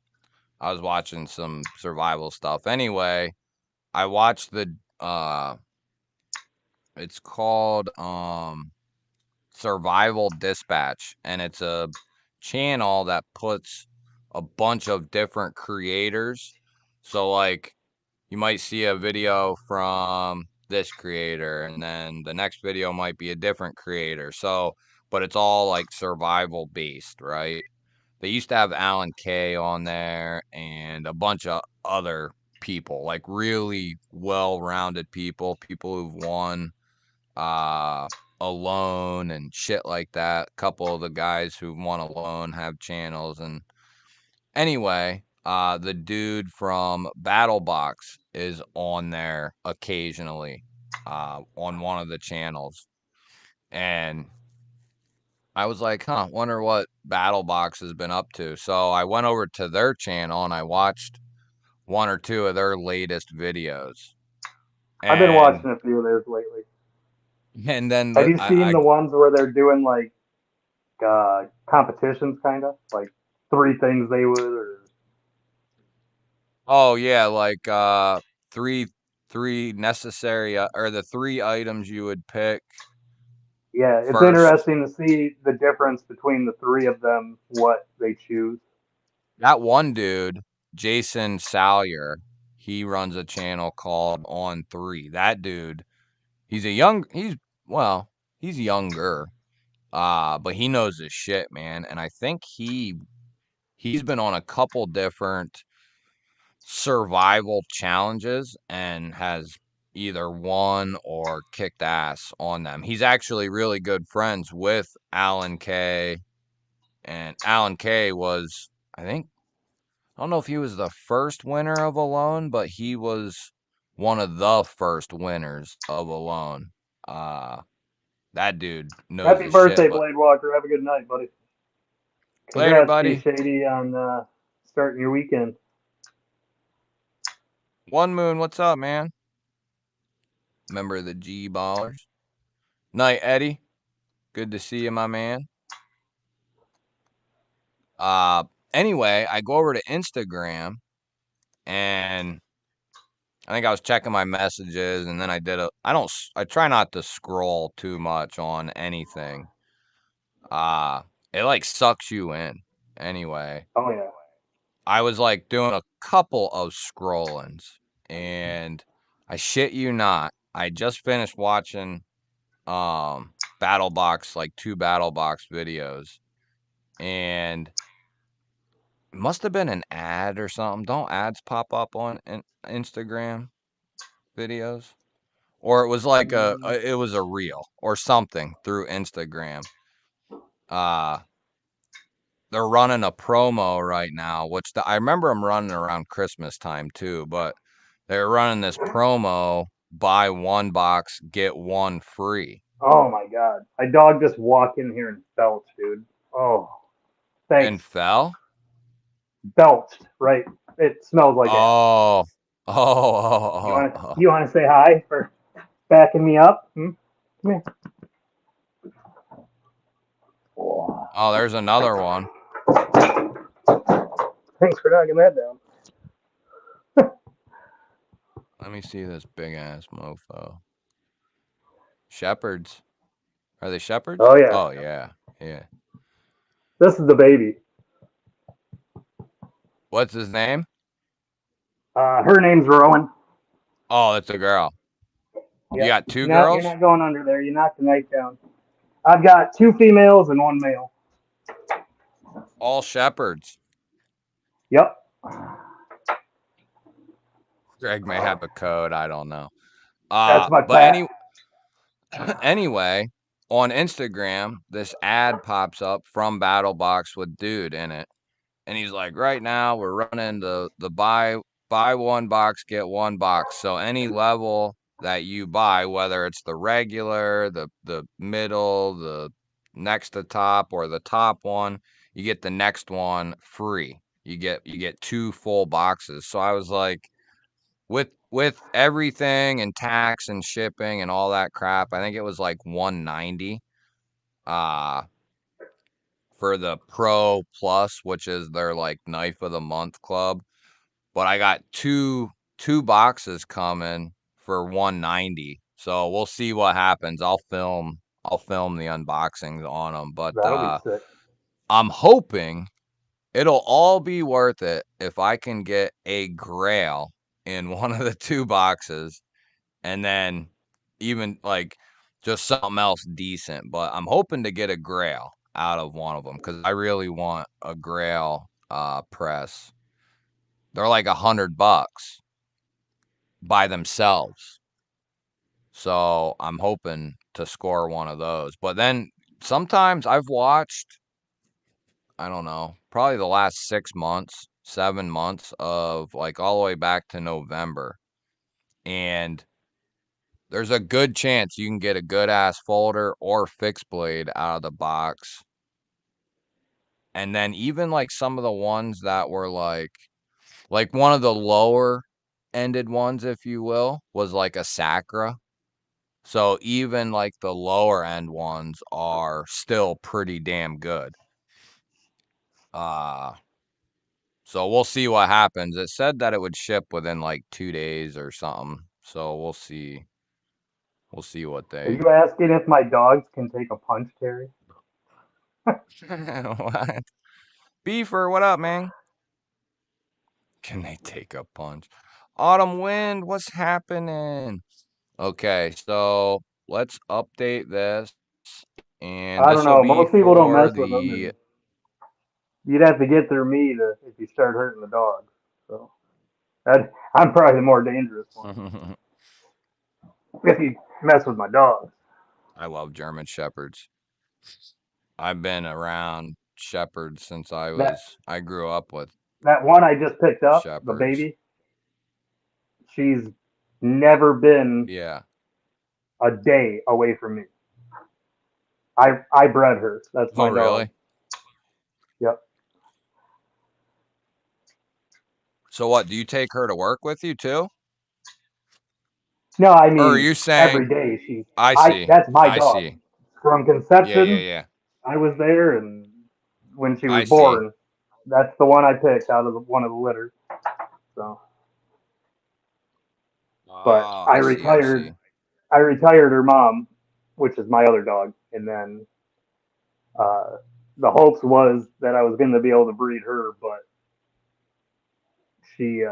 I was watching some survival stuff. Anyway, I watched the it's called Survival Dispatch, and it's a channel that puts a bunch of different creators. So like you might see a video from this creator, and then the next video might be a different creator. So, but it's all like survival based, right? They used to have Alan Kay on there and a bunch of other people, like really well-rounded people who've won uh Alone and shit like that. A couple of the guys who've won Alone have channels. And anyway, the dude from BattleBox is on there occasionally, on one of the channels. And I was like, wonder what BattleBox has been up to. So I went over to their channel and I watched one or two of their latest videos. I've been And watching a few of theirs lately. then Have you seen the ones where they're doing like competitions, kind of like 3 things they would, or oh yeah, like three necessary or the 3 items you would pick yeah, it's first. interesting to see the difference between the 3 of them, what they choose. That one dude, Jason Salyer, he runs a channel called On 3. That dude, he's well, he's younger. But he knows his shit, man. And I think he's been on a couple different survival challenges and has either won or kicked ass on them. He's actually really good friends with Alan Kay, and Alan Kay was, I don't know if he was the first winner of Alone, but he was one of the first winners of Alone. That dude knows Happy his shit. birthday, But Blade Walker. Have a good night, buddy. later, Congrats to you, buddy. Shady, on starting your weekend. One Moon, what's up, man? Member of the G Ballers. Night, Eddie. Good to see you, my man. Anyway, I go over to Instagram and I think I was checking my messages, and then I try not to scroll too much on anything. It like sucks you in. Anyway, Oh yeah. I was like doing a couple of scrollings, and I shit you not, I just finished watching BattleBox, like 2 BattleBox videos, and it must have been an ad or something. Don't ads pop up on Instagram videos? Or it was like it was a reel or something through Instagram. Uh they're running a promo right now, which I remember them running around Christmas time too, but they're running this promo, buy 1 box, get 1 free. Oh my God. My dog just walked in here and belched, dude. Oh, thanks. And fell? Belched, right? It smells like ass. Oh. You Oh. want to you want to say hi for backing me up? Come here. Oh, Oh, there's another one. thanks for knocking that down. Let me see this big ass mofo. Shepherds. Are they shepherds? Oh yeah. Oh yeah. Yeah. This is the baby. What's his name? Her name's Rowan. Oh, it's a girl. You Yep. got two You're girls? not going under there. You knocked the knife down. I've got 2 females and 1 male. All shepherds. Yep. Greg may have a code. I don't know. That's my But cat. anyway, on Instagram, this ad pops up from BattleBox with dude in it. And he's like, right now we're running the buy 1 box, get 1 box. So any level that you buy, whether it's the regular, the middle, the next to top, or the top one, you get the next one free. You get 2 full boxes. So I was like, with everything and tax and shipping and all that crap, I think it was like $190 for the Pro Plus, which is their like knife of the month club. But I got two boxes coming for $190. So we'll see what happens. I'll film the unboxings on them, but That'll be sick. I'm hoping it'll all be worth it if I can get a grail in one of the 2 boxes, and then even like just something else decent. But I'm hoping to get a grail out of one of them because I really want a grail press. They're like $100 by themselves. So I'm hoping to score one of those. But then sometimes I've watched, I don't know, probably the last 6 months, 7 months of like all the way back to November. And there's a good chance you can get a good ass folder or fixed blade out of the box. And then even like some of the ones that were like one of the lower ended ones, if you will, was like a Sacra. So even like the lower end ones are still pretty damn good. So we'll see what happens. It said that it would ship within like 2 days or something. So we'll see. We'll see what Are they you asking if my dogs can take a punch, Terry? what? Beefer, what up, man? Can they take a punch? Autumn Wind, what's happening? Okay, so let's update this. And I this don't will know. be Most people don't for mess with them, the and you'd have to get through me to if you start hurting the dogs. So I'm probably the more dangerous one if you mess with my dogs. I love German Shepherds. I've been around Shepherds since That I grew up with that one I just picked up, the Shepherds. baby, she's never been Yeah. a day away from me. I bred her. That's Oh, my dog. really? Yep. So what, do you take her to work with you too? No, I Or are mean you every saying, day she. I see, That's my I dog. see. From Yeah, conception, yeah. I was there, and when she was I see. born, that's the one I picked out of one of the litters. So, but Oh, I I see, I see. retired. I retired her mom, which is my other dog, and then uh, the hopes was that I was going to be able to breed her, but she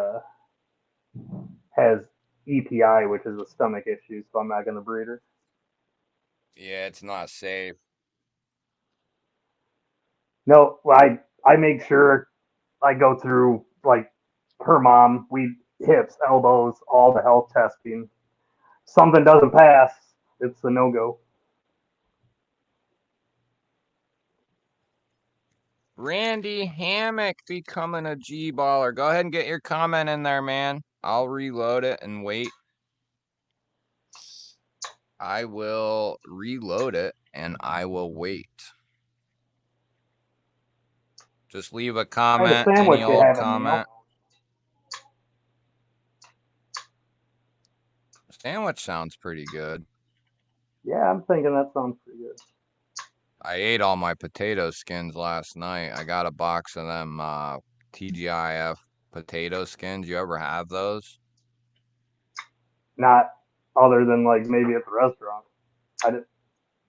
has EPI, which is a stomach issue, so I'm not going to breed her. Yeah, it's not safe. No, I make sure I go through like her mom. We hips, elbows, all the health testing. Something doesn't pass, it's a no go. Randy Hammock becoming a G baller. Go ahead and get your comment in there, man. I'll reload it and wait. I will reload it and I will wait. Just leave a What kind of comment, any sandwich you old having, Neil? comment. Sandwich sounds pretty good. Yeah, I'm thinking that sounds pretty good. I ate all my potato skins last night. I got a box of them TGIF potato skins. You ever have those? Not other than like maybe at the restaurant. I just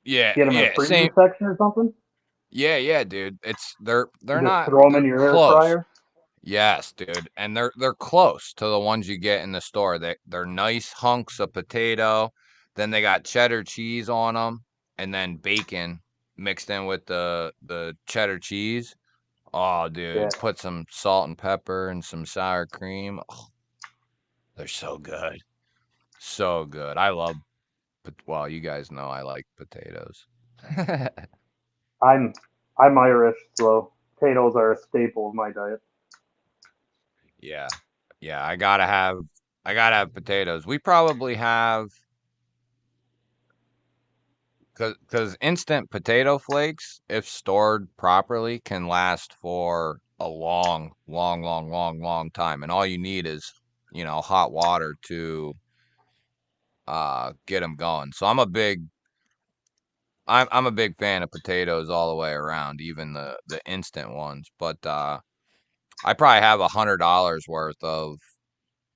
Yeah, get them in a yeah, same. freezer section or something. Yeah, dude. They're You just not throw them they're in your air close. fryer. Yes, dude, and they're close to the ones you get in the store. They're nice hunks of potato. Then they got cheddar cheese on them, and then bacon mixed in with the cheddar cheese. Oh, Yeah, dude, put some salt and pepper and some sour cream. Oh, they're so good, so good. I love. Well, you guys know I like potatoes. I'm Irish, so potatoes are a staple of my diet. Yeah, yeah. I gotta have potatoes. We probably have. Because instant potato flakes, if stored properly, can last for a long, long, long, long, long time. And all you need is, hot water to get them going. So I'm a big fan of potatoes all the way around, even the instant ones. But I probably have $100 worth of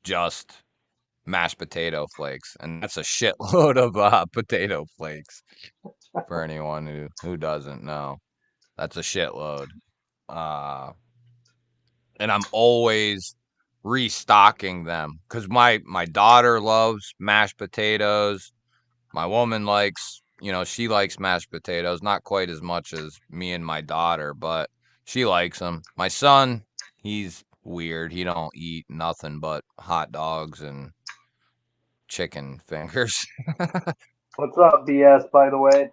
just mashed potato flakes, and that's a shitload of potato flakes for anyone who doesn't know. That's a shitload. Uh, and I'm always restocking them because my daughter loves mashed potatoes. My woman she likes mashed potatoes, not quite as much as me and my daughter, but she likes them. My son, he's weird. He don't eat nothing but hot dogs and chicken fingers. What's up, BS? By the way,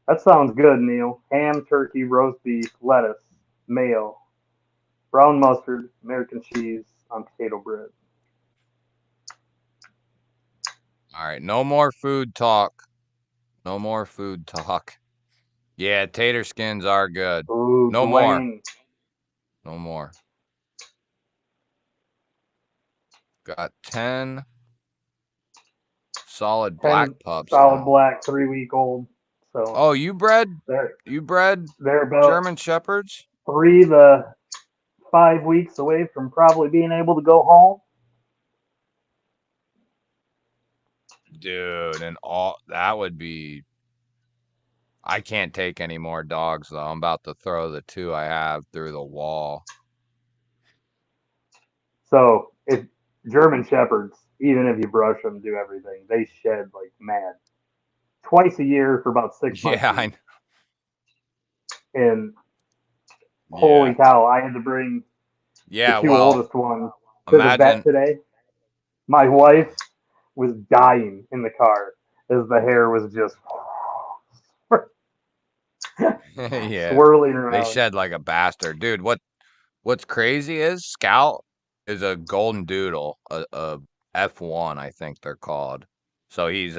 that sounds good, Neil. Ham, turkey, roast beef, lettuce, mayo, brown mustard, American cheese on potato bread. All right, no more food talk. No more food talk. Yeah, tater skins are good. Ooh, No more. Dwayne. No more. Got 10 solid black 10 pups solid now. black, 3-week old. So Oh, you bred they're, you bred they're about German shepherds? 3 to 5 weeks away from probably being able to go home. Dude, and all that would be I can't take any more dogs though. I'm about to throw the 2 I have through the wall. So if German shepherds, even if you brush them, do everything, they shed like mad. Twice a year for about 6 months Yeah, each. And holy yeah. cow, I had to bring the Yeah, two well, oldest ones to the vet imagine today. My wife was dying in the car as the hair was just yeah. swirling They around. shed like a bastard. Dude, what's crazy is Scout is a golden doodle, a F1, I think they're called. So he's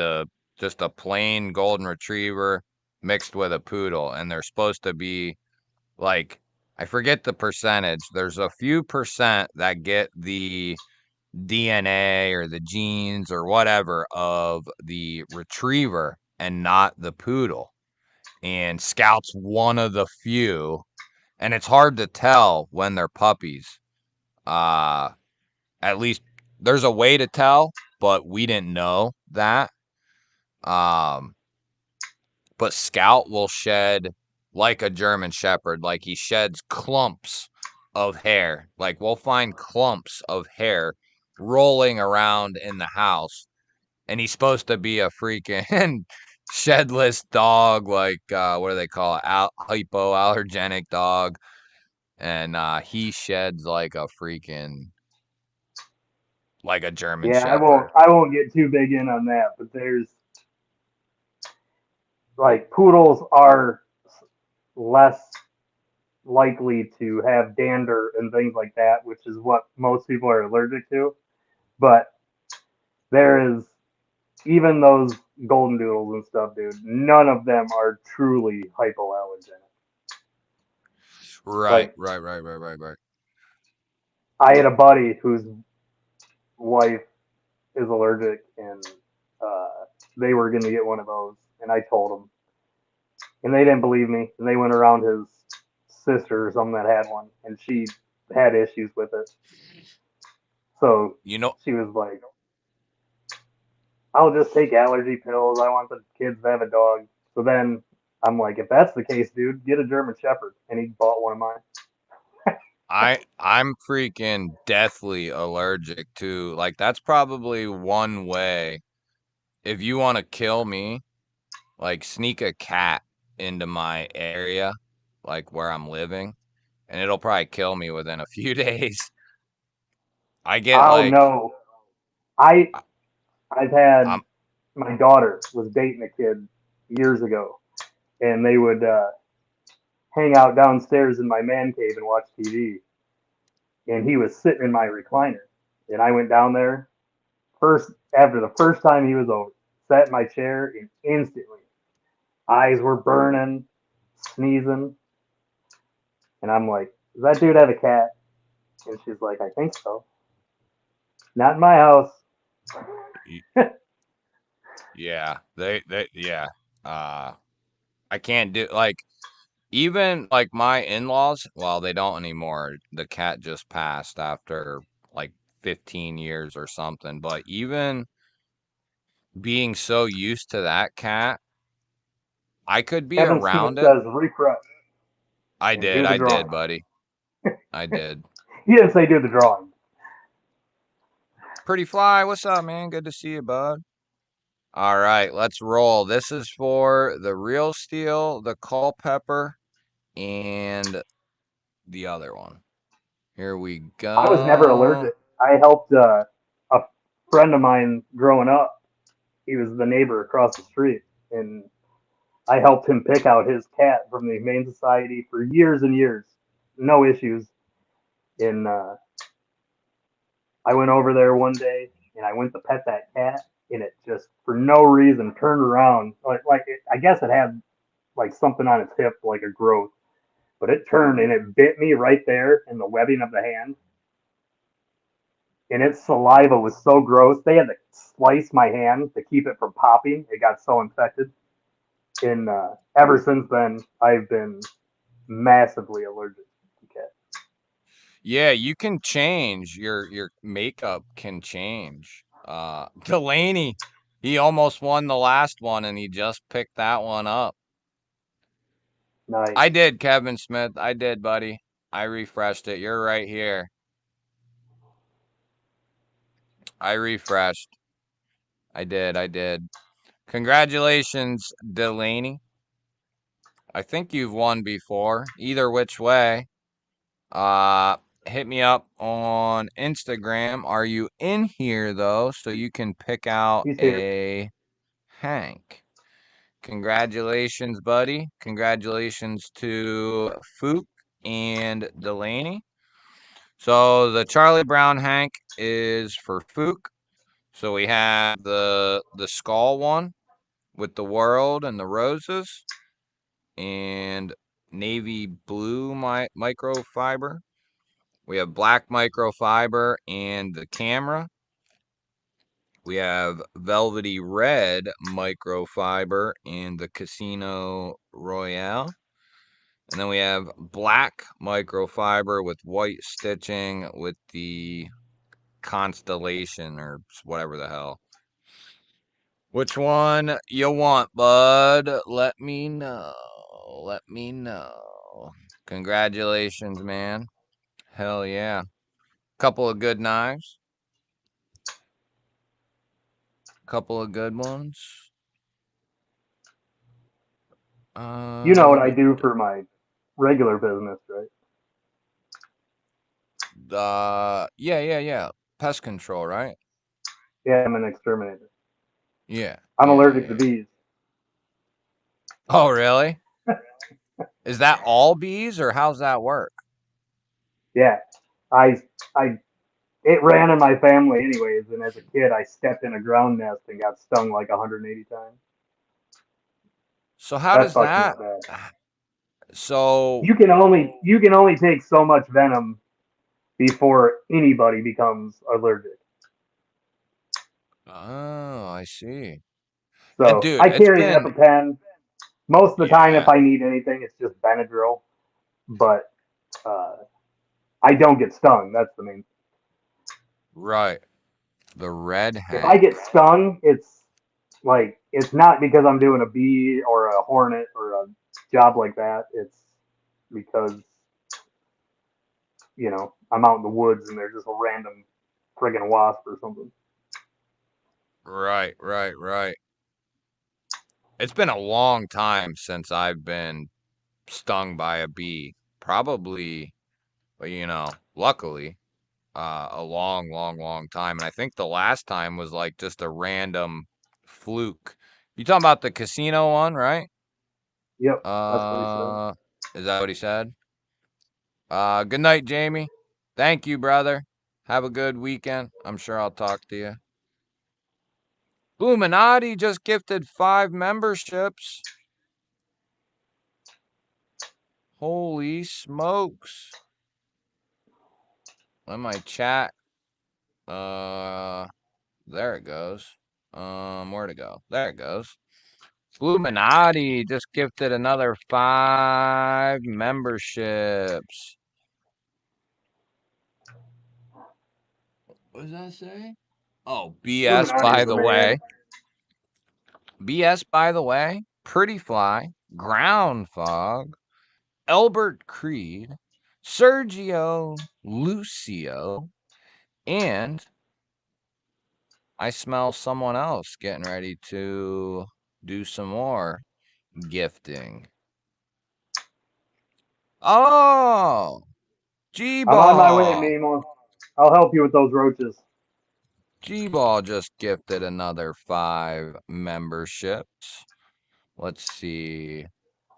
just a plain golden retriever mixed with a poodle, and they're supposed to be like I forget the percentage. There's a few percent that get the DNA or the genes or whatever of the retriever and not the poodle. And Scout's one of the few, and it's hard to tell when they're puppies. Uh, at least there's a way to tell, but we didn't know that. Um, but Scout will shed like a German Shepherd, like he sheds clumps of hair. Like we'll find clumps of hair rolling around in the house, and he's supposed to be a freaking shedless dog, like what do they call it? Hypoallergenic dog. And he sheds like a German Yeah, Shepherd. I won't get too big in on that, but there's like poodles are less likely to have dander and things like that, which is what most people are allergic to. But there is even those golden doodles and stuff, dude. None of them are truly hypoallergenic. Right, Like right, right, right, right, right. I had a buddy whose wife is allergic, and uh, they were going to get one of those, and I told them, and they didn't believe me, and they went around his sister or something that had one, and she had issues with it. So You know, she was like, I'll just take allergy pills. I want the kids to have a dog. So then I'm like, if that's the case, dude, get a German Shepherd. And he bought one of mine. I'm freaking deathly allergic to, like, that's probably one way. If you want to kill me, like, sneak a cat into my area, like where I'm living, and it'll probably kill me within a few days. I get Oh like, no, I've had I'm my daughter was dating a kid years ago, and they would hang out downstairs in my man cave and watch TV. And he was sitting in my recliner, and I went down there first after the first time he was over, sat in my chair, and instantly eyes were burning, sneezing, and I'm like, "Does that dude have a cat?" And she's like, "I think so." Not in my house. yeah, yeah. I can't do like even like my in-laws, well, they don't anymore. The cat just passed after like 15 years or something, but even being so used to that cat, I could be Kevin Smith around it. says refresh and do the I did, drawing. buddy. I did. He didn't say do the drawing. Pretty Fly, what's up, man? Good to see you, bud. All right, let's roll. This is for the Real Steel, the Culpepper, and the other one. Here we I was never go. allergic. I helped a friend of mine growing up. He was the neighbor across the street, and I helped him pick out his cat from the Humane Society for years and years. No issues. And I went over there one day, and I went to pet that cat, and it just for no reason turned around. I guess it had like something on its hip, like a growth, but it turned and it bit me right there in the webbing of the hand. And its saliva was so gross. They had to slice my hand to keep it from popping. It got so infected. And ever since then, I've been massively allergic to cats. Yeah, you can change your makeup can change. Delaney, he almost won the last one and he just picked that one up. Nice. I did, Kevin Smith. I did, buddy. I refreshed it. You're right here. I refreshed. I did. Congratulations, Delaney. I think you've won before. Either which way. Uh, hit me up on Instagram. Are you in here though? So you can pick out He's here. a Hank. Congratulations, buddy. Congratulations to Fook and Delaney. So the Charlie Brown Hank is for Fook. So we have the skull one with the world and the roses and navy blue microfiber. We have black microfiber and the camera. We have velvety red microfiber and the Casino Royale. And then we have black microfiber with white stitching with the Constellation or whatever the hell. Which one you want, bud? Let me know. Let me know. Congratulations, man. Hell yeah. Couple of good knives. Couple of good ones. You know what I do for my regular business, right? Yeah. Pest control, right? Yeah, I'm an exterminator. Yeah. I'm allergic to bees. Oh, really? Is that all bees or how's that work? Yeah, I, I, it ran in my family anyways. And as a kid, I stepped in a ground nest and got stung like 180 times. So how That does fucked me that up bad. so You can only take so much venom before anybody becomes allergic. oh, I see. So Dude, I it's carry an been EpiPen. Most of the time, if yeah, I need anything, it's just Benadryl. But uh, I don't get stung. That's the main. right. The red If I Hank. get stung, it's not because I'm doing a bee or a hornet or a job like that. It's because you know, I'm out in the woods and there's just a random friggin' wasp or something. Right, right, right. It's been a long time since I've been stung by a bee. Probably, you know, luckily, a long, long, long time. And I think the last time was like just a random fluke. You talking about the casino one, right? Yep, that's what he said. Is that what he said? Good night, Jamie. Thank you, brother. Have a good weekend. I'm sure I'll talk to you. Illuminati just gifted 5 memberships. Holy smokes. Let my chat. There it goes. Where'd it go? There it goes. Illuminati just gifted another 5 memberships. What does that say? Oh, BS, by Illuminati's the the man. way. BS, by the way. Pretty Fly. Ground Fog. Elbert Creed. Sergio Lucio. And I smell someone else getting ready to do some more gifting. Oh, I'm on my way, G-Ball. Mimo. I'll help you with those roaches. G-Ball just gifted another 5 memberships. Let's see.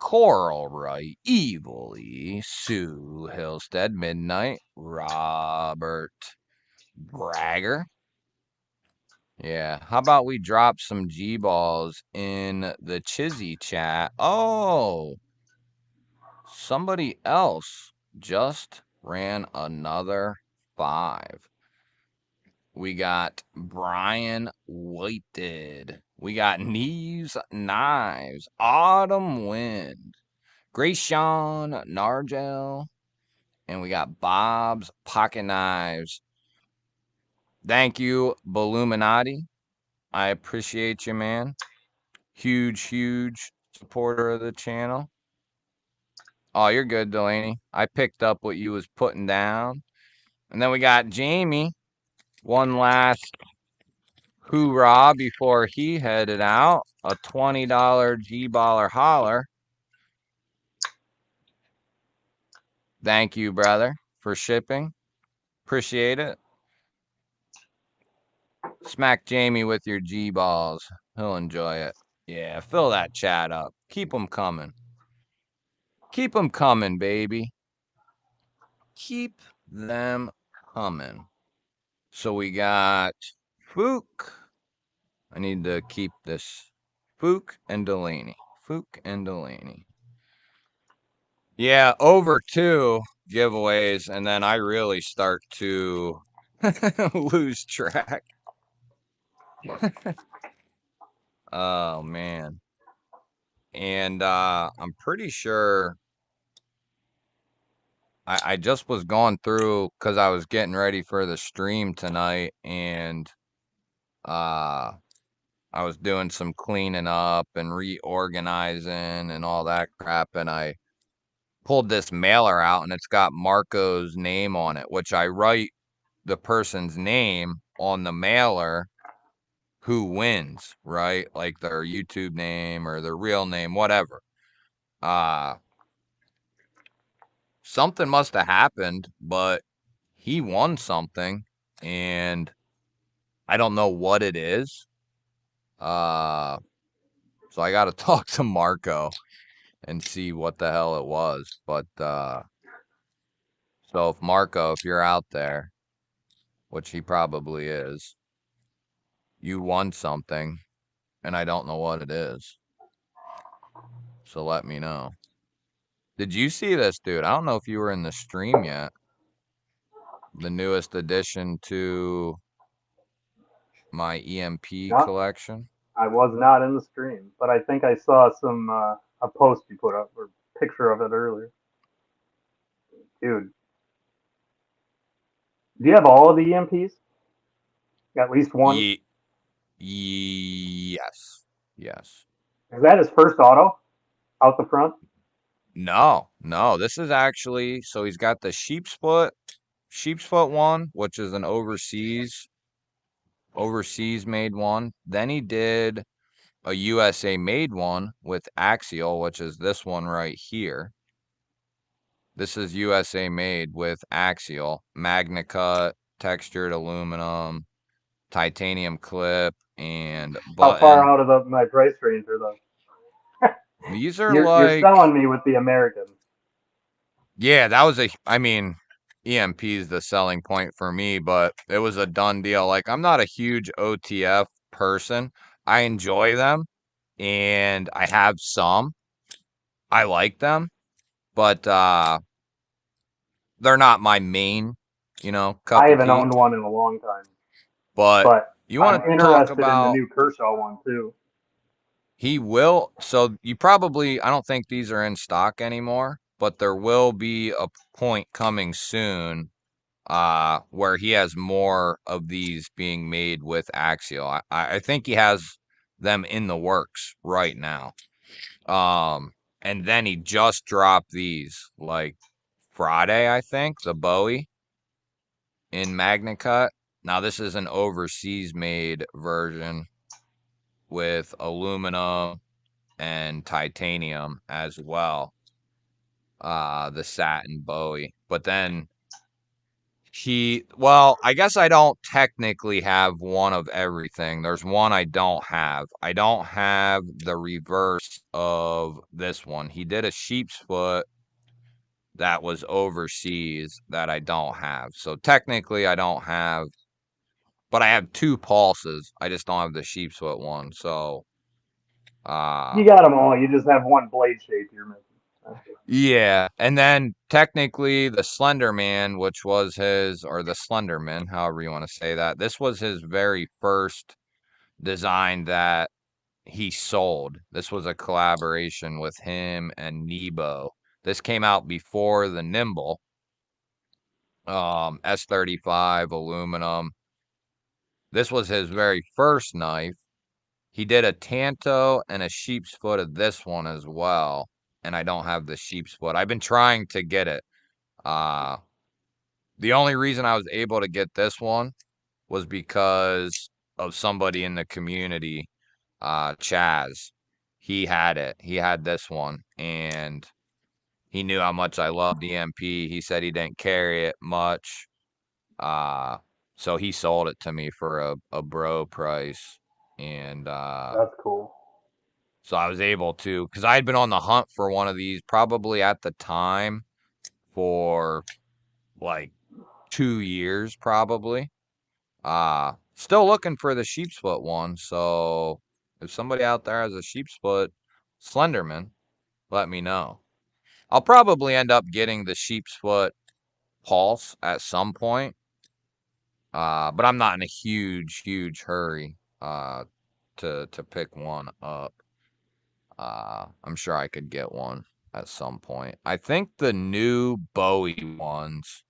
Coral Wright, Evilly, Sue Hillstead, Midnight, Robert Bragger. Yeah, how about we drop some G-balls in the Chizzy chat? Oh, somebody else just ran another 5. We got Brian Whited. We got Knees Knives, Autumn Wind, Grayshawn Nargel, and we got Bob's Pocket Knives. Thank you, Balluminati. I appreciate you, man. Huge, huge supporter of the channel. Oh, you're good, Delaney. I picked up what you was putting down. And then we got Jamie. One last hoorah before he headed out. A $20 G-Baller holler. Thank you, brother, for shipping. Appreciate it. Smack Jamie with your G-balls. He'll enjoy it. Yeah, fill that chat up. Keep them coming. Keep them coming, baby. Keep them coming. So we got Fook. I need to keep this. Fook and Delaney. Fook and Delaney. Yeah, over 2 giveaways, and then I really start to lose track. Oh, man. And I'm pretty sure I just was going through because I was getting ready for the stream tonight, and I was doing some cleaning up and reorganizing and all that crap, and I pulled this mailer out, and it's got Marco's name on it, which I write the person's name on the mailer who wins, right? Like their YouTube name or their real name, whatever. Something must have happened, but he won something, and I don't know what it is. So I got to talk to Marco and see what the hell it was. But so if Marco, if you're out there, which he probably is, you won something, and I don't know what it is. So let me know. Did you see this, dude? I don't know if you were in the stream yet. The newest addition to my EMP No, collection. I was not in the stream, but I think I saw some a post you put up or picture of it earlier. Dude, do you have all of the EMPs? At least one? Yes. Yes. Is that his first auto out the front? No, this is actually, so he's got the sheep's foot one, which is an overseas made one. Then he did a USA made one with Axial, which is this one right here. This is USA made with Axial, Magna Cut, textured aluminum, titanium clip, and How far button. out of my price range are those? These are You're like, selling me with the Americans. yeah, that was I mean, EMP is the selling point for me, but it was a done deal. Like, I'm not a huge OTF person. I enjoy them and I have some. I like them, but they're not my main, I cup of haven't tea. owned one in a long time, But but you I'm want to talk interested in the about new Kershaw one too. he will. So you probably, I don't think these are in stock anymore, but there will be a point coming soon where he has more of these being made with Axial. I think he has them in the works right now. And then he just dropped these like Friday, I think, the Bowie in Magna Cut. Now this is an overseas made version with aluminum and titanium as well. The satin Bowie. But then I guess I don't technically have one of everything. There's one I don't have. I don't have the reverse of this one. He did a sheep's foot that was overseas that I don't have. So technically I don't have, but I have two pulses. I just don't have the sheep's foot one. So, You uh, got them all. You just have one blade shape you're missing. yeah, and then technically the Slender Man, which was his, or the Slenderman, however you want to say that, this was his very first design that he sold. This was a collaboration with him and Nebo. This came out before the Nimble, S35 aluminum. This was his very first knife. He did a Tanto and a sheep's foot of this one as well, and I don't have the sheep's foot. I've been trying to get it. Uh, The only reason I was able to get this one was because of somebody in the community, Chaz. He had it. He had this one, and he knew how much I loved EMP. He said he didn't carry it much, uh, so he sold it to me for a bro price, and That's cool. so I was able to, because I had been on the hunt for one of these probably at the time for like 2 years, probably. Still looking for the sheep's foot one. So if somebody out there has a sheep's foot Slenderman, let me know. I'll probably end up getting the sheep's foot Pulse at some point. But I'm not in a huge hurry to pick one up. I'm sure I could get one at some point. I think the new Bowie ones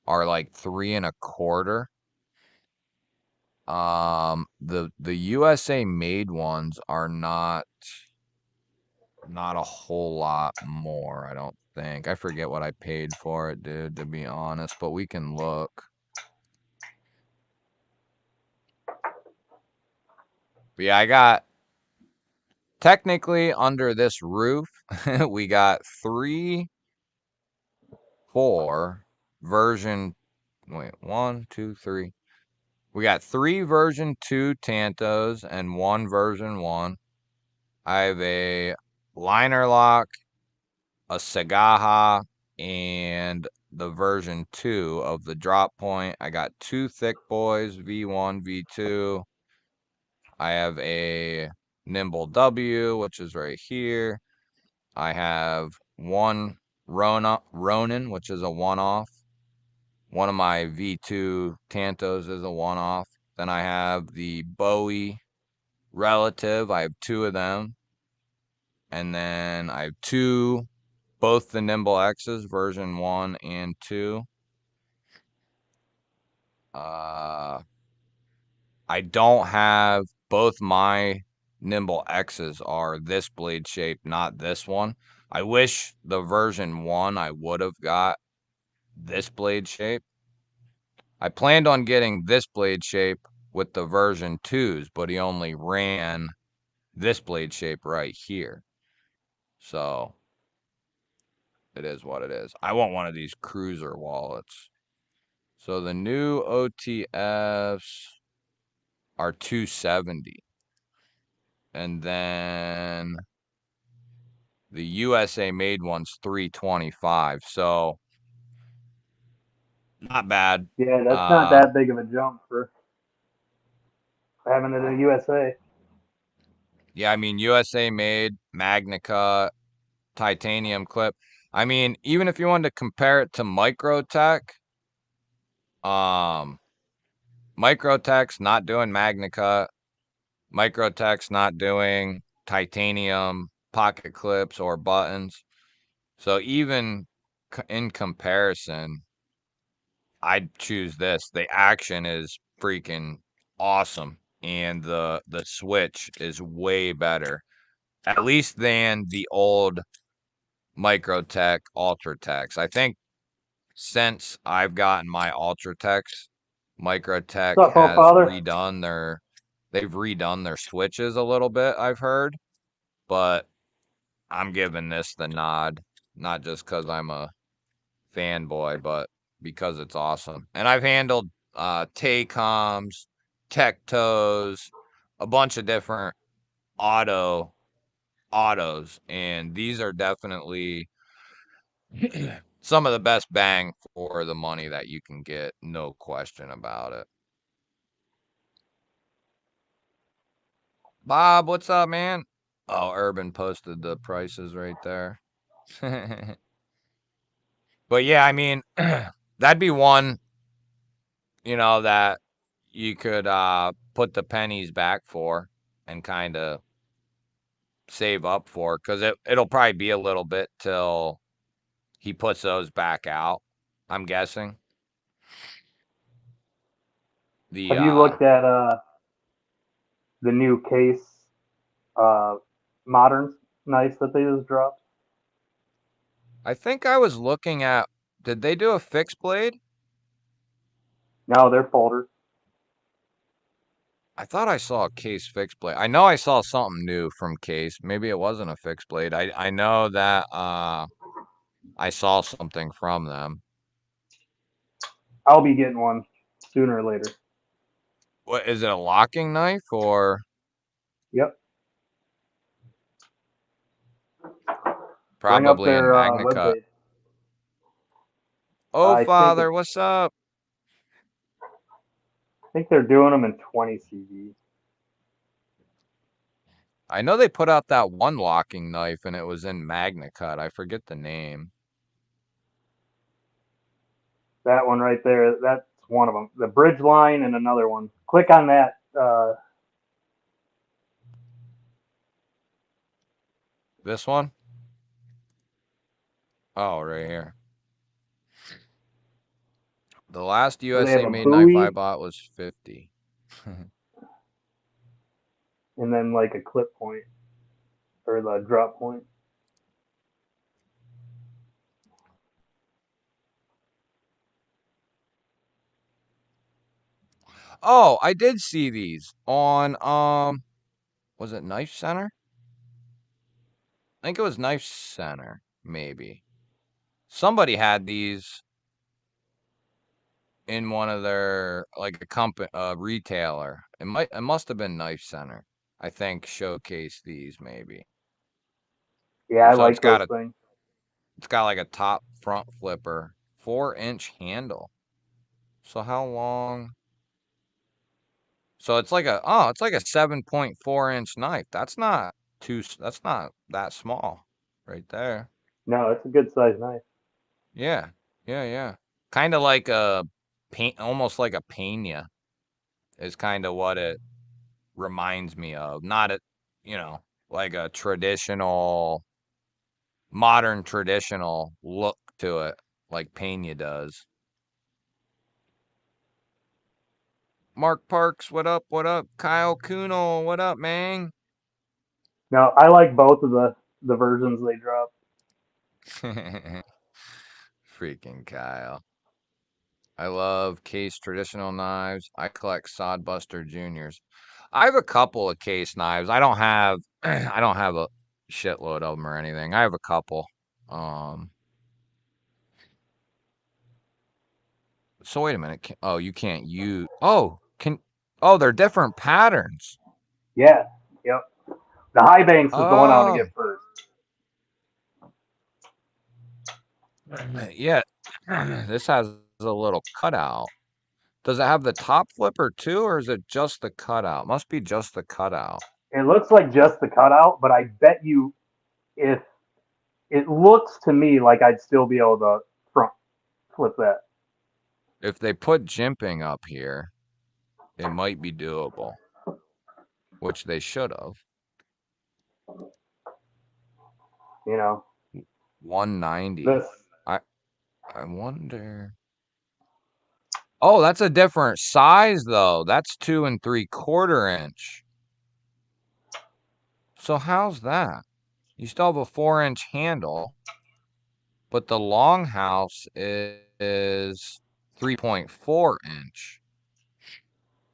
are like 3.25. The USA made ones are not a whole lot more, I don't think. I forget what I paid for it, dude, to be honest, but we can look. But yeah, I got technically under this roof, we got 3, 4 version. Wait, 1, 2, 3. We got 3 version 2 Tantos and 1 version 1. I have a liner lock, a Sagaha, and the version 2 of the drop point. I got 2 thick boys, V1, V2. I have a Nimble W, which is right here. I have 1 Ronin, which is a one-off. One of my V2 Tantos is a one-off. Then I have the Bowie Relative. I have 2 of them. And then I have 2, both the Nimble X's, version 1 and 2. I don't have, both my Nimble X's are this blade shape, not this one. I wish the version 1 I would have got this blade shape. I planned on getting this blade shape with the version 2s, but he only ran this blade shape right here. So it is what it is. I want one of these cruiser wallets. So the new OTFs are 270. And then the USA made one's 325. So not bad. Yeah, that's not that big of a jump for having it in USA. Yeah, I mean USA made, Magnica, titanium clip. I mean, even if you wanted to compare it to Microtech, Microtech's not doing Magnica. Microtech's not doing titanium pocket clips or buttons. So even in comparison, I'd choose this. The action is freaking awesome, and the switch is way better, at least than the old Microtech Ultratechs. I think since I've gotten my Ultratechs, Microtech What's up, has father? they've redone their switches a little bit, I've heard, but I'm giving this the nod, not just because I'm a fanboy, but because it's awesome. And I've handled Taycoms, Tectos, a bunch of different autos, and these are definitely some of the best bang for the money that you can get, no question about it. Bob, what's up, man? Oh, Urban posted the prices right there. But yeah, I mean, that'd be one, that you could put the pennies back for and kind of save up for, because it'll probably be a little bit till he puts those back out, I'm guessing. The Have you looked at the new case modern knives that they just dropped? I think I was looking at, did they do a fixed blade? No, they're folders. I thought I saw a Case fixed blade. I know I saw something new from Case. Maybe it wasn't a fixed blade. I know that I saw something from them. I'll be getting one sooner or later. What is it, a locking knife or? Yep. Bring up Probably in their Magna web Cut. page. Oh, I think Father, what's up? I think they're doing them in 20 CV. I know they put out that one locking knife and it was in Magna Cut. I forget the name. That one right there, that's one of them. The bridge line and another one. Click on that. This one? Oh, right here. The last Where they have USA a made knife I buoy bought was 50. and then like a clip point or the drop point. Oh, I did see these on was it Knife Center? I think it was Knife Center, maybe. Somebody had these in one of their, like, a company, retailer. It must have been Knife Center. I think showcase these maybe. Yeah, I So like those things. it's got like a top front flipper, 4-inch handle. So how long? So it's like a 7.4-inch knife. That's not that small right there. No, it's a good size knife. Yeah. Yeah, yeah. Kind of like a almost like a pena is kind of what it reminds me of. Not like a modern traditional look to it, like Pena does. Mark Parks, what up? What up? Kyle Kuno, what up, man? No, I like both of the versions they dropped. Freaking Kyle. I love Case traditional knives. I collect Sodbuster Juniors. I have a couple of Case knives. I don't have I don't have a shitload of them or anything. I have a couple. Um so wait a minute. Oh, you can't use they're different patterns. Yeah. Yep. The high banks is the one I want to Oh, get first. yeah. This has a little cutout. Does it have the top flipper too, or is it just the cutout? Must be just the cutout. It looks like just the cutout, but I bet you if it looks to me like I'd still be able to front flip that. If they put jimping up here, it might be doable, which they should have. You know, 190. this. I I wonder. Oh, that's a different size though. That's 2 3/4 inch. So how's that? You still have a 4-inch handle, but the longhouse is 3.4 inch.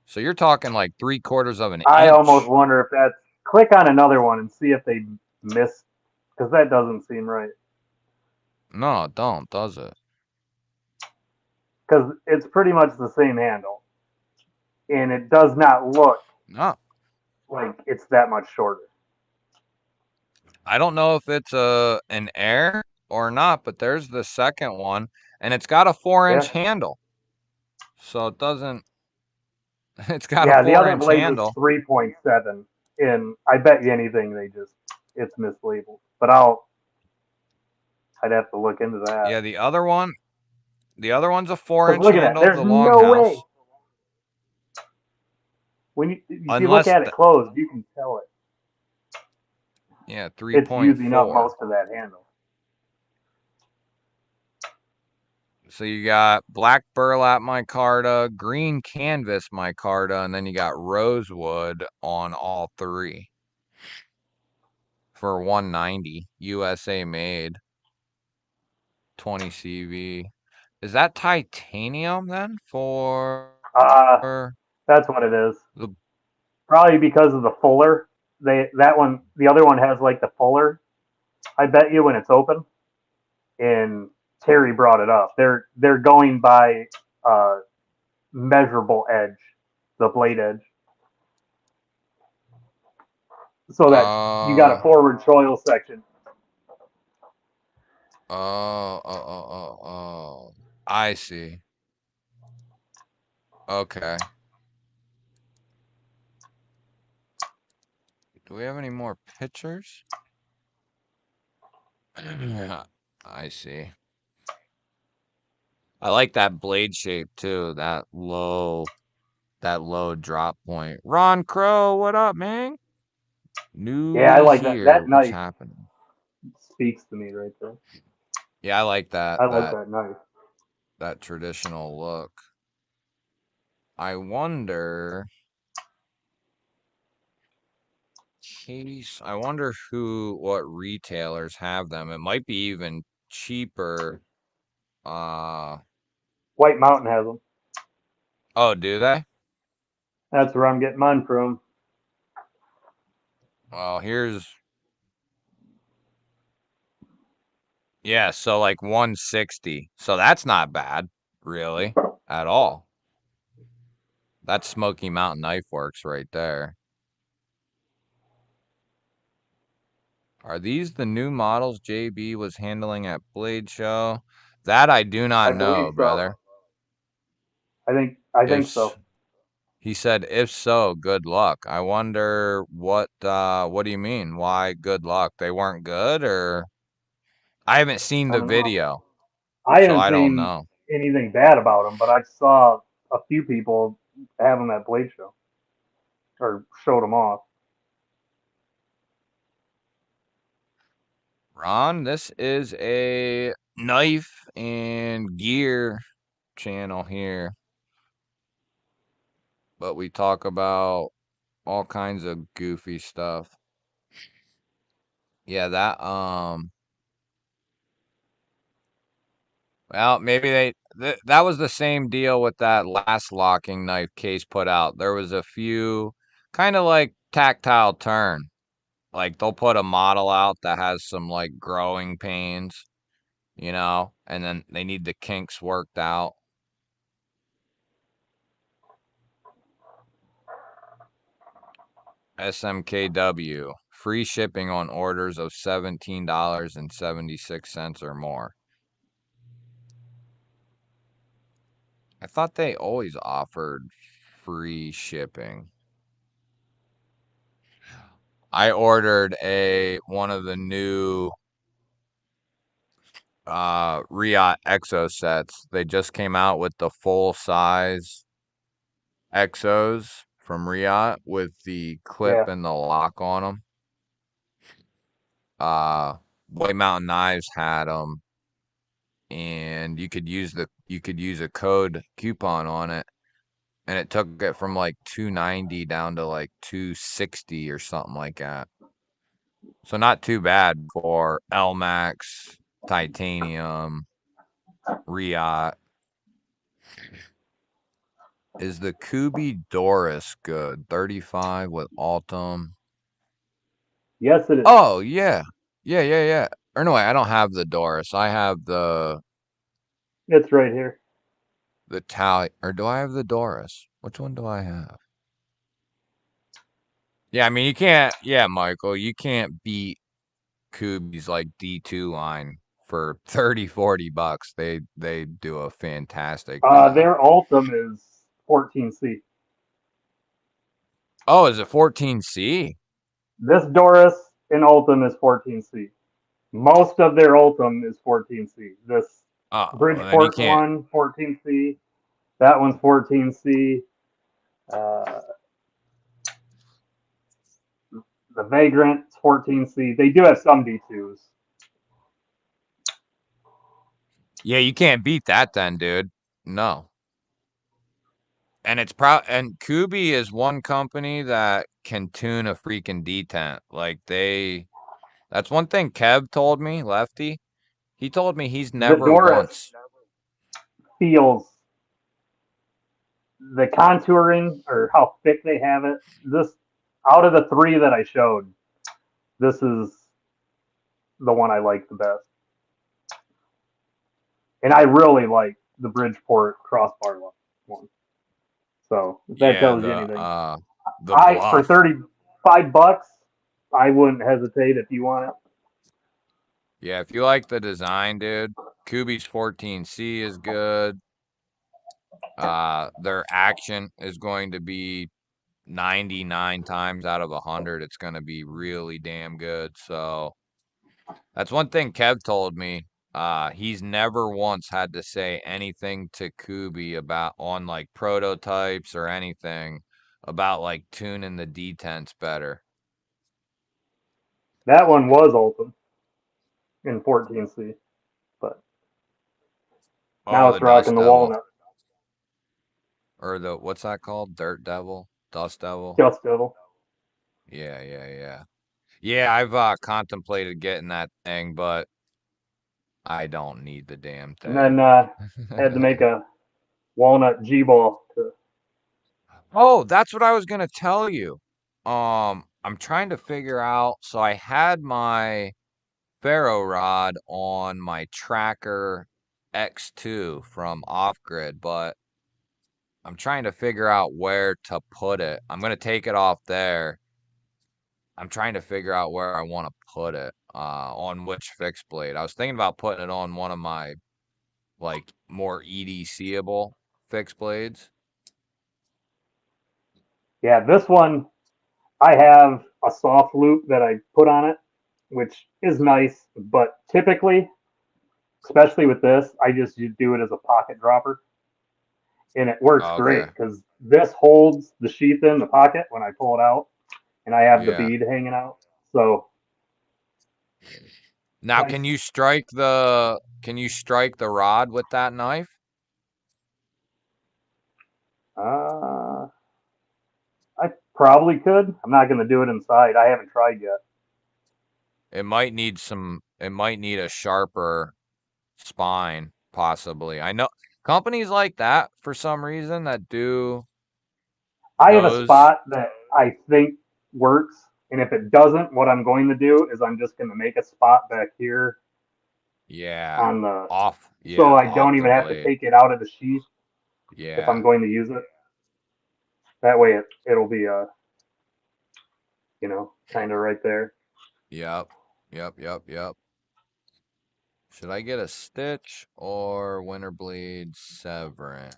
So you're talking like 3/4 of an I almost inch. wonder if that's. Click on another one and see if they miss, because that doesn't seem right. No, it don't, does it? Because it's pretty much the same handle, and it does not look No. like it's that much shorter. I don't know if it's an air or not, but there's the second one, and it's got a 4-inch Yeah. handle. So it doesn't. It's got a Yeah, the other 4-inch blade was handle. 3.7, and I bet you anything it's mislabeled. But I'd have to look into that. Yeah, the other one's a Because 4-inch look at that, handle, there's the no way. longhouse. When if you look Unless at it closed, you can tell yeah, it's using up 3.4. most of that handle. So you got black burlap micarta, green canvas micarta, and then you got rosewood on all three for 190 USA made, 20 CV. Is that titanium then for Uh, the that's what it is. Probably because of the fuller. The other one has like the fuller. I bet you when it's open, and Terry brought it up. They're going by measurable edge, the blade edge, so that you got a uh forward choil section. I see. Okay. Do we have any more pictures? I see. I like that blade shape too. That low drop point. Ron Crow, what up, man? Yeah, I Newly like that. here. That What's knife happening? speaks to me right there. Yeah, I like that I like that that knife. that traditional look. I wonder what retailers have them. It might be even cheaper. Uh White Mountain has them. oh, do they? That's where I'm getting mine from. Well, yeah, so like 160. So that's not bad, really, at all. That's Smoky Mountain Knife Works right there. Are these the new models JB was handling at Blade Show? That I do I not believe know, so. brother. I think so. He said, if so, good luck. I wonder what do you mean? Why good luck? They weren't good, or I haven't seen I the don't know. video, I so haven't I don't seen know. anything bad about them, but I saw a few people have them at Blade Show or showed them off. Ron, this is a knife and gear channel here, but we talk about all kinds of goofy stuff. Yeah, Well, maybe that was the same deal with that last locking knife Case put out. There was a few kind of like tactile turn. Like they'll put a model out that has some like growing pains, and then they need the kinks worked out. SMKW, free shipping on orders of $17.76 or more. I thought they always offered free shipping. I ordered one of the new Riot Exo sets. They just came out with the full size Exos from Riot with the clip Yeah. and the lock on them. White Mountain Knives had them, and you could use a code coupon on it, and it took it from like $290 down to like $260 or something like that. So not too bad for LMAX, titanium, Riot. Is the Kubi Doris good? 35 with Altum. Yes, it is. Oh, yeah. Yeah. Or no, I don't have the Doris. I have the It's right here. Tally. Or do I have the Doris? Which one do I have? Yeah, I mean, you can't. Yeah, Michael, you can't beat Kubi's like D2 line for 30, $40. They do a fantastic job. Their Ultim is 14C. Oh, is it 14C? This Doris in Ultim is 14C. Most of their Ultim is 14C. This Oh, then you Bridgeport can't. one, 14C. That one's 14C. Uh, the Vagrant is 14C. They do have some D2s. Yeah, you can't beat that then, dude. No. And and Kubi is one company that can tune a freaking detent. Like that's one thing Kev told me, Lefty. He told me he's The never Doris once. feels the contouring or how thick they have it. This out of the three that I showed, this is the one I like the best. And I really like the Bridgeport crossbar one. So if that Yeah, tells you anything, the I for bluff. $35, I wouldn't hesitate if you want it. Yeah, if you like the design, dude, Kubi's 14C is good. Their action is going to be 99 times out of 100. It's going to be really damn good. So that's one thing Kev told me. He's never once had to say anything to Kubi about on like prototypes or anything about like tuning the detents better. That one was Ultim in 14C, but now Oh, the it's rocking Dust the Devil. walnut. Or what's that called? Dirt Devil? Dust Devil? Dust Devil. Yeah. Yeah, I've contemplated getting that thing, but I don't need the damn And then thing. had to make a walnut G-ball to Oh, that's what I was gonna tell you. I'm trying to figure out. So I had my ferro rod on my Tracker X2 from Off Grid, but I'm trying to figure out where to put it. I'm gonna take it off there. I'm trying to figure out where I want to put it. On which fixed blade. I was thinking about putting it on one of my like more EDCable fixed blades. yeah, this one I have a soft loop that I put on it, which is nice, but typically, especially with this, I just do it as a pocket dropper. And it works Okay. great because this holds the sheath in the pocket when I pull it out, and I have the Yeah. bead hanging out. So Now, nice. can you strike the rod with that knife? Uh, I probably could. I'm not going to do it inside. I haven't tried yet. It might need a sharper spine. possibly. I know companies like that for some reason that do I have a those. spot that I think works, and if it doesn't, what I'm going to do is I'm just going to make a spot back here Yeah, on the, so I off don't the even have to blade. take it out of the sheath if I'm Yeah, going to use it. That way it'll be kind of right there. yep, yep. Should I get a Stitch or Winter Bleed Severin?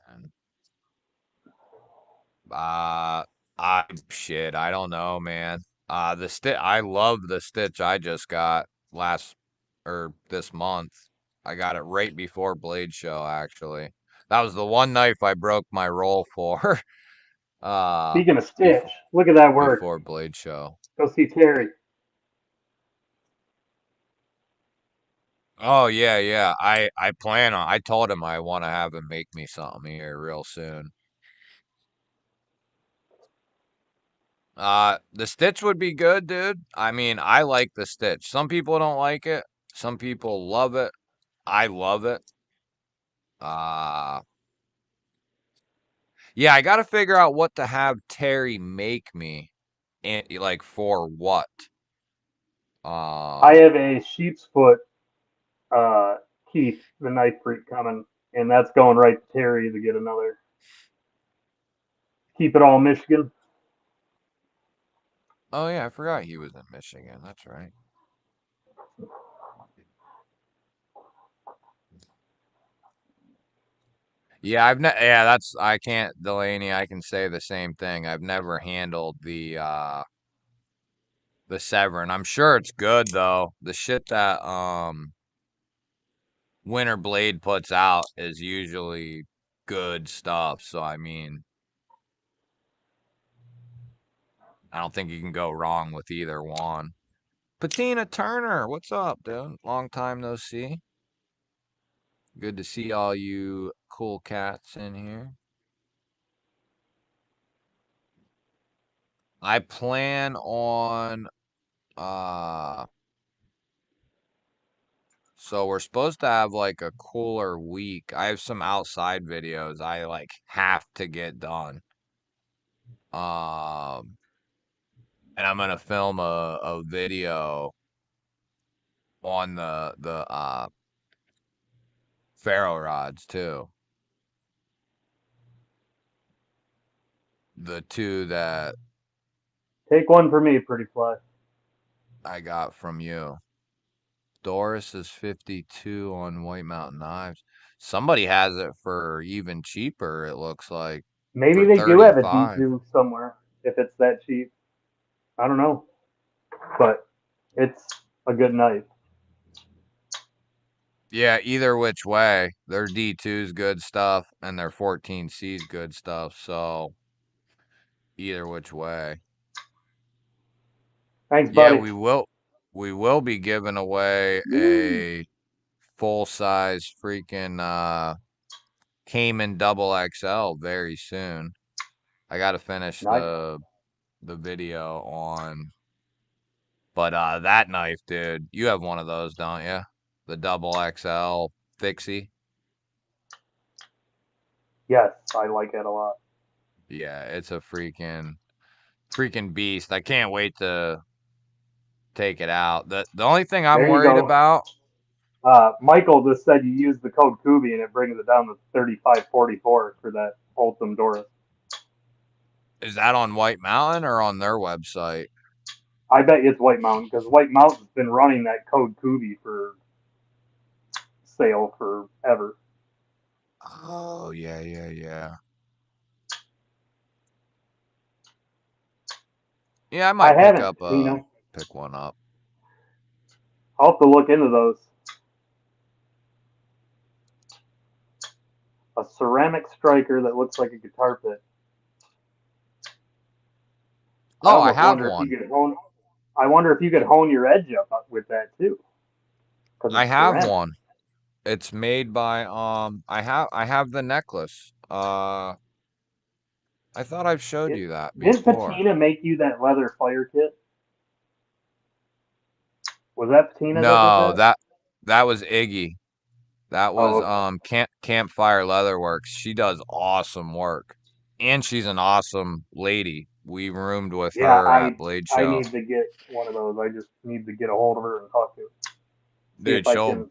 Uh, I don't know, man. I love the Stitch I just got this month. I got it right before Blade Show, actually. That was the one knife I broke my roll for. Speaking of Stitch, Before look at that work. before Blade Show. Go see Terry. Oh yeah. I told him I want to have him make me something here real soon. The Stitch would be good, dude. I mean, I like the Stitch. Some people don't like it. Some people love it. I love it. Uh, yeah, I got to figure out what to have Terry make me and like for what. I Um, have a sheep's foot uh, Keith, the knife freak, coming, and that's going right to Terry to get another. Keep it all Michigan. oh yeah, I forgot he was in Michigan. That's right. Yeah, I can't, Delaney, I can say the same thing. I've never handled the Severin. I'm sure it's good though. The shit that Winter Blade puts out is usually good stuff. So I mean, I don't think you can go wrong with either one. Patina Turner, what's up, dude? Long time no see. Good to see all you cool cats in here. I plan on so we're supposed to have like a cooler week. I have some outside videos I like have to get done. Um and I'm gonna film a video on the ferro rods too. The two that Take one for me, pretty fly. I got from you. Doris is 52 on White Mountain Knives. Somebody has it for even cheaper, it looks like. Maybe For they do have a 35. D2 somewhere if it's that cheap. I don't know, but it's a good knife. Yeah, either which way. Their D2's good stuff and their 14C's good stuff, so either which way. Thanks, Yeah, buddy. we will be giving away a full size freaking Cayman double XL very soon. I got to finish Nice. the video on, but that knife, dude, you have one of those, don't you? The double XL fixie. Yes, I like it a lot. Yeah, it's a freaking beast. I can't wait to take it out. The only thing I'm There you worried go. about Michael just said you use the code Kubi and it brings it down to 3544 for that Ultim Doris. is that on White Mountain or on their website. I bet it's White Mountain because White Mountain's been running that code Kubi for sale forever. Oh, yeah. Yeah, I I might haven't, you know. pick one up. I'll have to look into those. A ceramic striker that looks like a guitar pit. I Oh, I almost have wonder if you one. could hone. I wonder if you could hone your edge up with that too, because I it's have ceramic. one. It's made by I have the necklace. I thought I've showed It, you that didn't before. Patina make you that leather fire kit? Was that Patina that did No, that? that was Iggy. That Oh, was okay. Campfire Leatherworks. She does awesome work, and she's an awesome lady. We roomed with Yeah, her at Blade I Show. need to get one of those. I just need to get a hold of her and talk to her. See if Dude, I can.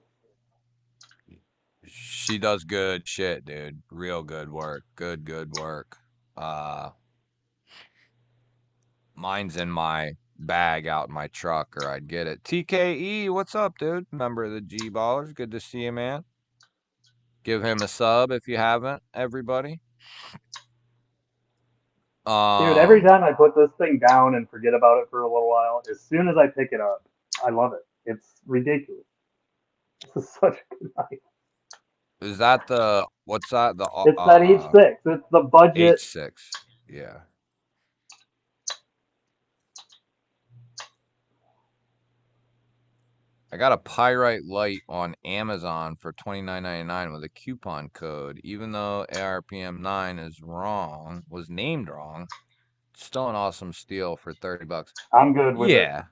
she does good shit, dude. Real good work. Good work. Uh, mine's in my bag out in my truck, or I'd get it. TKE, what's up, dude? Member of the G Ballers. Good to see you, man. Give him a sub if you haven't, everybody. Dude, every Um, time I put this thing down and forget about it for a little while, as soon as I pick it up, I love it. It's ridiculous. This is such a good knife. is that the what's that? The It's that H6. It's the budget. H6. Yeah. I got a Pyrite Light on Amazon for $29.99 with a coupon code. Even though ARPM9 is wrong, was named wrong, still an awesome steal for $30. I'm good with it. Yeah.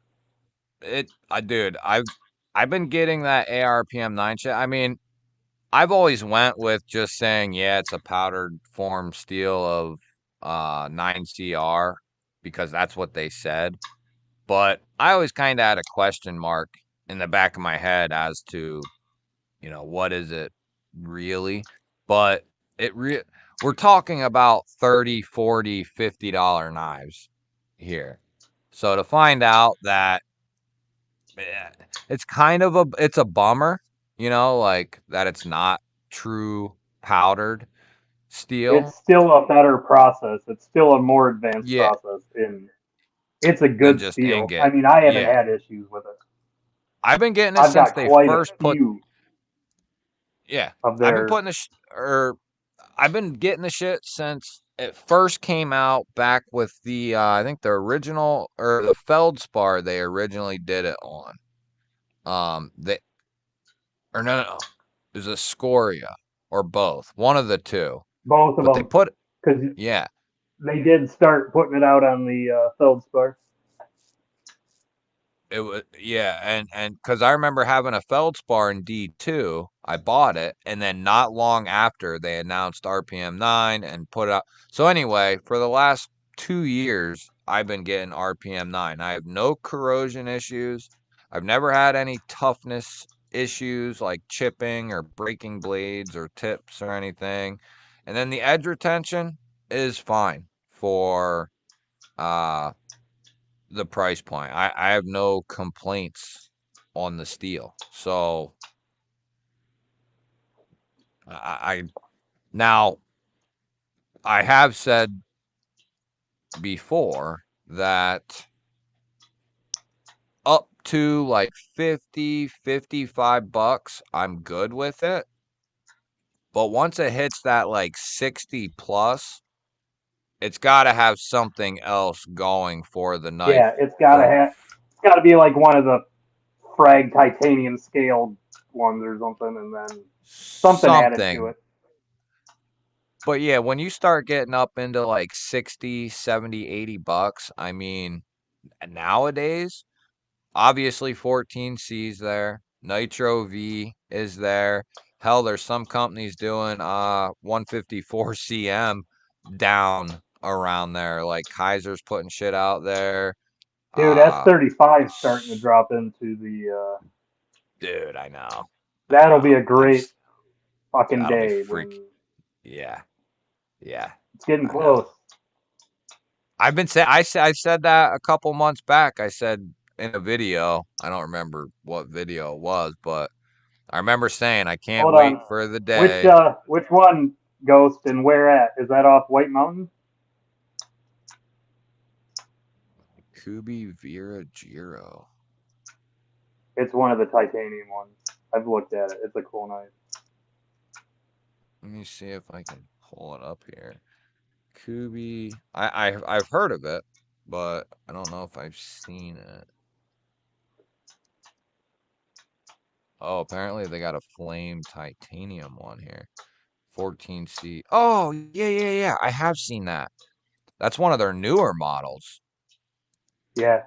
Dude, I've been getting that ARPM9 shit. I mean, I've always went with just saying, yeah, it's a powdered form steel of 9CR because that's what they said. But I always kind of had a question mark in the back of my head as to, what is it really? But we're talking about 30, 40, $50 knives here. So to find out that it's it's a bummer, like that it's not true powdered steel. It's still a better process. It's still a more advanced Yeah, process. And it's a than good just steel. ingot. I mean, I haven't Yeah. had issues with it. I've been getting it I've since got they quite a first put few yeah. of I've been their. putting I've been getting the shit since it first came out back with the I think the original or the Feldspar they originally did it on. They or no. It was a Scoria or both. One of the two. Both of But they them, put because yeah. they did start putting it out on the Feldspar. It was yeah, and because I remember having a Feldspar in D2, I bought it, and then not long after they announced RPM9 and put it out. So anyway, for the last 2 years, I've been getting RPM9. I have no corrosion issues. I've never had any toughness issues like chipping or breaking blades or tips or anything. And then the edge retention is fine for uh the price point. I have no complaints on the steel. So I now I have said before that up to like 50, $55, I'm good with it. But once it hits that like 60 plus, it's got to have something else going for the knife Yeah, for it's gotta be like one of the frag titanium scaled ones or something, and then something added to something. it. But yeah, when you start getting up into like 60, 70, $80, I mean, nowadays, obviously 14C's there. Nitro V is there. Hell, there's some companies doing 154 CM down around there. Like Kaiser's putting shit out there. Dude, Uh S35 starting to drop into the. dude, I know. I That'll be know. a great fucking That'll be day freak. when Yeah. Yeah. it's getting I know. close. I've been say I said that a couple months back. I said in a video, I don't remember what video it was, but I remember saying I can't Hold wait on. for the day. Which one, Ghost, and where at? Is that off White Mountain? Kubi Vera Giro. It's one of the titanium ones. I've looked at it. It's a cool knife. Let me see if I can pull it up here. Kubi. I've heard of it, but I don't know if I've seen it. Oh, apparently they got a flame titanium one here. 14C. Oh, yeah. I have seen that. That's one of their newer models. Yeah.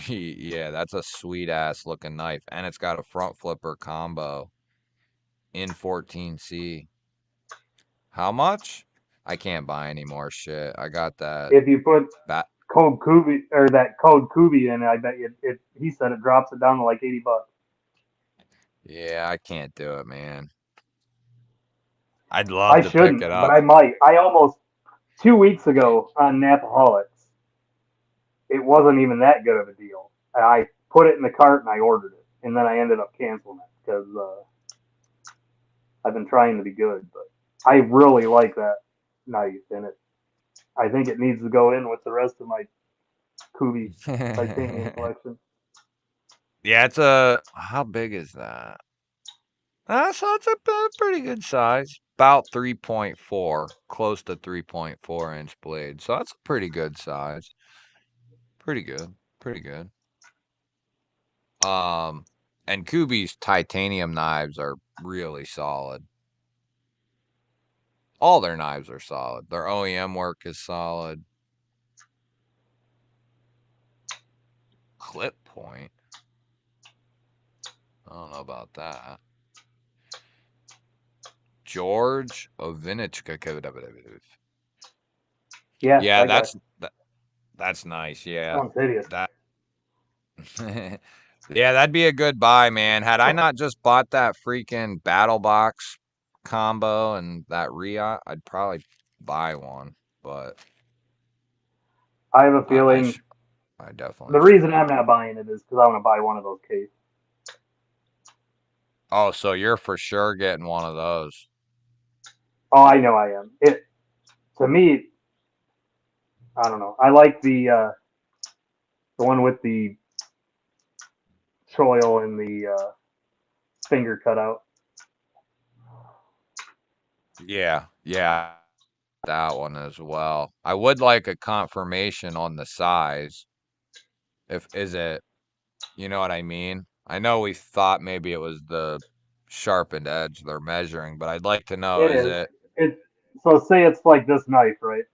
Yeah, that's a sweet ass looking knife, and it's got a front flipper combo in 14C. How much? I can't buy any more shit. I got that. If you put That. code Kubi or that code Kubi in, I bet you it. He said it drops it down to like $80. Yeah, I can't do it, man. I'd love I to pick shouldn't, it but up. I might. I almost 2 weeks ago on Napaholics, it wasn't even that good of a deal. And I put it in the cart and I ordered it, and then I ended up canceling it because I've been trying to be good, but I really like that knife, and I think it needs to go in with the rest of my Kubi titanium collection. Yeah, how big is that? So it's a pretty good size. About 3.4, close to 3.4 inch blade. So that's a pretty good size. Pretty good. Pretty good. And Kubi's titanium knives are really solid. All their knives are solid. Their OEM work is solid. Clip point. I don't know about that. George Ovinichka. Yeah, Yeah, that guy. that's nice. Yeah. Sounds hideous. That Yeah, that'd be a good buy, man. Had I not just bought that freaking battle box combo and that Ria, I'd probably buy one, but I have a I, I, feeling sh- I definitely the should. reason I'm not buying it is because I want to buy one of those cases. Oh, so you're for sure getting one of those. Oh, I know I am. It to me, I don't know. I like the one with the choil and the finger cut out. Yeah, that one as well. I would like a confirmation on the size. If is it, you know what I mean? I know we thought maybe it was the sharpened edge they're measuring, but I'd like to know, It is is. it It so say it's like this knife, right?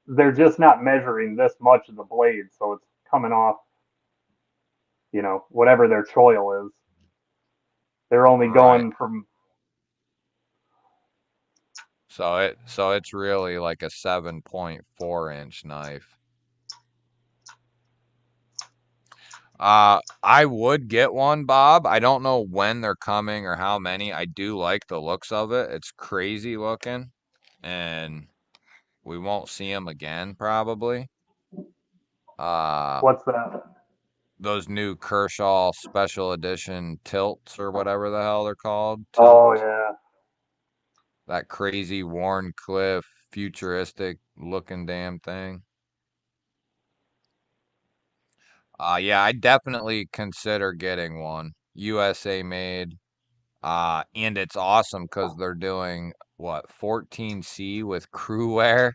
They're just not measuring this much of the blade, so it's coming off, whatever their choil is. They're only right? going from So it's really like a 7.4-inch knife. I would get one, Bob. I don't know when they're coming or how many. I do like the looks of it. It's crazy looking, and we won't see them again probably. Uh, what's that? those new Kershaw special edition tilts or whatever the hell they're called. Oh Tilts. yeah. That crazy Warncliffe futuristic looking damn thing. Yeah, I definitely consider getting one. USA made. And it's awesome because they're doing what 14C with crew wear.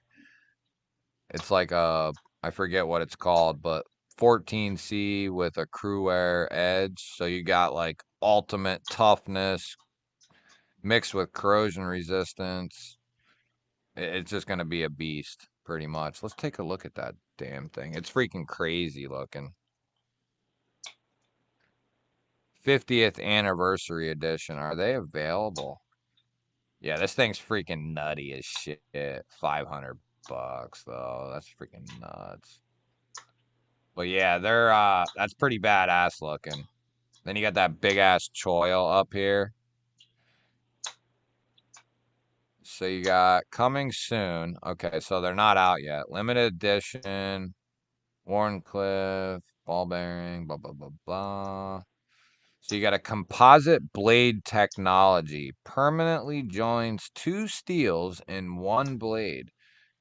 It's like I forget what it's called, but 14C with a crew wear edge. So you got like ultimate toughness mixed with corrosion resistance. It's just gonna be a beast, pretty much. Let's take a look at that damn thing. It's freaking crazy looking. 50th anniversary edition. Are they available? Yeah, this thing's freaking nutty as shit. $500 though. That's freaking nuts. But yeah, they're that's pretty badass looking. Then you got that big ass choil up here. So you got coming soon. Okay, so they're not out yet. Limited edition, Warncliffe, ball bearing, blah blah blah blah. So you got a composite blade technology. Permanently joins two steels in one blade.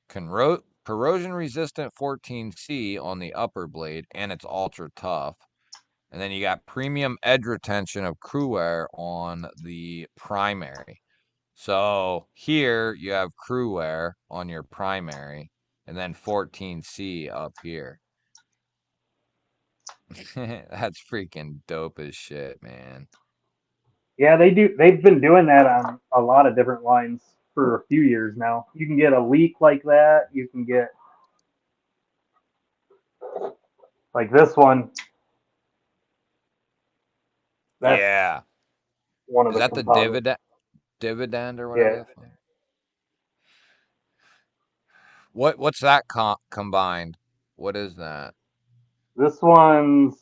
Corrosion resistant 14C on the upper blade, and it's ultra tough. And then you got premium edge retention of crew wear on the primary. So here you have crew wear on your primary, and then 14C up here. That's freaking dope as shit, man. Yeah, they do. They've been doing that on a lot of different lines for a few years now. You can get a leak like that. You can get Like this one, that's Yeah. one of Is the that the composites. dividend or whatever Yeah, the fuck? What's that combined? What is that? this one's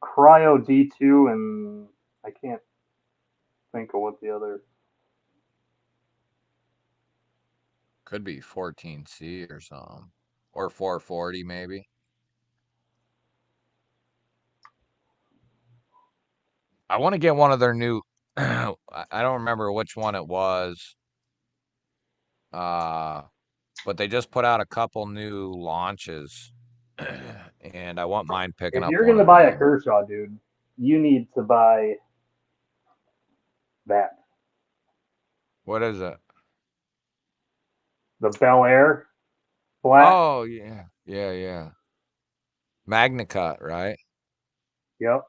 Cryo D2, and I can't think of what the other. Could be 14C or something. Or 440 maybe. I want to get one of their new I don't remember which one it was. But they just put out a couple new launches. And I want mine picking If up you're one gonna of buy a them. Kershaw, dude, you need to buy that. What is it? The Bel Air flat. Oh, yeah. Yeah, yeah. MagnaCut, right? Yep.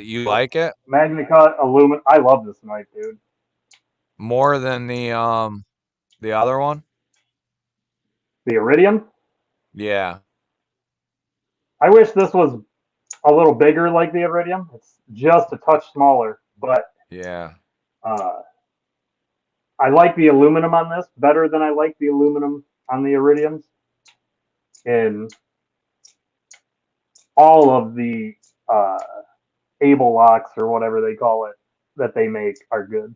You like it MagnaCut aluminum. I love this knife, dude. more than the other one? The Iridium. Yeah. I wish this was a little bigger like the Iridium. It's just a touch smaller, but Yeah. uh, I like the aluminum on this better than I like the aluminum on the Iridiums. And all of the uh, Able locks or whatever they call it that they make are good.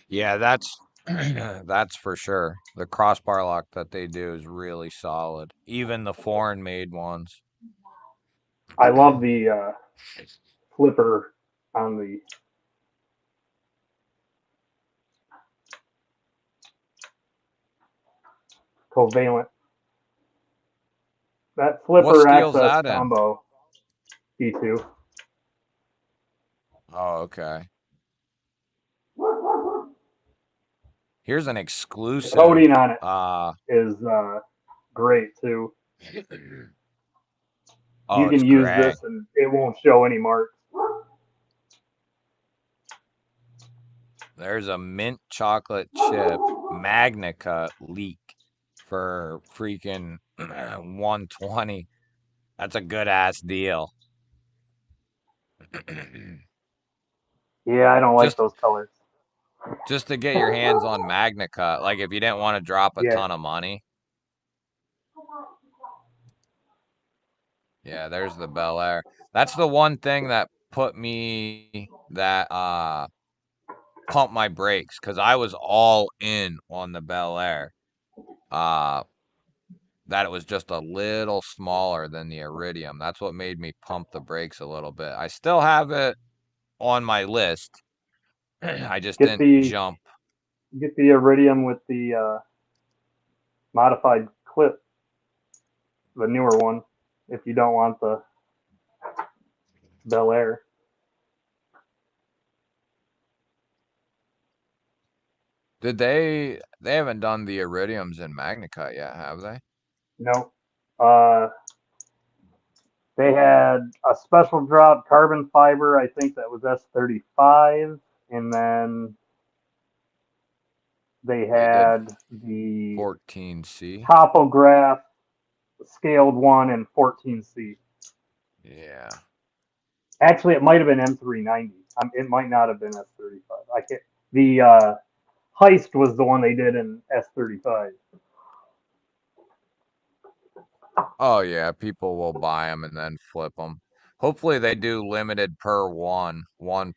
Yeah, that's that's for sure. The crossbar lock that they do is really solid. Even the foreign made ones. I love the flipper on the covalent. That What flipper steel's access that in? combo D2. Oh, okay. Here's an The exclusive coating on it is great too. oh, You it's can use gray. this and it won't show any marks. There's a mint chocolate chip MagnaCut leak for freaking 120. That's a good ass deal. Yeah, I don't like just those colors. just to get your hands on MagnaCut, like if you didn't want to drop a Yeah, ton of money. Yeah, there's the Bel Air. That's the one thing that put me that pump my brakes because I was all in on the Bel Air. Uh that it was just a little smaller than the Iridium. That's what made me pump the brakes a little bit. I still have it on my list. I just get didn't the jump. get the Iridium with the modified clip, the newer one. If you don't want the Bel Air, Did they haven't done the Iridiums in MagnaCut yet, have they? no. They had a special drop carbon fiber. I think that was S35, and then they They did had the 14C. topograph scaled one and 14C. Yeah. Actually, it might have been M390. It might not have been S35. I can't. The Heist was the one they did in S35. Oh yeah, people will buy them and then flip them. Hopefully they do limited per one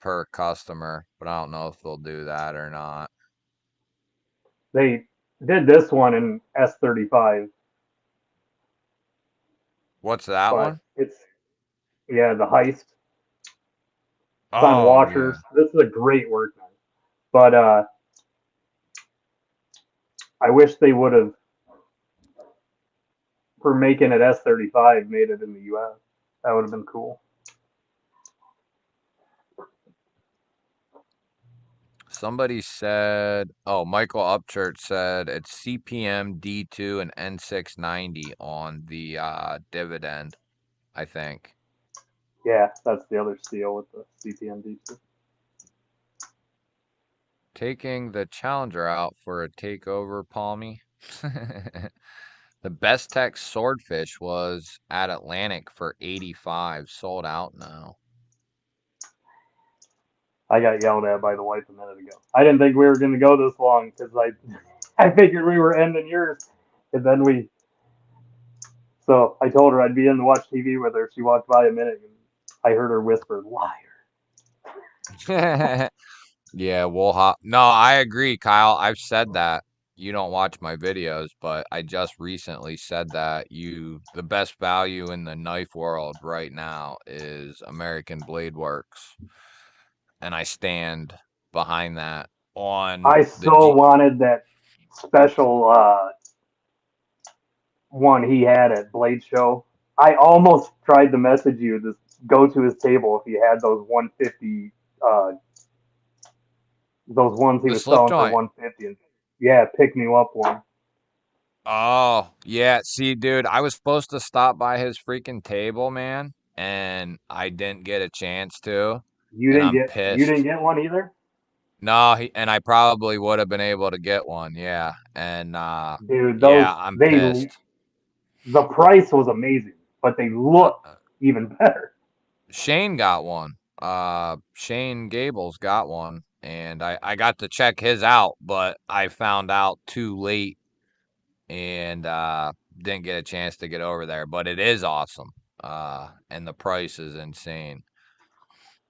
per customer, but I don't know if they'll do that or not. They did this one in S35, What's that but one? it's yeah the Heist. It's on Oh washers. yeah. This is a great work knife, but I wish they would have for making it S35 made it in the US. That would have been cool. Somebody said, oh, Michael Upchurch said it's CPM D2 and N690 on the dividend, I think. Yeah, that's the other steel with the CPMD2. Taking the Challenger out for a takeover, Palmy. The best tech swordfish was at Atlantic for 85, sold out now. I got yelled at by the wife a minute ago. I didn't think we were going to go this long because I figured we were ending yours, and then So I told her I'd be in to watch TV with her. She walked by a minute, and I heard her whisper, "Liar." Yeah, we'll hop. No, I agree, Kyle. I've said that. You don't watch my videos, but I just recently said that the best value in the knife world right now is American Blade Works, and I stand behind that on I the so G. wanted that special one he had at Blade Show. I almost tried to message you to go to his table if he had those 150, those ones he The was slip selling for joint. 150, and yeah, pick me up one. Oh, yeah. See, dude, I was supposed to stop by his freaking table, man, and I didn't get a chance to, and I'm You didn't pissed. get one either, No, and I probably would have been able to get one, yeah. And dude. yeah, I'm pissed. The price was amazing, but they Uh, look uh, even better. Shane got one. Shane Gables got one, and I got to check his out, but I found out too late and didn't get a chance to get over there. But it is awesome. And the price is insane.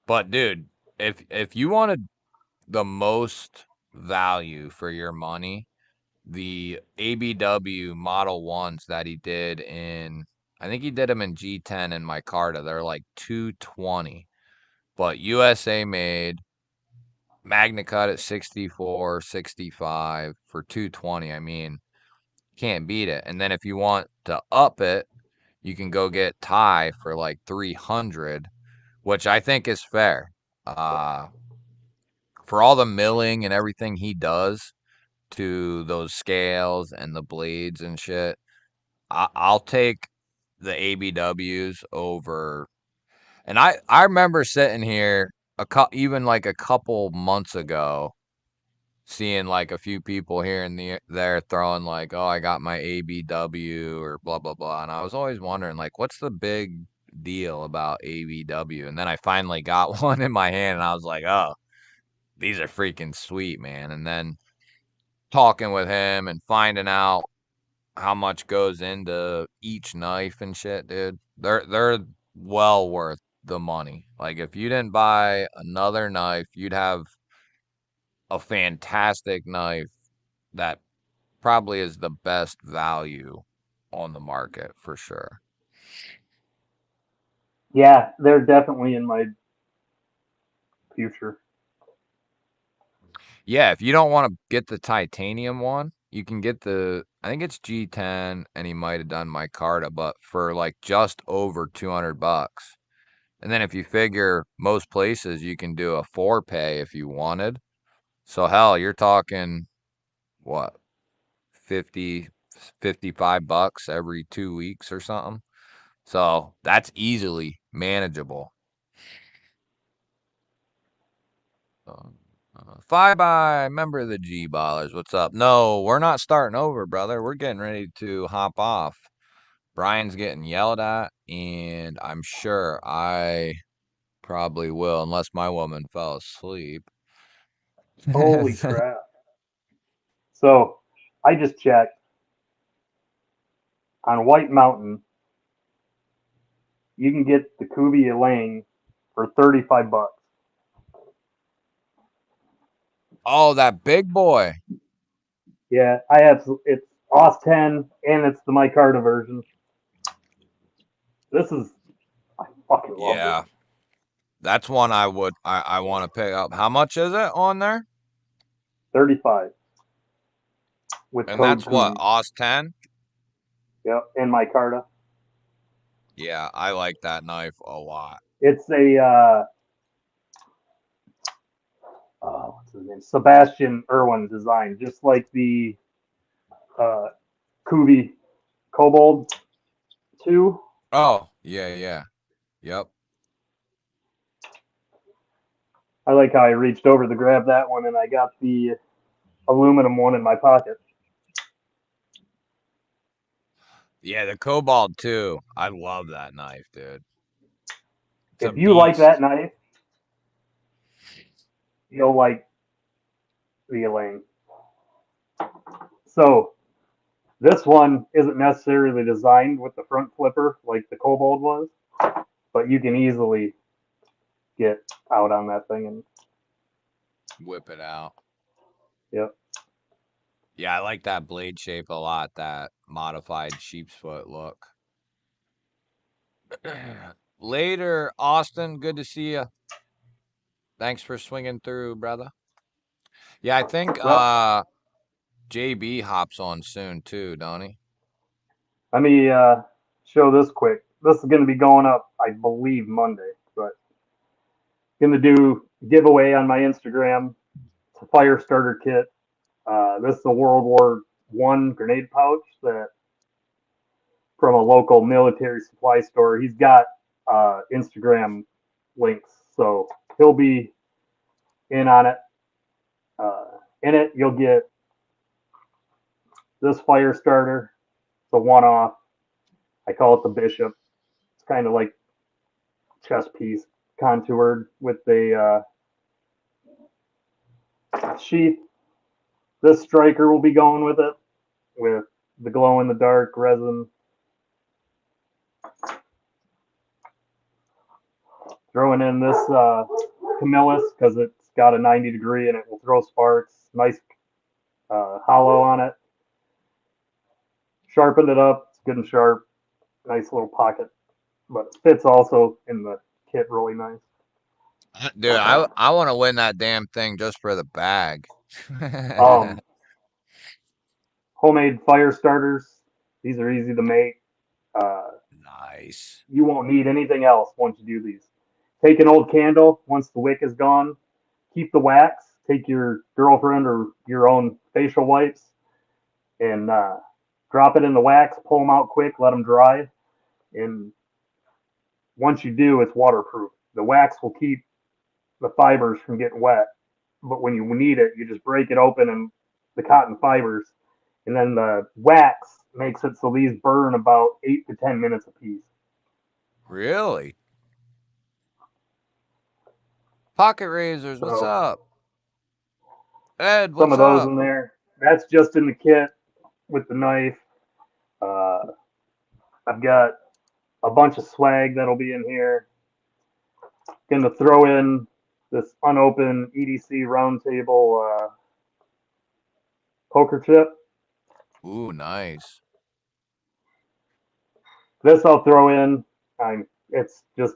But dude, if you wanted the most value for your money, the ABW Model 1s that he did I think he did them in G10 and micarta. They're like 220, but USA made, Magna Cut at 64, 65 for 220. I mean, can't beat it. And then if you want to up it, you can go get Ty for like 300, which I think is fair. Uh, for all the milling and everything he does to those scales and the blades and shit, I'll take the ABWs over. And I remember sitting here even like a couple months ago, seeing like a few people here and there throwing like, "Oh, I got my ABW," or blah blah blah, and I was always wondering like, what's the big deal about ABW? And then I finally got one in my hand, and I was like, "Oh, these are freaking sweet, man!" And then talking with him and finding out how much goes into each knife and shit, dude. They're well worth the money. Like if you didn't buy another knife, you'd have a fantastic knife that probably is the best value on the market for sure. Yeah, they're definitely in my future. Yeah, if you don't want to get the titanium one, you can get I think it's G10 and he might have done micarta, but for like just over 200 bucks. And then if you figure most places you can do a 4-pay if you wanted. So hell, you're talking what, 50, 55 bucks every 2 weeks or something. So that's easily manageable. Um, Five by member of the G Ballers. What's up? No, we're not starting over, brother. We're getting ready to hop off. Brian's getting yelled at, and I'm sure I probably will, unless my woman fell asleep. Holy crap! So I just checked on White Mountain. You can get the Kubi Elaine for 35 bucks. Oh, that big boy. Yeah, I have it's OS 10 and it's the micarta version. This is I fucking love this. Yeah, that's one I want to pick up. How much is it on there? 35 with And code that's what, Kubi. OS 10? Yep, and micarta. Yeah, I like that knife a lot. It's a what's his name? Sebastian Irwin design, just like the uh, Kubi Kobold 2. Oh, yeah, yeah. Yep. I like how I reached over to grab that one and I got the aluminum one in my pocket. Yeah, the Cobalt 2. I love that knife, dude. It's a If you like that beast. knife, you'll like the Elaine. So this one isn't necessarily designed with the front flipper like the Cobalt was, but you can easily get out on that thing and Whip it out. yep. Yeah, I like that blade shape a lot, that modified sheep's foot look. Later, Austin. Good to see you. Thanks for swinging through, brother. Yeah, I think Well, JB hops on soon too, don't he? let me show this quick. This is going to be going up, I believe, Monday, but going to do giveaway on my Instagram. It's a fire starter kit. This is a World War One grenade pouch that from a local military supply store. He's got Instagram links, so he'll be in on it. In it, you'll get this fire starter. It's a one-off. I call it the Bishop. It's kind of like chess piece contoured with a sheath. This striker will be going with it, with the glow in the dark resin. Throwing in this Camillus because it's got a 90-degree and it will throw sparks. Nice hollow on it. Sharpened it up. It's good and sharp. Nice little pocket, but it fits also in the kit really nice. Dude, I want to win that damn thing just for the bag. Um, homemade fire starters. These are easy to make. Uh, Nice. you won't need anything else once you do these. Take an old candle once the wick is gone. Keep the wax. Take your girlfriend or your own facial wipes and drop it in the wax. Pull them out quick. Let them dry. And once you do, it's waterproof. The wax will keep the fibers from getting wet. But when you need it, you just break it open and the cotton fibers, and then the wax makes it so these burn about 8 to 10 minutes a piece. Really? Pocket razors, what's So up? Ed, some what's of those up? in there. That's just in the kit with the knife. Uh, I've got a bunch of swag that'll be in here. Going to throw in this unopened EDC roundtable poker chip. Ooh, nice. This I'll throw in. It's just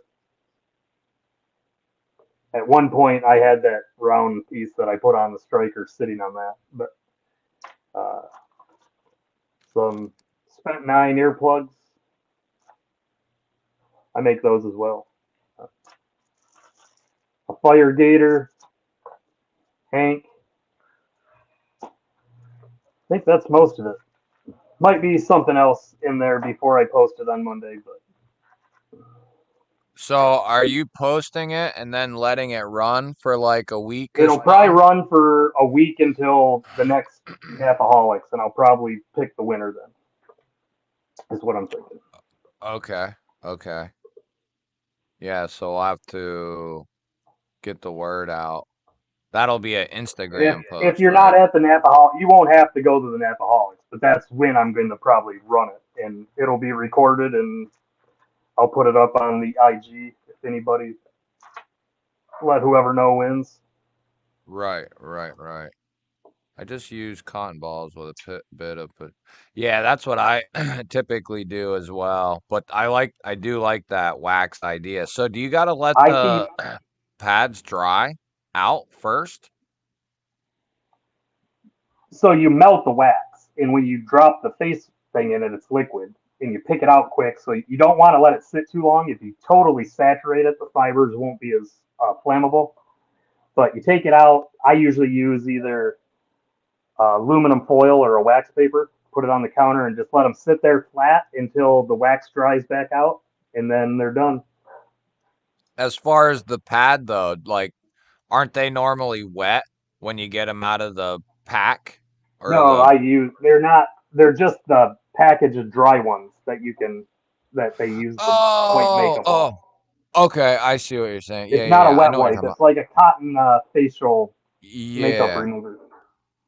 at one point I had that round piece that I put on the striker sitting on that, but uh, some spent nine earplugs. I make those as well. A fire gator, Hank. I think that's most of it. Might be something else in there before I post it on Monday, but So, are you posting it and then letting it run for like a week or it'll probably something? run for a week until the next Napaholics, and I'll probably pick the winner then. Is what I'm thinking. Okay. Okay. Yeah, so I'll have to get the word out. That'll be an If Instagram if post, you're not right? at the Napaholics, you won't have to go to the Napaholics, but that's when I'm going to probably run it, and it'll be recorded, and I'll put it up on the IG if anybody let whoever know wins. Right, right, right. I just use cotton balls with a bit of yeah, that's what I typically do as well. But I do like that wax idea. So do you got to let I the keep pads dry out first? so you melt the wax, and when you drop the face thing in it, it's liquid, and you pick it out quick. So you don't want to let it sit too long. If you totally saturate it, the fibers won't be as flammable. But you take it out. I usually use either aluminum foil or a wax paper, put it on the counter, and just let them sit there flat until the wax dries back out, and then they're done. As far as the pad though, like aren't they normally wet when you get them out of the pack or No, the they're not, they're just the package of dry ones that they use the white Oh, makeup off. okay. I see what you're saying. It's Yeah, not a I wet know what you're wipe. talking It's about. like a cotton facial makeup Yeah. remover.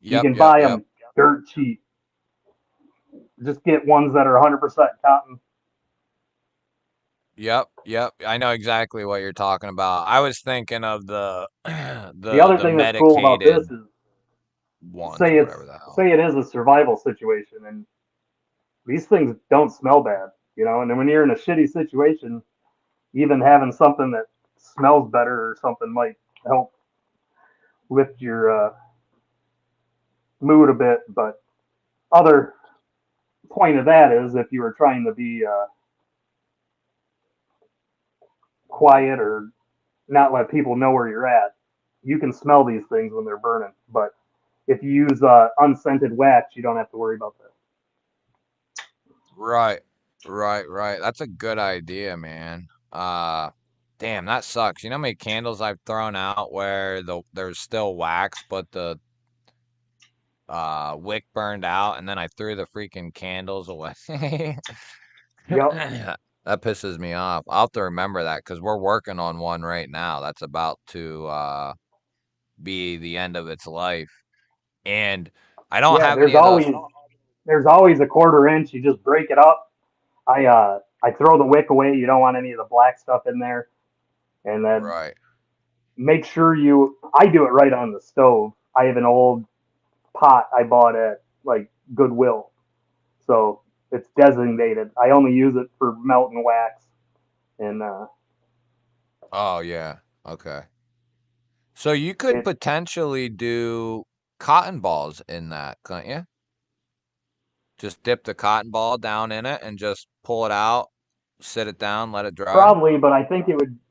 You Yep, can yep, buy yep. them dirt cheap. Just get ones that are 100% cotton. Yep. I know exactly what you're talking about. I was thinking of the The other the thing that's cool about medicated this is ones or whatever the hell. say it is a survival situation, and these things don't smell bad, And then when you're in a shitty situation, even having something that smells better or something might help lift your mood a bit. But other point of that is if you were trying to be quiet or not let people know where you're at, you can smell these things when they're burning. But if you use unscented wax, you don't have to worry about that. Right. That's a good idea, man. Damn, that sucks. You know how many candles I've thrown out where there's still wax, but the wick burned out, and then I threw the freaking candles away. Yep. That pisses me off. I'll have to remember that because we're working on one right now that's about to be the end of its life. And I don't Yeah, have any of those. there's always a 1/4 inch. You just break it up. I throw the wick away. You don't want any of the black stuff in there. And then Right. make sure I do it right on the stove. I have an old pot I bought at like Goodwill. So it's designated. I only use it for melting wax. And Oh, yeah. Okay. So you could it potentially do cotton balls in that, couldn't you? Just dip the cotton ball down in it and just pull it out, sit it down, let it dry. probably, but I think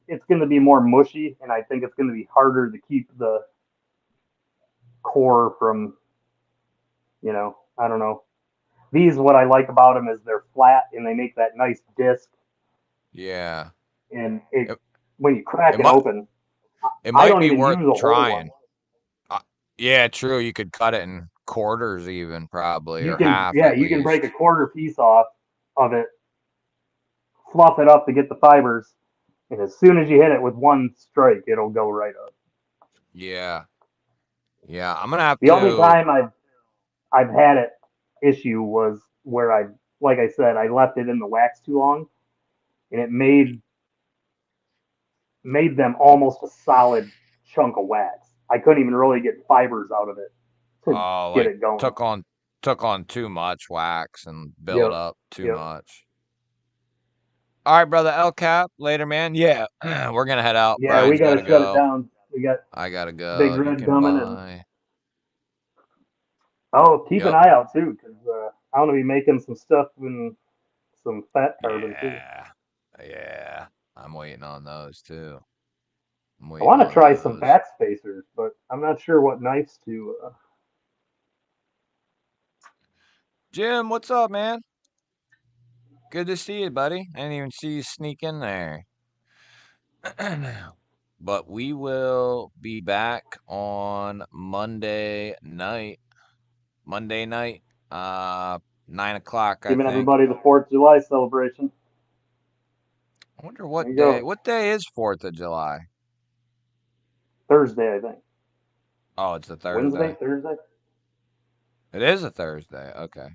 it's going to be more mushy, and I think it's going to be harder to keep the core from, I don't know. These, what I like about them is they're flat and they make that nice disc. Yeah. And It, when you crack it it might open, it I might don't be even worth use a whole one. trying. Yeah, true. You could cut it in quarters even probably or half Yeah, at you can break a least. 1/4 piece off of it, fluff it up to get the fibers, and as soon as you hit it with one strike, it'll go right up. Yeah. Yeah, I'm gonna have The only to. time I've had it issue was where like I said, I left it in the wax too long, and it made them almost a solid chunk of wax. I couldn't even really get fibers out of it to Oh, get like it going. took on too much wax and built Yep, up too yep. much. All right, brother El Cap. Later, man. Yeah, we're gonna head out. Yeah, we Brian's got gotta to shut it go. down. We got I gotta Big go. You Red can coming, and buy. keep an Yep. eye out too, because I'm gonna be making some stuff and some fat carbon too. Yeah. Yeah. I'm waiting on those too. I'm I waiting want to on try some those. back spacers, but I'm not sure what knives to. Jim, what's up, man? Good to see you, buddy. I didn't even see you sneak in there. But we will be back on Monday night. Monday night, 9 o'clock, I Giving think. everybody the 4th of July celebration. I wonder There what you day. go. What day is 4th of July? Thursday, I think. Oh, it's a Wednesday, Thursday. Thursday. It is a Thursday. Okay.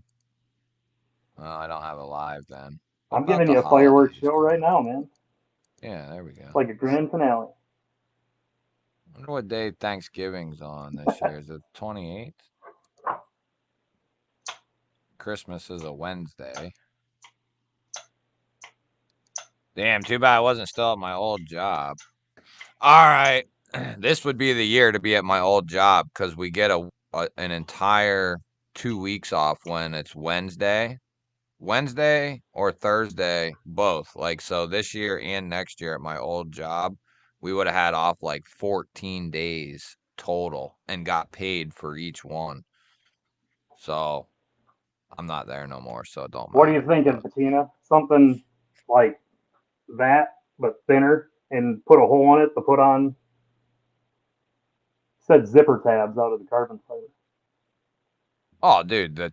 Well, I don't have a live then. What I'm about giving the you a fireworks holidays show right coming? now, man. Yeah, there we It's go. like a grand finale. I wonder what day Thanksgiving's on this year. Is it 28th? Christmas is a Wednesday. Damn, too bad I wasn't still at my old job. All right. This would be the year to be at my old job because we get an entire 2 weeks off when it's Wednesday or Thursday, both. Like, so this year and next year at my old job, we would have had off like 14 days total and got paid for each one. So I'm not there no more, so it don't What are you matter. thinking, But Patina? Something like that, but thinner, and put a hole in it to put on. Said zipper tabs out of the carbon fiber. oh, dude, the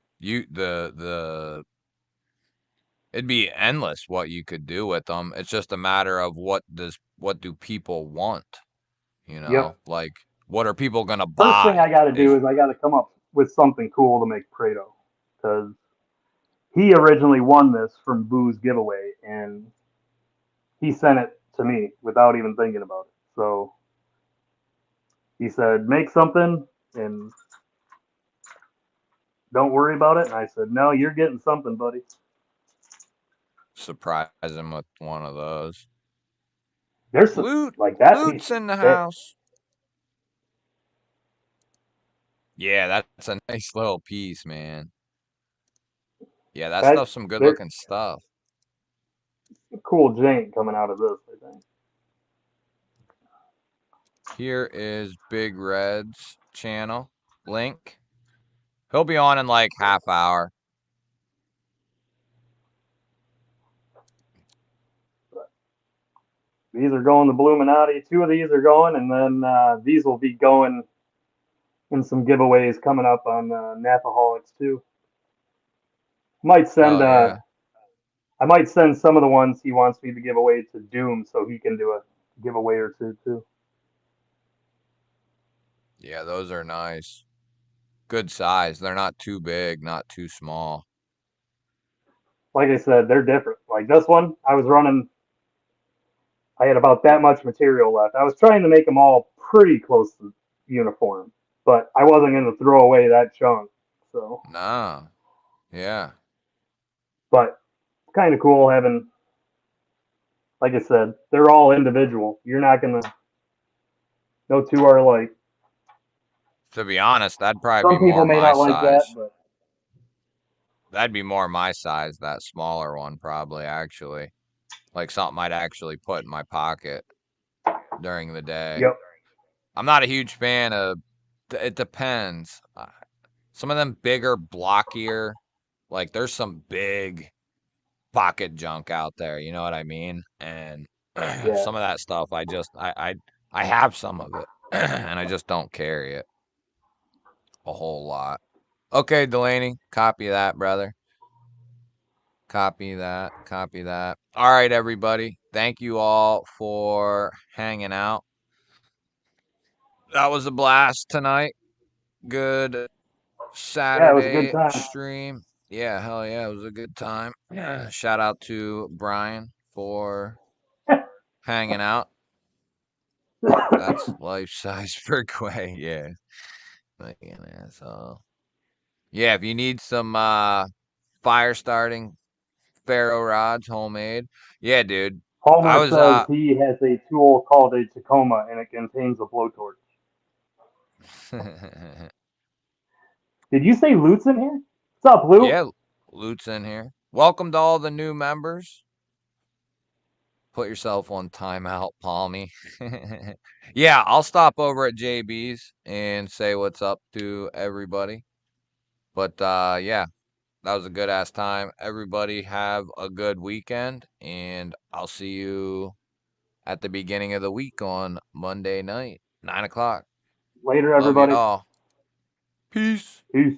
it'd be endless what you could do with them. It's just a matter of what do people want, you know? Yep. Like, what are people gonna First thing buy? I got to do If is I got to come up with something cool to make Prado, because he originally won this from Boo's giveaway, and he sent it to me without even thinking about it. So he said, make something and don't worry about it. And I said, no, you're getting something, buddy. surprise him with one of those. There's some, like that piece Loot's is in the thick. house. Yeah, that's a nice little piece, man. Yeah, that That, stuff's some good there's looking stuff. a cool jank coming out of this, I think. Here is Big Red's channel link. He'll be on in like half hour. These are going to Bluminati. 2 of these are going, and then these will be going in some giveaways coming up on Napaholics too. Might send Hell yeah. I might send some of the ones he wants me to give away to Doom so he can do a giveaway or two too. Yeah, those are nice. Good size. They're not too big, not too small. Like I said, they're different. Like this one, I had about that much material left. I was trying to make them all pretty close to uniform, but I wasn't going to throw away that chunk. So, Nah. Yeah. but it's kind of cool having, like I said, they're all individual. You're not going to, no two are alike. To be honest, that'd probably Some be more people may my not like that, size. but That'd be more my size, that smaller one, probably, actually. Like something I'd actually put in my pocket during the day. yep. I'm not a huge fan of, it depends. Some of them bigger, blockier, like there's some big pocket junk out there, you know what I mean? And Yeah. some of that stuff, I have some of it, and I just don't carry it a whole lot. Okay, Delaney, copy that, brother. Copy that. Copy that. All right, everybody. Thank you all for hanging out. That was a blast tonight. Good Yeah, it was a good Saturday time. stream. Yeah, hell yeah, it was a good time. Yeah. Shout out to Brian for hanging out. That's life size for Quay. Yeah. Like an asshole. Yeah, if you need some fire starting ferro rods homemade. Yeah, dude. I Homer was says he has a tool called a Tacoma and it contains a blowtorch. Did you say Loot's in here? What's up, Loot? Yeah, Loot's in here. Welcome to all the new members. Put yourself on timeout, Palmy. Yeah, I'll stop over at JB's and say what's up to everybody. But yeah, that was a good ass time. Everybody have a good weekend, and I'll see you at the beginning of the week on Monday night, 9 o'clock. Later, Love everybody. y'all. Peace. Peace.